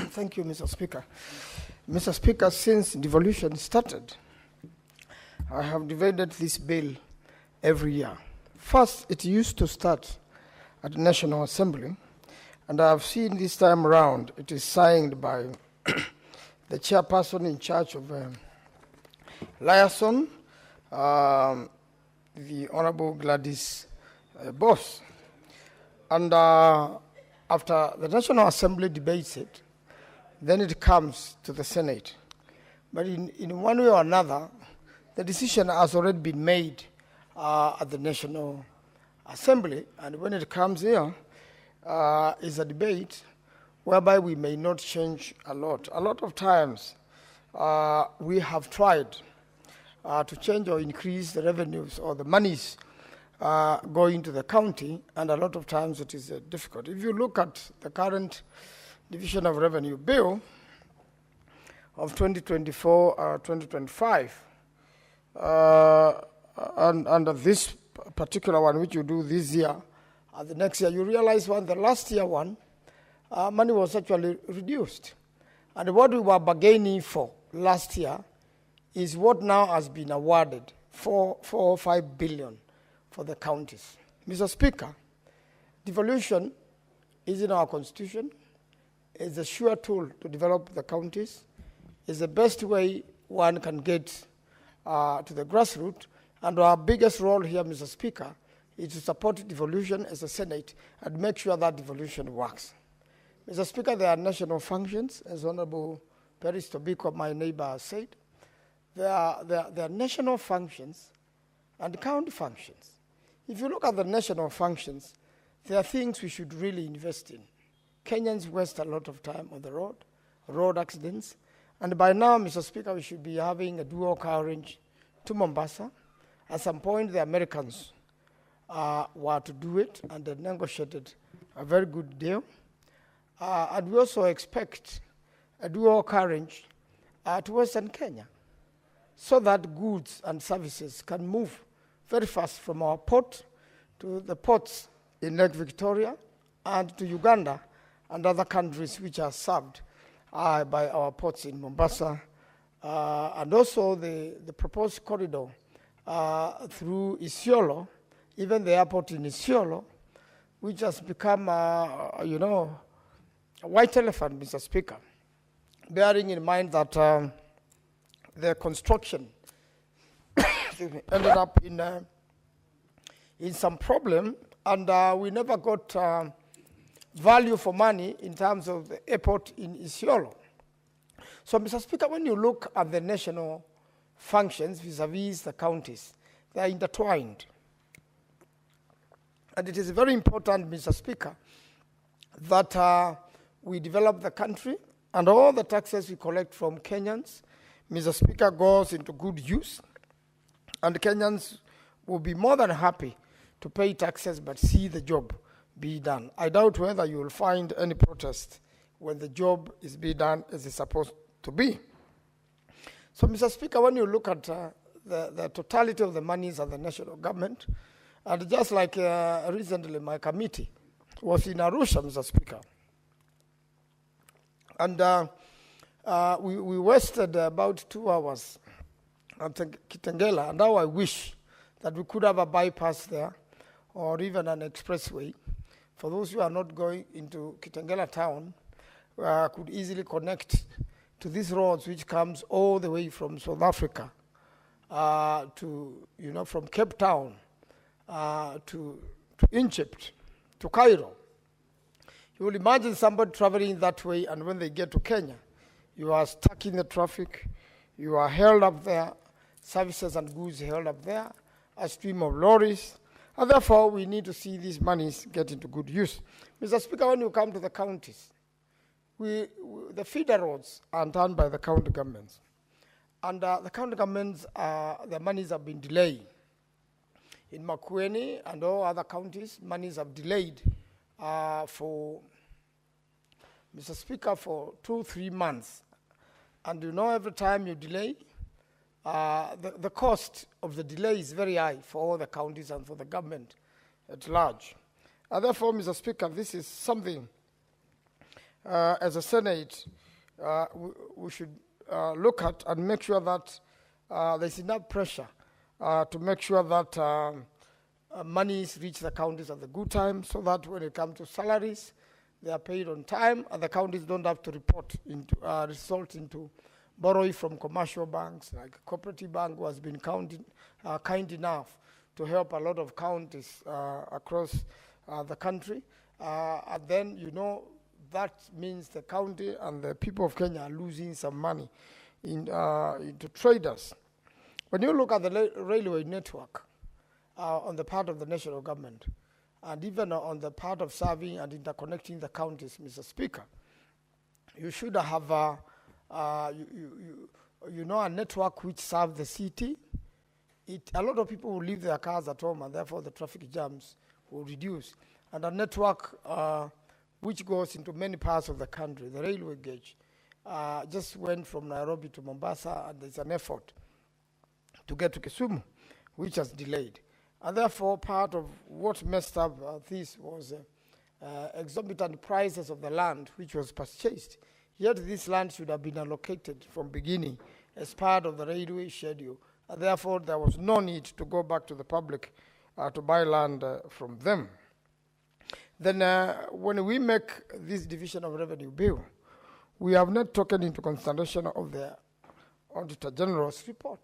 Thank you, Mr. Speaker. Mr. Speaker, since devolution started, I have divided this bill every year. First, it used to start at the National Assembly. And I've seen this time around, it is signed by the chairperson in charge of Liaison, the Honorable Gladys Boss. And after the National Assembly debates it, then it comes to the Senate. But in one way or another, the decision has already been made at the National Assembly, and when it comes here, is a debate whereby we may not change a lot. A lot of times, we have tried to change or increase the revenues or the monies going to the county, and a lot of times it is difficult. If you look at the current Division of Revenue Bill of 2024-2025, and this particular one, which you do this year, the next year, you realize the last year one, money was actually reduced. And what we were bargaining for last year is what now has been awarded, 4 or 5 billion for the counties. Mr. Speaker, devolution is in our constitution. It's a sure tool to develop the counties. It's the best way one can get to the grassroots. And our biggest role here, Mr. Speaker, is to support devolution as a Senate and make sure that devolution works. Mr. Speaker, there are national functions, as Honorable Peris Tobiko, my neighbor, said. There are national functions and county functions. If you look at the national functions, there are things we should really invest in. Kenyans waste a lot of time on the road accidents. And by now, Mr. Speaker, we should be having a dual carriage to Mombasa. At some point, the Americans were to do it, and they negotiated a very good deal. And we also expect a dual carriage to Western Kenya, so that goods and services can move very fast from our port to the ports in Lake Victoria and to Uganda and other countries which are served by our ports in Mombasa, and also the proposed corridor through Isiolo, even the airport in Isiolo, which has become, a white elephant, Mr. Speaker, bearing in mind that the construction ended up in some problem, and we never got value for money in terms of the airport in Isiolo. So, Mr. Speaker, when you look at the national functions vis-a-vis the counties, they are intertwined. And it is very important, Mr. Speaker, that we develop the country, and all the taxes we collect from Kenyans, Mr. Speaker, goes into good use, and Kenyans will be more than happy to pay taxes but see the job be done. I doubt whether you will find any protest when the job is being done as it's supposed to be. So, Mr. Speaker, when you look at the totality of the monies of the national government, and just like recently my committee was in Arusha, Mr. Speaker, and we wasted about 2 hours at Kitengela, and now I wish that we could have a bypass there or even an expressway. For those who are not going into Kitengela town, could easily connect to these roads which comes all the way from South Africa to, from Cape Town to Egypt, to Cairo. You will imagine somebody traveling that way, and when they get to Kenya, you are stuck in the traffic, you are held up there, services and goods held up there, a stream of lorries, and therefore we need to see these monies get into good use. Mr. Speaker, when you come to the counties, the feeder roads are done by the county governments. And the county governments, their monies have been delayed. In Makueni and all other counties, monies have delayed for, Mr. Speaker, for 2-3 months. And every time you delay, the cost of the delay is very high for all the counties and for the government at large. And therefore, Mr. Speaker, this is something, as a Senate, we should look at and make sure that there's enough pressure to make sure that monies reach the counties at the good time, so that when it comes to salaries, they are paid on time, and the counties don't have to result into borrowing from commercial banks, like Cooperative Bank, who has been kind enough to help a lot of counties across the country. And then, that means the county and the people of Kenya are losing some money into traders. When you look at the railway network on the part of the national government, and even on the part of serving and interconnecting the counties, Mr. Speaker, you should have a network which serves the city. A lot of people will leave their cars at home, and therefore the traffic jams will reduce. And a network which goes into many parts of the country, the railway gauge, just went from Nairobi to Mombasa, and there's an effort to get to Kisumu, which has delayed. And therefore, part of what messed up this was exorbitant prices of the land which was purchased. Yet this land should have been allocated from beginning as part of the railway schedule. And therefore, there was no need to go back to the public to buy land from them. Then when we make this division of revenue bill, we have not taken into consideration of the Auditor General's report,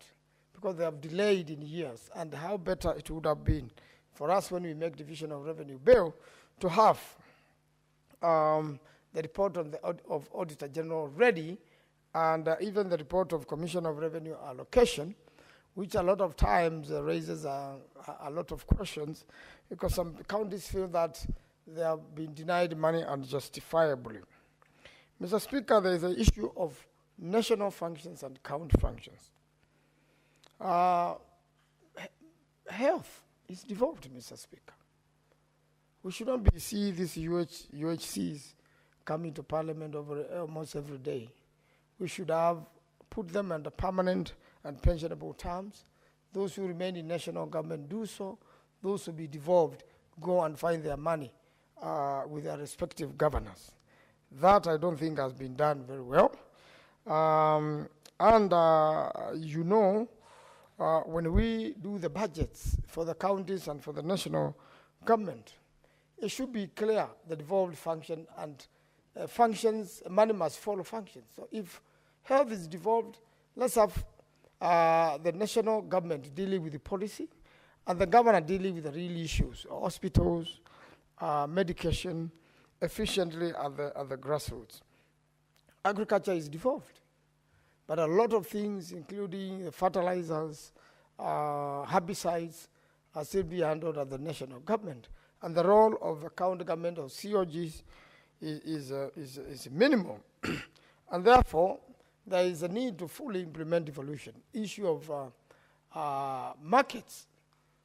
because they have delayed in years, and how better it would have been for us when we make division of revenue bill to have the report of Auditor General ready, and even the report of Commission of Revenue Allocation, which a lot of times raises a lot of questions, because some counties feel that they have been denied money unjustifiably. Mr. Speaker, there is an issue of national functions and county functions. Health is devolved, Mr. Speaker. We shouldn't be seeing these UHCs coming to Parliament almost every day. We should have put them under permanent and pensionable terms. Those who remain in national government do so. Those who be devolved go and find their money with their respective governors. That I don't think has been done very well. When we do the budgets for the counties and for the national government, it should be clear the devolved function and functions, money must follow functions. So if health is devolved, let's have the national government dealing with the policy and the governor dealing with the real issues, hospitals, medication, efficiently at the grassroots. Agriculture is devolved, but a lot of things, including the fertilizers, herbicides, are still being handled at the national government. And the role of the county government or COGs is minimal. And therefore, there is a need to fully implement devolution. Issue of markets.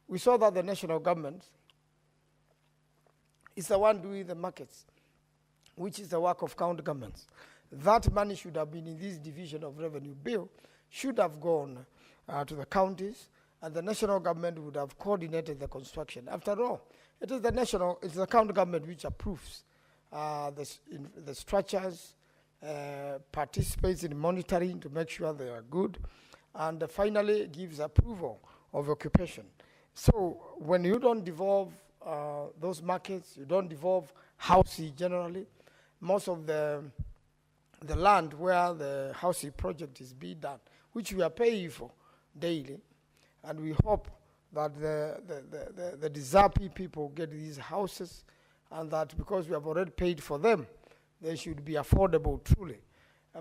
We saw that the national government is the one doing the markets, which is the work of county governments. That money should have been in this division of revenue bill, should have gone to the counties, and the national government would have coordinated the construction. After all, it's the county government which approves the structures, participates in monitoring to make sure they are good, and finally gives approval of occupation. So when you don't devolve those markets, you don't devolve housing generally, most of the land where the housing project is being done, which we are paying for daily, and we hope that the deserving people get these houses, and that because we have already paid for them, they should be affordable truly.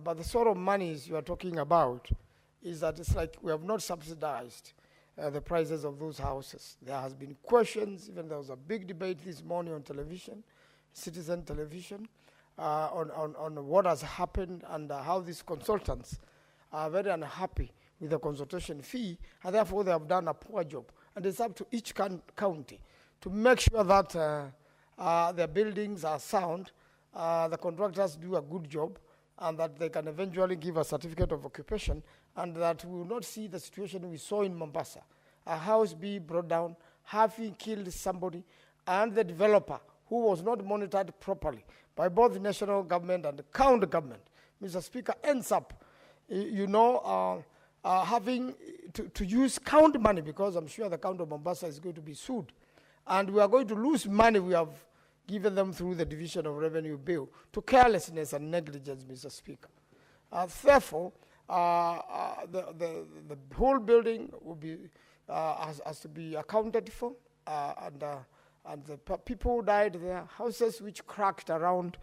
But the sort of monies you are talking about is that it's like we have not subsidized the prices of those houses. There has been questions, even there was a big debate this morning on television, Citizen Television, on what has happened and how these consultants are very unhappy with the consultation fee, and therefore they have done a poor job. And it's up to each county to make sure that their buildings are sound, the contractors do a good job, and that they can eventually give a certificate of occupation, and that we will not see the situation we saw in Mombasa, a house being brought down, having killed somebody, and the developer who was not monitored properly by both the national government and the county government, Mr. Speaker, ends up, having to use county money, because I'm sure the county of Mombasa is going to be sued And we are going to lose money we have given them through the division of revenue bill to carelessness and negligence, Mr. Speaker. Therefore, the whole building will be, has to be accounted for, and the people who died there, houses which cracked around,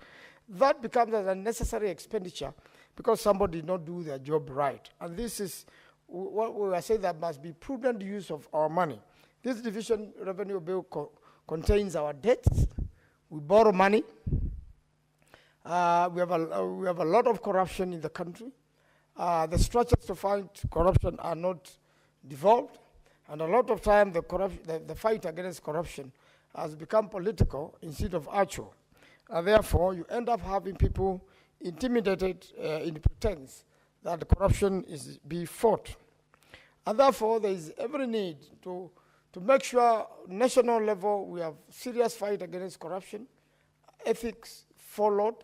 that becomes an unnecessary expenditure because somebody did not do their job right. And this is what we are saying, that must be prudent use of our money. This division revenue bill contains our debts. We borrow money. We have a lot of corruption in the country. The structures to fight corruption are not devolved, and a lot of time the fight against corruption has become political instead of actual. Therefore, you end up having people intimidated in pretense that corruption is being fought. And therefore, there is every need to make sure national level we have serious fight against corruption, ethics followed.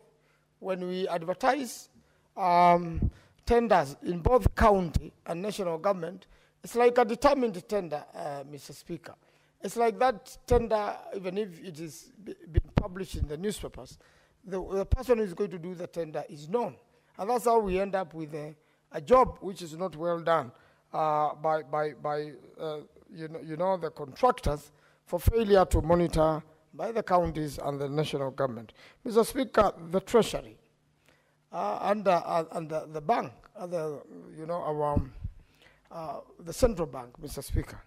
When we advertise tenders in both county and national government, it's like a determined tender, Mr. Speaker. It's like that tender, even if it is being published in the newspapers, the person who is going to do the tender is known. And that's how we end up with a job which is not well done by the contractors for failure to monitor by the counties and the national government. Mr. Speaker, the Treasury and the bank, the central bank, Mr. Speaker.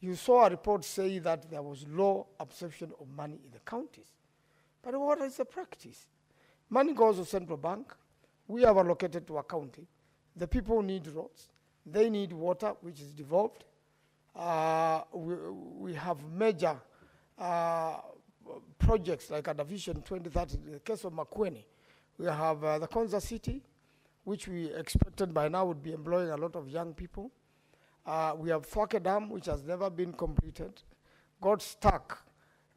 You saw a report say that there was low absorption of money in the counties. But what is the practice? Money goes to central bank. We have allocated to a county. The people need roads. They need water, which is devolved. We have major projects like a Vision 2030. In the case of Makueni, we have the Konza City, which we expected by now would be employing a lot of young people. We have Thwake Dam, which has never been completed, got stuck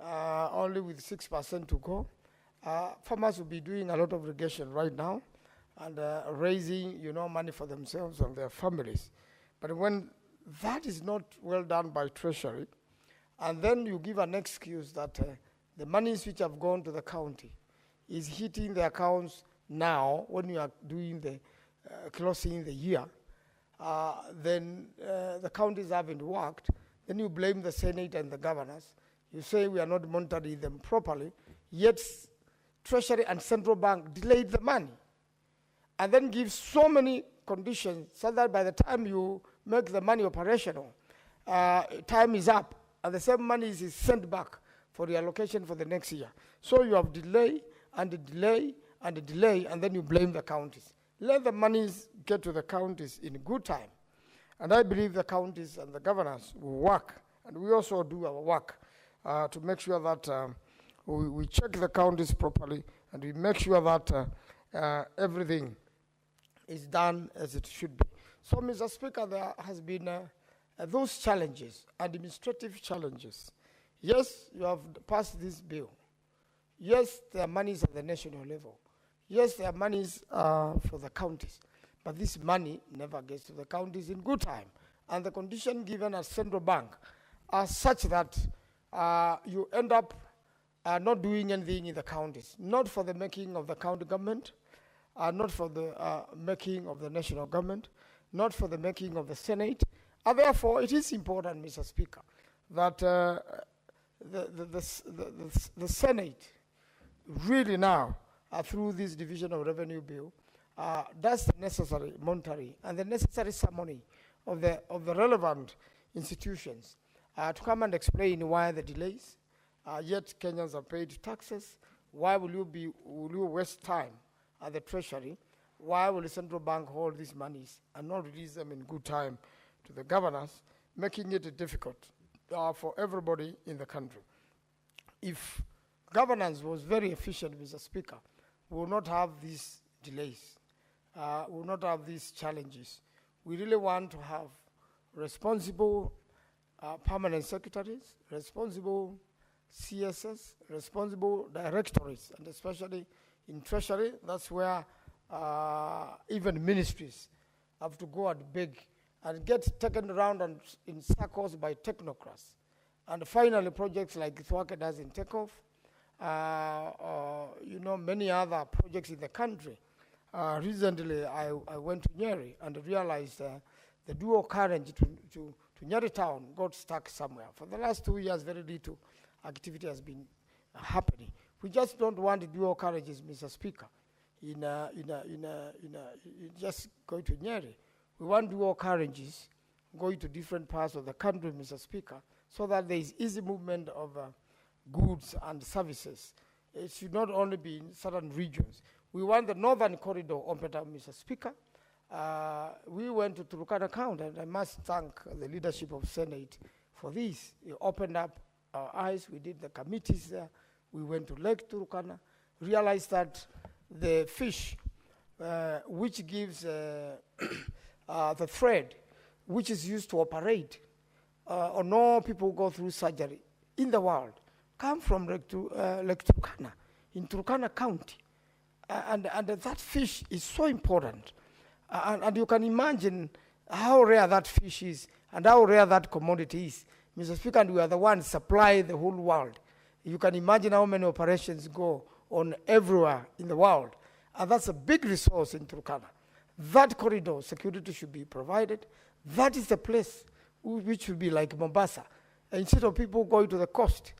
only with 6% to go. Farmers will be doing a lot of irrigation right now and raising, money for themselves and their families. But when that is not well done by Treasury, and then you give an excuse that the monies which have gone to the county is hitting the accounts now when you are doing the closing the year, then the counties haven't worked, then you blame the Senate and the governors. You say we are not monitoring them properly, yet Treasury and Central Bank delayed the money and then give so many conditions so that by the time you make the money operational, time is up and the same money is sent back for the allocation for the next year. So you have delay and a delay and a delay, and then you blame the counties. Let the monies get to the counties in good time. And I believe the counties and the governors will work, and we also do our work to make sure that we check the counties properly, and we make sure that everything is done as it should be. So, Mr. Speaker, there has been those challenges, administrative challenges. Yes, you have passed this bill. Yes, there are monies at the national level. Yes, there are monies for the counties. But this money never gets to the counties in good time. And the condition given at central bank are such that you end up not doing anything in the counties. Not for the making of the county government, not for the making of the national government, not for the making of the Senate. And therefore, it is important, Mr. Speaker, that the Senate really now, through this division of revenue bill, does the necessary monitoring and the necessary summoning of the relevant institutions to come and explain why the delays, yet Kenyans have paid taxes. Why will you waste time at the Treasury? Why will the central bank hold these monies and not release them in good time to the governors, making it difficult for everybody in the country? If governance was very efficient, Mr. Speaker, we will not have these delays, we will not have these challenges. We really want to have responsible permanent secretaries, responsible CSS, responsible directorates, and especially in Treasury, that's where even ministries have to go and beg and get taken around in circles by technocrats. And finally, projects like Thwake doesn't take off. You know, many other projects in the country. Recently, I went to Nyeri and realized the dual carriage to Nyeri town got stuck somewhere. For the last 2 years, very little activity has been happening. We just don't want dual carriages, Mr. Speaker, in just going to Nyeri. We want dual carriages going to different parts of the country, Mr. Speaker, so that there is easy movement of goods and services. It should not only be in certain regions. We want the northern corridor opened up, Mr. Speaker. We went to Turkana County, and I must thank the leadership of Senate for this. It opened up our eyes. We did the committees there. We went to Lake Turkana, realized that the fish, which gives the thread, which is used to operate, or no people go through surgery in the world, come from Lake Turkana, in Turkana County. And that fish is so important. And you can imagine how rare that fish is and how rare that commodity is. Mr. Speaker, and we are the ones supply the whole world. You can imagine how many operations go on everywhere in the world. And that's a big resource in Turkana. That corridor, security should be provided. That is the place which should be like Mombasa. Instead of people going to the coast,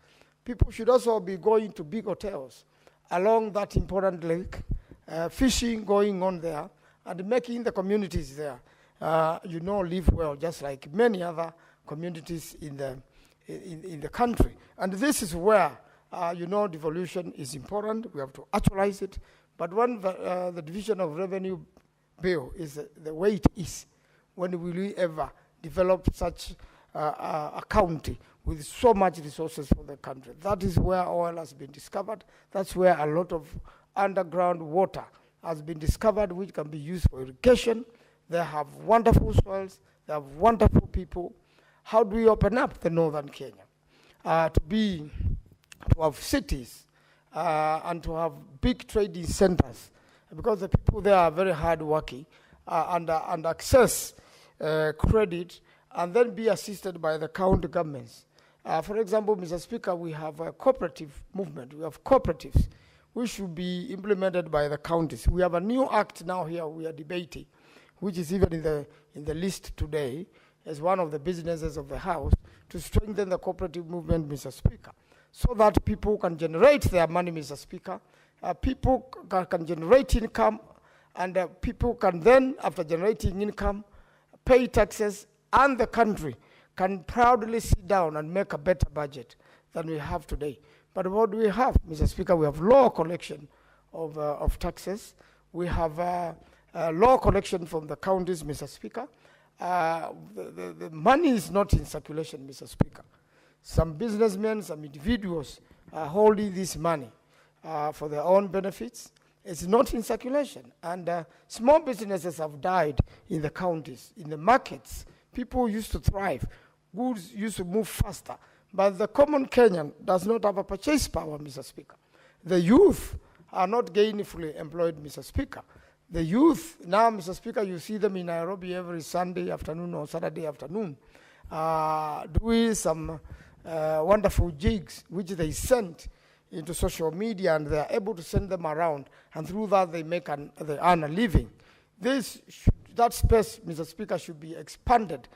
people should also be going to big hotels along that important lake, fishing going on there, and making the communities there, you know, live well, just like many other communities in the country. And this is where, you know, devolution is important. We have to actualize it. But when the division of revenue bill is the way it is, when will we ever develop such a county with so much resources for the country? That is where oil has been discovered. That's where a lot of underground water has been discovered, which can be used for irrigation. They have wonderful soils. They have wonderful people. How do we open up the northern Kenya to have cities and to have big trading centers? Because the people there are very hardworking and access credit and then be assisted by the county governments. For example, Mr. Speaker, we have a cooperative movement. We have cooperatives which should be implemented by the counties. We have a new act now here we are debating, which is even in the list today as one of the businesses of the House, to strengthen the cooperative movement, Mr. Speaker, so that people can generate their money, Mr. Speaker. People can generate income, and people can then, after generating income, pay taxes, and the country can proudly sit down and make a better budget than we have today. But what do we have, Mr. Speaker? We have low collection of taxes. We have low collection from the counties, Mr. Speaker. The money is not in circulation, Mr. Speaker. Some businessmen, some individuals are holding this money for their own benefits. It's not in circulation. And small businesses have died in the counties, in the markets. People used to thrive. Goods used to move faster. But the common Kenyan does not have a purchase power, Mr. Speaker. The youth are not gainfully employed, Mr. Speaker. The youth, now, Mr. Speaker, you see them in Nairobi every Sunday afternoon or Saturday afternoon, doing some wonderful jigs, which they send into social media, and they are able to send them around, and through that they earn a living. That space, Mr. Speaker, should be expanded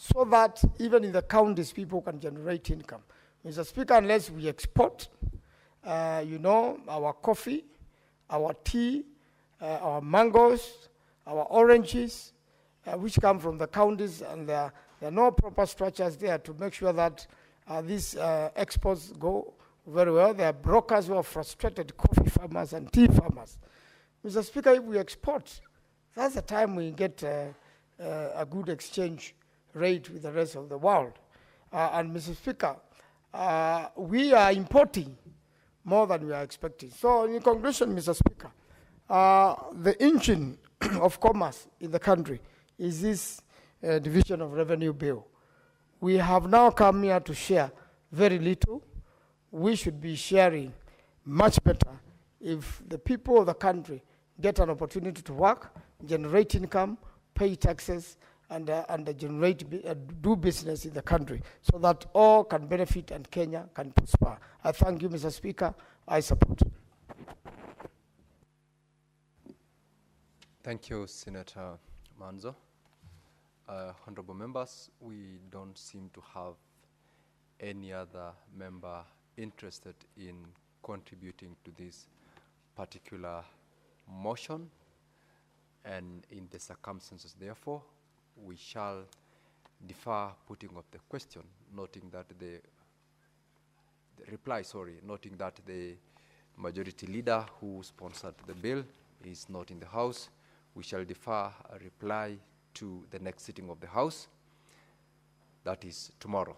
so that even in the counties people can generate income. Mr. Speaker, unless we export, you know, our coffee, our tea, our mangoes, our oranges, which come from the counties, and there are no proper structures there to make sure that these exports go very well. There are brokers who are frustrated coffee farmers and tea farmers. Mr. Speaker, if we export, that's the time we get a good exchange rate with the rest of the world. And Mr. Speaker, we are importing more than we are expecting. So in conclusion, Mr. Speaker, the engine of commerce in the country is this division of revenue bill. We have now come here to share very little. We should be sharing much better if the people of the country get an opportunity to work, generate income, pay taxes, and do business in the country so that all can benefit and Kenya can prosper. I thank you, Mr. Speaker. I support. Thank you, Senator Manzo. Honorable members, we don't seem to have any other member interested in contributing to this particular motion, and in the circumstances, therefore, we shall defer putting of the question, noting that the majority leader who sponsored the bill is not in the House. We shall defer a reply to the next sitting of the House, that is tomorrow.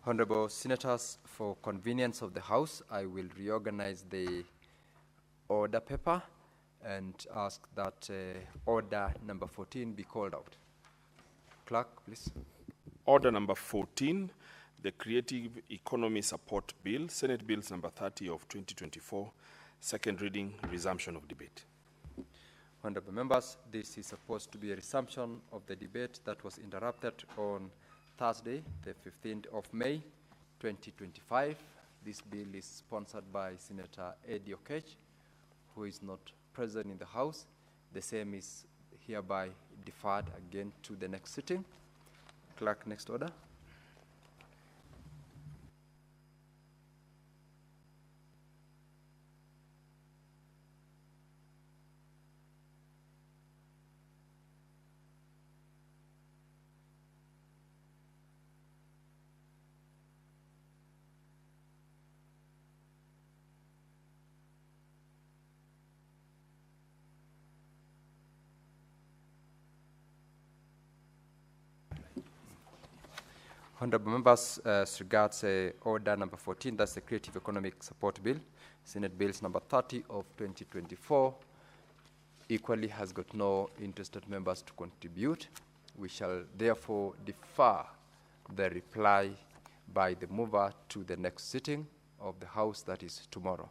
Honorable Senators, for convenience of the House, I will reorganize the order paper and ask that order number 14 be called out. Clerk, please. Order number 14, the Creative Economy Support Bill, Senate Bills number 30 of 2024, second reading, resumption of debate. Honorable members, this is supposed to be a resumption of the debate that was interrupted on Thursday, the 15th of May, 2025. This bill is sponsored by Senator Eddie Okech, who is not present in the House. The same is hereby deferred again to the next sitting. Clerk, next order. Honorable members, as regards order number 14, that's the Creative Economic Support Bill, Senate Bills number 30 of 2024, equally has got no interested members to contribute. We shall therefore defer the reply by the mover to the next sitting of the House, that is tomorrow.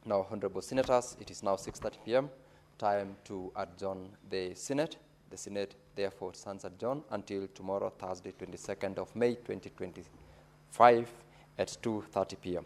Now, Honorable Senators, it is now 6:30 p.m., time to adjourn the Senate. The Senate, therefore, stands adjourned until tomorrow, Thursday, 22nd of May, 2025, at 2:30 p.m.